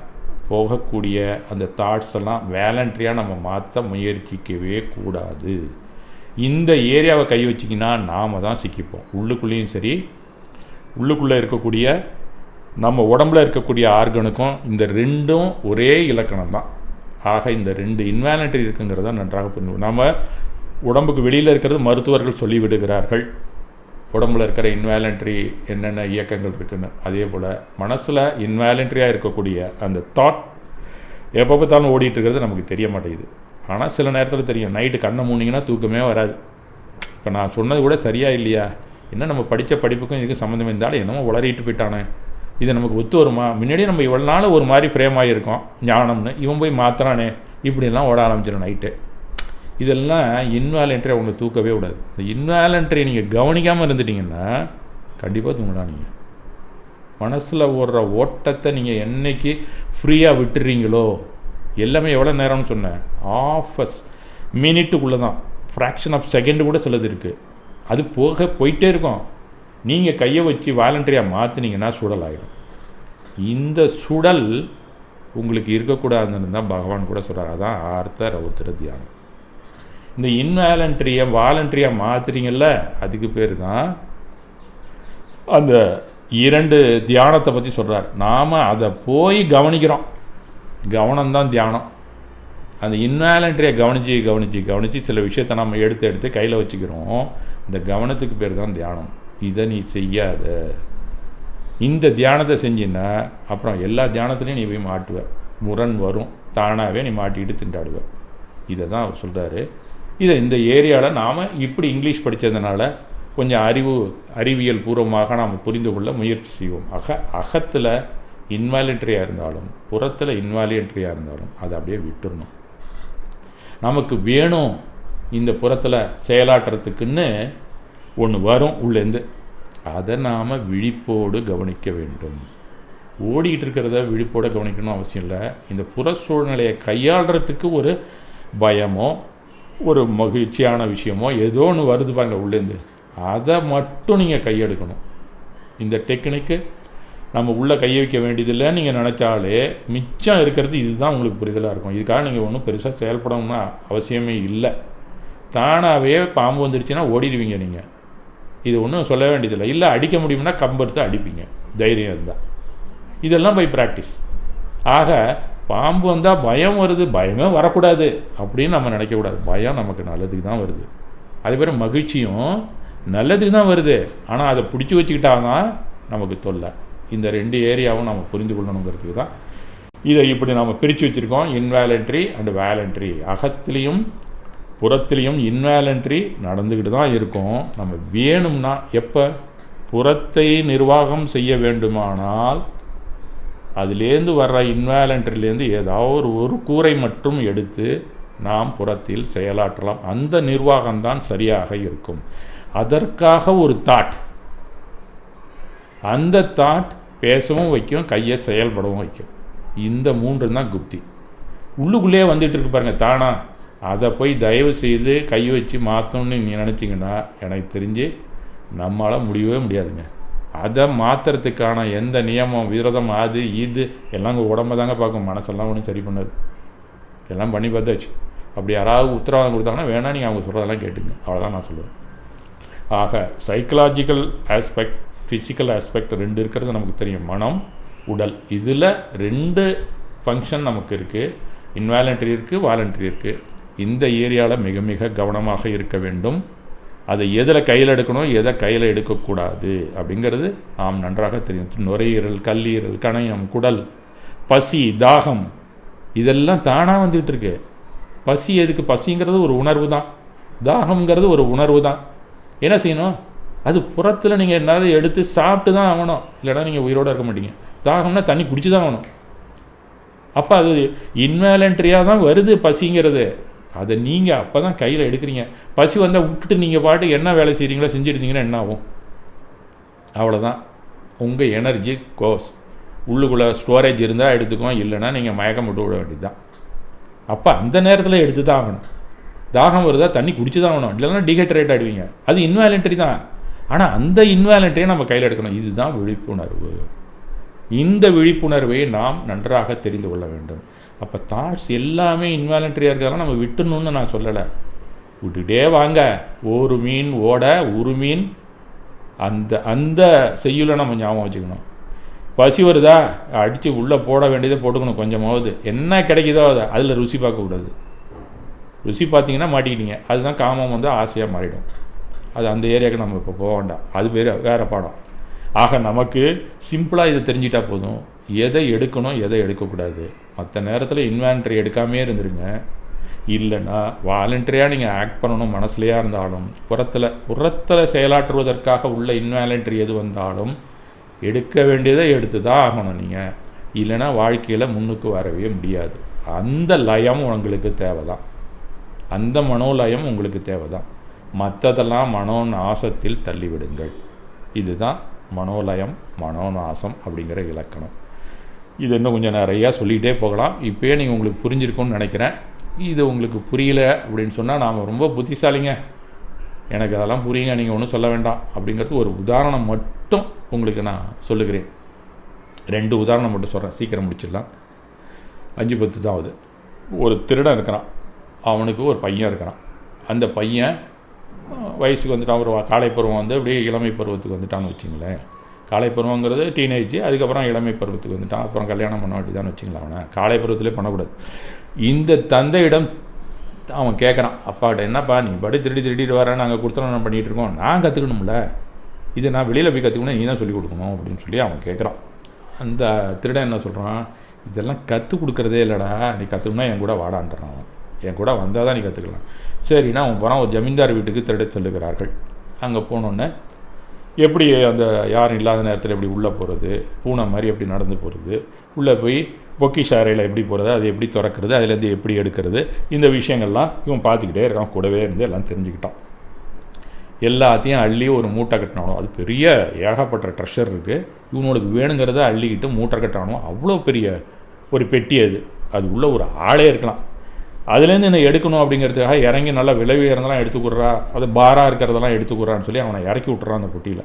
போகக்கூடிய அந்த தாட்ஸ் எல்லாம் வேலண்ட்ரியாக நம்ம மாற்ற முயற்சிக்கவே கூடாது. இந்த ஏரியாவை கை வச்சிங்கன்னா நாம் தான் சிக்கிப்போம். உள்ளுக்குள்ளேயும் சரி, உள்ளுக்குள்ளே இருக்கக்கூடிய நம்ம உடம்புல இருக்கக்கூடிய ஆர்கனுக்கும் இந்த ரெண்டும் ஒரே இலக்கணம் தான். ஆக இந்த ரெண்டு இன்வாலண்ட்ரி இருக்குங்கிறத நன்றாக புரிந்து, நம்ம உடம்புக்கு வெளியில் இருக்கிறது மருத்துவர்கள் சொல்லிவிடுகிறார்கள். உடம்புல இருக்கிற இன்வாலண்ட்ரி என்னென்ன இயக்கங்கள் இருக்குன்னு. அதே போல் மனசில் இன்வாலண்ட்ரியாக இருக்கக்கூடிய அந்த தாட் எப்போ பார்த்தாலும் ஓடிட்டு இருக்கிறது நமக்கு தெரிய மாட்டேங்குது. ஆனால் சில நேரத்தில் தெரியும். நைட்டு கண்ணை மூடிங்கன்னா தூக்கமே வராது. இப்போ நான் சொன்னது கூட சரியா இல்லையா? என்ன நம்ம படித்த படிப்புக்கும் இதுக்கு சம்மந்தம் இருந்தாலும் என்னமோ உளறிட்டு போயிட்டானே, இதை நமக்கு ஒத்து வருமா? முன்னாடியே நம்ம இவ்வளோ நாள் ஒரு மாதிரி ஃப்ரேம் ஆகியிருக்கோம் ஞானம்னு, இவன் போய் மாத்திரானே, இப்படியெல்லாம் ஓட ஆரம்பிச்சிடும் நைட்டு. இதெல்லாம் இன்வாலண்ட்ரி அவங்களை தூக்கவே விடாது. இந்த இன்வாலண்ட்ரி நீங்கள் கவனிக்காமல் இருந்துட்டிங்கன்னா கண்டிப்பாக தூங்கலாம். நீங்கள் மனசில் ஓடுற ஓட்டத்தை நீங்கள் என்றைக்கு ஃப்ரீயாக விட்டுறீங்களோ, எல்லாமே எவ்வளோ நேரம்னு சொன்னேன், மினிட்டுக்குள்ளே தான், ஃப்ராக்ஷன் ஆஃப் செகண்டு கூட சிலது இருக்குது. அது போயிட்டே இருக்கும். நீங்கள் கையை வச்சு வாலண்டரியாக மாற்றினீங்கன்னா சுடல் ஆகிடும். இந்த சுடல் உங்களுக்கு இருக்கக்கூடாதுன்னு தான் பகவான் கூட சொல்கிறார். அதான் ஆர்த்த ரௌத்திர தியானம். இந்த இன்வாலண்ட்ரியை வாலண்ட்ரியாக மாற்றுறீங்கள்ல, அதுக்கு பேர் தான் அந்த 2 தியானத்தை பற்றி சொல்கிறார். நாம் அதை போய் கவனிக்கிறோம். கவனம்தான் தியானம். அந்த இன்வாலண்ட்ரியை கவனித்து சில விஷயத்தை நம்ம எடுத்து கையில் வச்சுக்கிறோம். இந்த கவனத்துக்கு பேர் தான் தியானம். இதை நீ செய்யாத. இந்த தியானத்தை செஞ்சின்னா அப்புறம் எல்லா தியானத்துலேயும் நீ போய் மாட்டுவ. முரண் வரும், தானாகவே நீ மாட்டிக்கிட்டு திண்டாடுவ. இதை தான் அவர் சொல்கிறாரு. இதை இந்த ஏரியாவில் நாம் இப்படி இங்கிலீஷ் படித்ததுனால கொஞ்சம் அறிவியல் பூர்வமாக நாம் புரிந்து கொள்ள முயற்சி செய்வோம். அகத்தில் இன்வாலண்ட்ரியாக இருந்தாலும் புறத்தில் இன்வாலண்ட்ரியாக இருந்தாலும் அதை அப்படியே விட்டுடணும். நமக்கு வேணும் இந்த புறத்தில் செயலாற்றுறதுக்குன்னு ஒன்று வரும் உள்ளேருந்து, அதை நாம் விழிப்போடு கவனிக்க வேண்டும். ஓடிக்கிட்டு இருக்கிறத விழிப்போடு கவனிக்கணும் அவசியம் இல்லை. இந்த புற சூழ்நிலையை கையாளுறதுக்கு ஒரு பயமோ ஒரு மகிழ்ச்சியான விஷயமோ ஏதோ ஒன்று வருது பாருங்க உள்ளேருந்து, அதை மட்டும் நீங்கள் கையெடுக்கணும். இந்த டெக்னிக்கு நம்ம உள்ளே கையை வைக்க வேண்டியதில்லை நீங்கள் நினச்சாலே மிச்சம் இருக்கிறது இதுதான் உங்களுக்கு புரிதலாக இருக்கும். இதுக்காக நீங்கள் ஒன்றும் பெருசாக செயல்படணும்னா அவசியமே இல்லை. தானாகவே பாம்பு வந்துடுச்சுன்னா ஓடிடுவீங்க. நீங்கள் இது ஒன்றும் சொல்ல வேண்டியதில்லை. இல்லை அடிக்க முடியும்னா கம்பெடுத்து அடிப்பீங்க தைரியம் இருந்தால். இதெல்லாம் பை ப்ராக்டிஸ். ஆக பாம்பு வந்தால் பயம் வருது, பயமே வரக்கூடாது அப்படின்னு நம்ம நினைக்கக்கூடாது. பயம் நமக்கு நல்லதுக்கு தான் வருது. அதே பேர் மகிழ்ச்சியும் நல்லதுக்கு தான் வருது. ஆனால் அதை பிடிச்சி வச்சுக்கிட்டாதான் நமக்கு தொல்லை. இந்த 2 ஏரியாவும் நம்ம புரிந்து கொள்ளணுங்கிறதுக்கு தான் இதை இப்படி நம்ம பிரித்து வச்சுருக்கோம். Involuntary and voluntary. அகத்திலையும் புறத்திலையும் இன்வாலண்ட்ரி நடந்துக்கிட்டு தான் இருக்கும். நம்ம வேணும்னா எப்போ புறத்தை நிர்வாகம் செய்ய வேண்டுமானால் அதுலேருந்து வர்ற இன்வாலண்ட்ரிலேருந்து ஏதாவது ஒரு கூரை மட்டும் எடுத்து நாம் புறத்தில் செயலாற்றலாம். அந்த நிர்வாகம்தான் சரியாக இருக்கும். அதற்காக ஒரு தாட், அந்த தாட் பேசவும் வைக்கும், கையை செயல்படவும் வைக்கும். இந்த 3 தான் குப்தி. உள்ளுக்குள்ளேயே வந்துட்டு இருக்கு பாருங்க தானா. அதை போய் தயவு செய்து கை வச்சு மாற்றணும்னு நீங்கள் நினச்சிங்கன்னா எனக்கு தெரிஞ்சு நம்மளால் முடியவே முடியாதுங்க. அதை மாற்றுறதுக்கான எந்த நியமம் விரதம் அது இது எல்லாம் உடம்பை தாங்க பார்க்கும். மனசெல்லாம் ஒன்றும் சரி பண்ணாது. எல்லாம் பண்ணி பார்த்தாச்சு. அப்படி யாராவது உத்தரவாதம் கொடுத்தாங்கன்னா வேணால் நீங்கள் அவங்க சொல்கிறதெல்லாம் கேட்டுங்க. அவ்வளோதான் நான் சொல்லுவேன். ஆக சைக்கலாஜிக்கல் ஆஸ்பெக்ட் ஃபிசிக்கல் ஆஸ்பெக்ட் 2 இருக்கிறது நமக்கு தெரியும், மனம் உடல். இதில் 2 ஃபங்க்ஷன் நமக்கு இருக்குது, இன்வாலண்ட்ரி இருக்குது, வாலண்ட்ரி இருக்குது. இந்த ஏரியாவில் மிக மிக கவனமாக இருக்க வேண்டும். அதை எதில் கையில் எடுக்கணும், எதை கையில் எடுக்கக்கூடாது அப்படிங்கிறது நாம் நன்றாக தெரியும். நுரையீரல், கல்லீரல், கணையம், குடல், பசி, தாகம் இதெல்லாம் தானாக வந்துகிட்டு இருக்கு. பசி எதுக்கு? பசிங்கிறது ஒரு உணர்வு தான், தாகம்ங்கிறது ஒரு உணர்வு தான். என்ன செய்யணும்? அது புறத்தில் நீங்கள் என்னாவது எடுத்து சாப்பிட்டு தான் ஆகணும், இல்லைனா நீங்கள் உயிரோடு இருக்க மாட்டீங்க. தாகம்னா தண்ணி குடிச்சு தான் ஆகணும். அப்போ அது இன்வாலண்ட்ரியாக தான் வருது பசிங்கிறது. அதை நீங்கள் அப்போ தான் கையில் எடுக்கிறீங்க. பசி வந்தால் விட்டுட்டு நீங்கள் பாட்டு என்ன வேலை செய்கிறீங்களோ செஞ்சுருந்தீங்கன்னா என்ன ஆகும்? அவ்வளோதான், உங்கள் எனர்ஜி கோஸ். உள்ளுக்குள்ளே ஸ்டோரேஜ் இருந்தால் எடுத்துக்கும், இல்லைன்னா நீங்கள் மயக்கம் விட்டு விட வேண்டியது தான். அப்போ அந்த நேரத்தில் எடுத்து தான் ஆகணும். தாகம் வருதா தண்ணி குடிச்சு தான் ஆகணும், இல்லைன்னா டீஹைட்ரேட் ஆகிடுவீங்க. அது இன்வாலண்ட்ரி தான். ஆனால் அந்த இன்வாலண்ட்ரியை நம்ம கையில் எடுக்கணும். இதுதான் விழிப்புணர்வு. இந்த விழிப்புணர்வை நாம் நன்றாக தெரிந்து கொள்ள வேண்டும். அப்போ தாட்ஸ் எல்லாமே இன்வாலண்ட்ரியாக இருக்கிறதால நம்ம விட்டுணுன்னு நான் சொல்லலை. விட்டுட்டே வாங்க. ஒரு மீன் ஓட ஒரு மீன், அந்த அந்த செய்யுளை நம்ம ஞாபகம் வச்சுக்கணும். பசி வருதா அடித்து உள்ளே போட வேண்டியதை போட்டுக்கணும். கொஞ்சமாவது என்ன கிடைக்குதோ அதை அதில் ருசி பார்க்கக்கூடாது. ருசி பார்த்தீங்கன்னா மாட்டிக்கிட்டீங்க. அதுதான் காமம் வந்து ஆசையாக மாறிடும். அது அந்த ஏரியாவுக்கு நம்ம இப்போ போக வேண்டாம், அது வேறு பாடம். ஆக நமக்கு சிம்பிளாக இதை தெரிஞ்சிட்டா போதும், எதை எடுக்கணும் எதை எடுக்கக்கூடாது. மற்ற நேரத்தில் இன்வாலண்ட்ரி எடுக்காமே இருந்துருங்க. இல்லைன்னா வாலண்ட்ரியாக நீங்கள் ஆக்ட் பண்ணணும். மனசுலையா இருந்தாலும் புறத்தில் செயலாற்றுவதற்காக உள்ள இன்வாலண்ட்ரி எது வந்தாலும் எடுக்க வேண்டியதை எடுத்து தான் ஆகணும் நீங்கள். இல்லைன்னா வாழ்க்கையில் முன்னுக்கு வரவே முடியாது. அந்த லயம் உங்களுக்கு தேவை தான், அந்த மனோலயம் உங்களுக்கு தேவை தான். மற்றதெல்லாம் மனோநாசத்தில் தள்ளிவிடுங்கள். இதுதான் மனோலயம், மனோநாசம் அப்படிங்கிற இலக்கணம். இது இன்னும் கொஞ்சம் நிறையா சொல்லிகிட்டே போகலாம். இப்போயே நீங்கள் உங்களுக்கு புரிஞ்சிருக்கும்னு நினைக்கிறேன். இது உங்களுக்கு புரியல அப்படின்னு சொன்னால் நாம் ரொம்ப புத்திசாலிங்க, எனக்கு அதெல்லாம் புரியுங்க, நீங்கள் ஒன்றும் சொல்ல வேண்டாம் அப்படிங்கிறது ஒரு உதாரணம் மட்டும் உங்களுக்கு நான் சொல்லுகிறேன். 2 உதாரணம் மட்டும் சொல்கிறேன், சீக்கிரம் முடிச்சிடலாம். 5-10 தான் ஆகுது. ஒரு திருடன் இருக்கிறான், அவனுக்கு ஒரு பையன் இருக்கிறான். அந்த பையன் வயசுக்கு வந்துட்டான், ஒரு காலை பருவம் வந்து அப்படியே இளமை பருவத்துக்கு வந்துட்டான்னு வச்சுங்களேன். காலை பருவங்கிறது டீனேஜ், அதுக்கப்புறம் இளமை பருவத்துக்கு வந்துட்டான். அப்புறம் கல்யாணம் பண்ண வேண்டியதான்னு வச்சுங்களேன். அவனை காலை பருவத்திலே பண்ணக்கூடாது. இந்த தந்தையிடம் அவன் கேட்குறான், அப்பாட்ட, என்னப்பா நீ படி திருடிட்டு வர, நாங்கள் கொடுத்தோம் பண்ணிகிட்டு இருக்கோம், நான் கற்றுக்கணும்ல, இது நான் வெளியில் போய் கற்றுக்கணும், நீ தான் சொல்லிக் கொடுக்கணும் அப்படின்னு சொல்லி அவன் கேட்குறான். அந்த திருடன் என்ன சொல்கிறான், இதெல்லாம் கற்றுக் கொடுக்குறதே இல்லைடா, நீ கற்றுக்கணும்னா என் கூட வாடான்றான். அவன் என் கூட வந்தால் தான் நீ கற்றுக்கலாம். சரின்னா அவன் போகிறான். ஒரு ஜமீன்தார் வீட்டுக்கு திருட சொல்லுகிறார்கள். அங்கே போனோன்னே எப்படி அந்த யாரும் இல்லாத நேரத்தில் எப்படி உள்ளே போகிறது, பூனை மாதிரி எப்படி நடந்து போகிறது, உள்ளே போய் பொக்கிஷ அறையில் எப்படி போகிறது, அது எப்படி திறக்கிறது, அதுலேருந்து எப்படி எடுக்கிறது, இந்த விஷயங்கள்லாம் இவன் பார்த்துக்கிட்டே இருக்கான். கூடவே இருந்து எல்லாம் தெரிஞ்சுக்கிட்டான். எல்லாத்தையும் அள்ளி ஒரு மூட்டை கட்டினானோ, அது பெரிய ஏகப்பட்ட ட்ரெஷர் இருக்குது. இவனோட வேணுங்கிறத அள்ளிக்கிட்டு மூட்டை கட்டானோ, அவ்வளோ பெரிய ஒரு பெட்டி அது. அது உள்ளே ஒரு ஆளே இருக்கலாம். அதுலேருந்து என்ன எடுக்கணும் அப்படிங்கிறதுக்காக இறங்கி நல்லா விலை உயர்ந்தெல்லாம் எடுத்துக்கிறா, அது பாராக இருக்கிறதெல்லாம் எடுத்துக்கிறான்னு சொல்லி அவனை இறக்கி விட்டுறான் அந்த பொட்டியில்.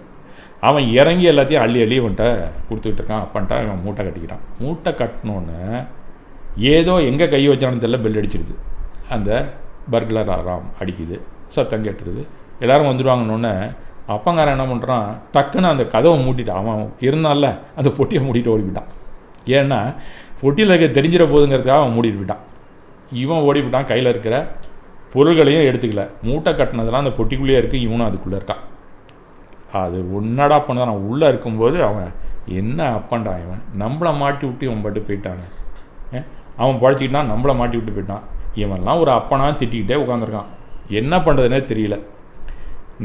அவன் இறங்கி எல்லாத்தையும் அள்ளி அவன்கிட்ட கொடுத்துக்கிட்டு இருக்கான். அப்பன்ட்டா அவன் மூட்டை கட்டிக்கிறான். மூட்டை கட்டினோன்னு ஏதோ எங்கே கை வச்சானு தெரியல, பெல் அடிச்சிடுது. அந்த பர்க்லர் அலாரம் அடிக்குது, சத்தம் கேட்டுருது. எல்லோரும் வந்துடுவாங்கன்னொன்னே அப்பங்காரன் என்ன பண்ணுறான், டக்குன்னு அந்த கதவை மூட்டிட்டான். அவன் இருந்தால அந்த பொட்டியை மூடிட்டு ஓடிவிட்டான். ஏன்னா பொட்டியில் இருக்க தெரிஞ்சிட போதுங்கிறதுக்காக அவன் மூடிட்டு விட்டான். இவன் ஓடிவிட்டான். கையில் இருக்கிற பொருள்களையும் எடுத்துக்கல. மூட்டை கட்டினதெல்லாம் அந்த பொட்டிக்குள்ளேயே இருக்குது, இவனும் அதுக்குள்ளே இருக்கான். அது ஒன்னடா பண்ண நான் உள்ளே இருக்கும்போது அவன் என்ன அப்பன்றான், இவன் நம்மளை மாட்டி விட்டு இவன் பட்டு போயிட்டானே, அவன் பழச்சிக்கிட்டான், நம்மளை மாட்டி விட்டு போயிட்டான். இவன்லாம் ஒரு அப்பனா திட்டிக்கிட்டே உட்காந்துருக்கான். என்ன பண்ணுறதுனே தெரியல.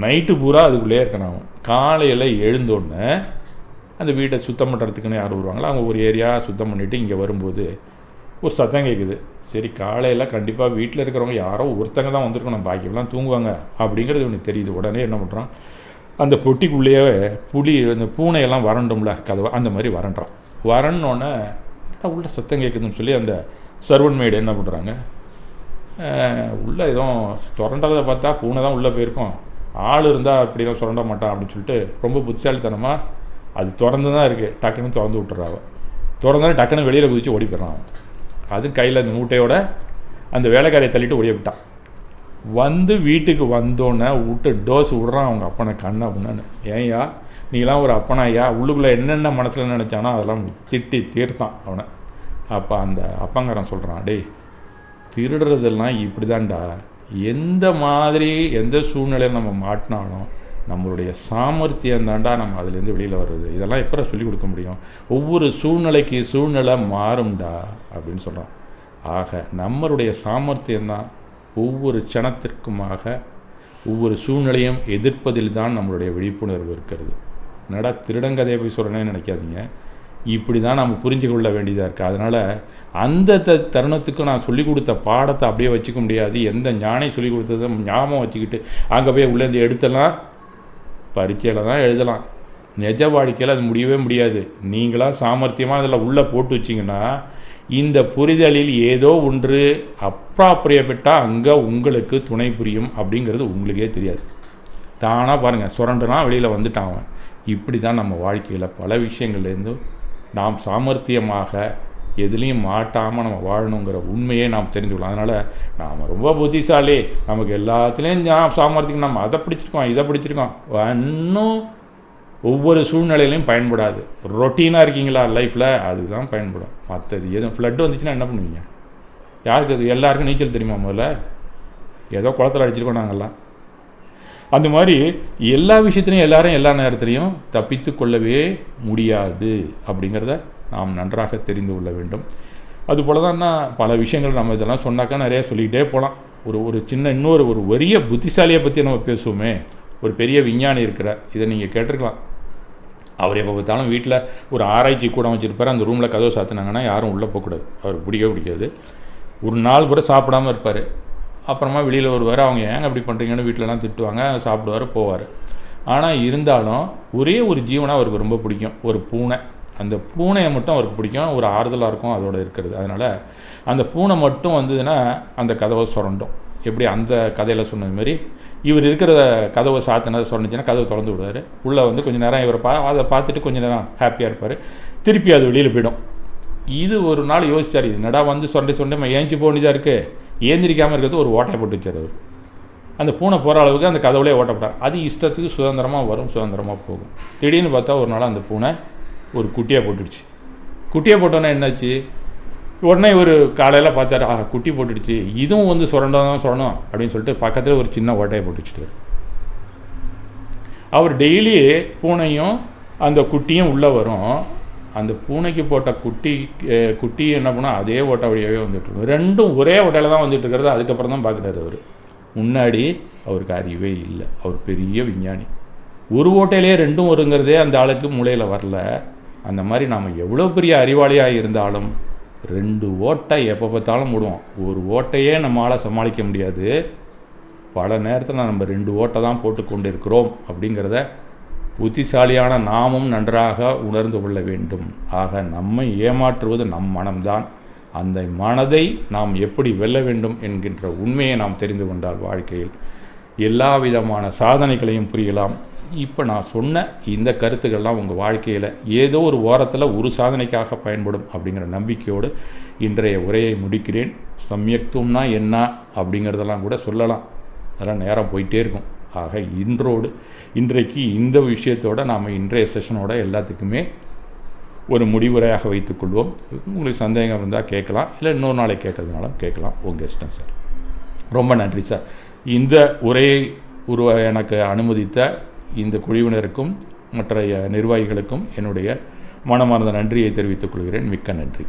நைட்டு பூரா அதுக்குள்ளே இருக்கான். அவன் காலையில் எழுந்தோடனே அந்த வீட்டை சுத்தம் பண்ணுறதுக்குன்னு யார் வருவாங்களோ அவங்க ஒரு ஏரியா சுத்தம் பண்ணிவிட்டு இங்கே வரும்போது ஒரு சத்தம் கேட்குது. சரி, காலையில் கண்டிப்பாக வீட்டில் இருக்கிறவங்க யாரோ ஒருத்தங்க தான் வந்திருக்கணும், பாக்கியெல்லாம் தூங்குவாங்க அப்படிங்கிறது இவனுக்கு தெரியுது. உடனே என்ன பண்ணுறான், அந்த பொட்டிக்குள்ளேயே அந்த பூனையெல்லாம் வறண்டும்ல கதவை, அந்த மாதிரி வறண்டான். வரண்டோன்னே உள்ள சத்தம் கேட்குதுன்னு சொல்லி அந்த சர்வன் மேய்டு என்ன பண்ணுறாங்க, உள்ளே எதுவும் சுரண்டதை பார்த்தா பூனை தான் உள்ளே போயிருக்கோம், ஆள் இருந்தால் அப்படிலாம் சுரண்ட மாட்டான் அப்படின்னு சொல்லிட்டு ரொம்ப புத்திசாலித்தனமாக அது திறந்து தான் இருக்குது, டக்குன்னு திறந்து விட்டுறாவ. திறந்தாலும் டக்குன்னு வெளியில் குதித்து ஓடி போயிடறான். அதுவும் கையில் அந்த மூட்டையோட அந்த வேலைக்காரியை தள்ளிட்டு ஓடிய விட்டான். வந்து வீட்டுக்கு வந்தோன்னே விட்டு டோஸ் விட்றான் அவங்க அப்பனை கண்ணா புண்ணான்னு. ஏன்யா நீலாம் ஒரு அப்பனாயா, உள்ளுக்குள்ளே என்னென்ன மனசில் நினச்சானோ அதெல்லாம் திட்டி தீர்த்தான் அவனை. அப்போ அந்த அப்பங்காரன் சொல்கிறான், டேய் திருடுறதெல்லாம் இப்படி தான்டா, எந்த மாதிரி எந்த சூழ்நிலையில் நம்ம மாட்டினாலும் நம்மளுடைய சாமர்த்தியம் தாண்டா நம்ம அதுலேருந்து வெளியில் வர்றது. இதெல்லாம் எப்போ சொல்லிக் கொடுக்க முடியும்? ஒவ்வொரு சூழ்நிலைக்கு சூழ்நிலை மாறும்டா அப்படின்னு சொல்கிறான். ஆக நம்மளுடைய சாமர்த்தியம்தான் ஒவ்வொரு க்ஷணத்திற்குமாக ஒவ்வொரு சூழ்நிலையும் எதிர்ப்பதில் தான் நம்மளுடைய விழிப்புணர்வு இருக்கிறது. என்னடா திருடங்கதையை போய் சொல்கிறேன்னு நினைக்காதீங்க, இப்படி தான் நம்ம புரிஞ்சு கொள்ள வேண்டியதாக இருக்குது. அதனால் அந்த தருணத்துக்கு நான் சொல்லிக் கொடுத்த பாடத்தை அப்படியே வச்சுக்க முடியாது. எந்த ஞானி சொல்லிக் கொடுத்ததை ஞாபகம் வச்சுக்கிட்டு அங்கே போய் உள்ளேருந்து எடுத்தலாம், பரீட்சையில் தான் எழுதலாம். நிஜ வாழ்க்கையில் அது முடியவே முடியாது. நீங்களாக சாமர்த்தியமாக அதில் உள்ளே போட்டு வச்சிங்கன்னா இந்த புரிதலில் ஏதோ ஒன்று அப்ராப்ரியப்பட்டால் அங்கே உங்களுக்கு துணை புரியும் அப்படிங்கிறது உங்களுக்கே தெரியாது. தானாக பாருங்கள், சுரண்டுனா வெளியில் வந்துட்டான் அவன். இப்படி தான் நம்ம வாழ்க்கையில் பல விஷயங்கள்லேருந்து நாம் சாமர்த்தியமாக எதுலேயும் மாட்டாமல் நம்ம வாழணுங்கிற உண்மையை நாம் தெரிஞ்சுக்கலாம். அதனால் நாம் ரொம்ப புத்திசாலி, நமக்கு எல்லாத்துலேயும் சாமர்த்தியம், நம்ம அதை பிடிச்சிருக்கோம் இதை பிடிச்சிருக்கோம், இன்னும் ஒவ்வொரு சூழ்நிலையிலையும் பயன்படாது. ரொட்டீனாக இருக்கீங்களா லைஃப்பில், அதுதான் பயன்படும். மற்றது எதுவும் ஃப்ளட் வந்துச்சுன்னா என்ன பண்ணுவீங்க? யாருக்கு அது? எல்லாருக்கும் நீச்சல் தெரியுமா? முதல்ல ஏதோ குளத்தில் அடிச்சிருக்கோம் நாங்கள்லாம். அந்த மாதிரி எல்லா விஷயத்துலையும் எல்லாரும் எல்லா நேரத்துலையும் தப்பித்து கொள்ளவே முடியாது அப்படிங்கிறத நாம் நன்றாக தெரிந்து கொள்ள வேண்டும். அதுபோல் தான் பல விஷயங்கள் நம்ம இதெல்லாம் சொன்னாக்கா நிறையா சொல்லிக்கிட்டே போகலாம். ஒரு சின்ன இன்னொரு பெரிய புத்திசாலியை பற்றி நம்ம பேசுவோமே. ஒரு பெரிய விஞ்ஞானி இருக்கிறார், இதை நீங்கள் கேட்டிருக்கலாம். அவர் எப்போ பார்த்தாலும் வீட்டில் ஒரு ஆராய்ச்சி கூட வச்சுருப்பார். அந்த ரூமில் கதவை சாத்தினாங்கன்னா யாரும் உள்ளே போகக்கூடாது, அவருக்கு பிடிக்காது. ஒரு நாள் கூட சாப்பிடாமல் இருப்பார். அப்புறமா வெளியில் வருவார், அவங்க ஏங்க அப்படி பண்ணுறீங்கன்னு வீட்டிலலாம் திட்டுவாங்க, சாப்பிடுவார் போவார். ஆனால் இருந்தாலும் ஒரே ஒரு ஜீவனாக அவருக்கு ரொம்ப பிடிக்கும், ஒரு பூனை. அந்த பூனையை மட்டும் அவருக்கு பிடிக்கும், ஒரு ஆறுதலாக இருக்கும் அதோடு இருக்கிறது. அதனால் அந்த பூனை மட்டும் வந்ததுன்னா அந்த கதவை சுரண்டும். எப்படி அந்த கதையில் சொன்னது மாதிரி இவர் இருக்கிற கதவை சாத்தினதை சொன்னிச்சுன்னா கதவை திறந்து விடுவார். உள்ளே வந்து கொஞ்சம் நேரம் இவரை அதை பார்த்துட்டு கொஞ்சம் நேரம் ஹாப்பியாக இருப்பார். திருப்பி அது வெளியில் போயிடும். இது ஒரு நாள் யோசிச்சார், என்னடா வந்து சொண்டை ஏஞ்சி போனிதாக இருக்குது, ஏந்திரிக்காமல் இருக்கிறது ஒரு ஓட்டையை போட்டு வச்சார் அவர். அந்த பூனை போகிற அளவுக்கு அந்த கதவுலேயே ஓட்டப்பட்டார். அது இஷ்டத்துக்கு சுதந்திரமாக வரும், சுதந்திரமாக போகும். திடீர்னு பார்த்தா ஒரு நாள் அந்த பூனை ஒரு குட்டியாக போட்டுடுச்சு. குட்டியாக போட்டோன்னே என்னாச்சு, உடனே ஒரு காலையில் பார்த்தாரு, குட்டி போட்டுடுச்சு, இதுவும் வந்து சுரண்டணும் அப்படின்னு சொல்லிட்டு பக்கத்தில் ஒரு சின்ன ஓட்டையை போட்டுச்சுட்டு அவர் டெய்லி பூனையும் அந்த குட்டியும் உள்ளே வரும். அந்த பூனைக்கு போட்ட குட்டி என்ன பண்ணால் அதே ஓட்டை வழியாகவே வந்துட்டுருக்கும். ரெண்டும் ஒரே ஓட்டையில் தான் வந்துட்டு இருக்கிறது. அதுக்கப்புறம் தான் பார்க்குறாரு அவர். முன்னாடி அவருக்கு அறிவே இல்லை. அவர் பெரிய விஞ்ஞானி. ஒரு ஓட்டையிலே ரெண்டும் வருங்கிறதே அந்த ஆளுக்கு மூளையில் வரல. அந்த மாதிரி நாம் எவ்வளோ பெரிய அறிவாளியாக இருந்தாலும் 2 ஓட்டை எப்போ பார்த்தாலும் விடுவோம். ஒரு ஓட்டையே நம்மளால் சமாளிக்க முடியாது. பல நேரத்தில் நம்ம 2 ஓட்டை தான் போட்டு கொண்டு இருக்கிறோம் அப்படிங்கிறத புத்திசாலியான நாமும் நன்றாக உணர்ந்து கொள்ள வேண்டும். ஆக நம்மை ஏமாற்றுவது நம் மனம்தான். அந்த மனதை நாம் எப்படி வெல்ல வேண்டும் என்கின்ற உண்மையை நாம் தெரிந்து கொண்டால் வாழ்க்கையில் எல்லா விதமான சாதனைகளையும் புரியலாம். இப்போ நான் சொன்ன இந்த கருத்துக்கள்லாம் உங்கள் வாழ்க்கையில் ஏதோ ஒரு ஓரத்தில் ஒரு சாதனைக்காக பயன்படும் அப்படிங்கிற நம்பிக்கையோடு இன்றைய உரையை முடிக்கிறேன். சம்யக்துவம்னா என்ன அப்படிங்கிறதெல்லாம் கூட சொல்லலாம், அதெல்லாம் நேரம் போயிட்டே இருக்கும். ஆக இன்றைக்கு இந்த விஷயத்தோடு நாம் இன்றைய செஷனோட எல்லாத்துக்குமே ஒரு முடிவுரையாக வைத்துக்கொள்வோம். உங்களுக்கு சந்தேகம் இருந்தால் கேட்கலாம், இல்லை இன்னொரு நாளை கேட்கறதுனாலும் கேட்கலாம், உங்கள் இஷ்டம் சார். ரொம்ப நன்றி சார். இந்த உரையை எனக்கு அனுமதித்த இந்த குழுவினருக்கும் மற்ற நிர்வாகிகளுக்கும் என்னுடைய மனமார்ந்த நன்றியை தெரிவித்துக் கொள்கிறேன். மிக்க நன்றி.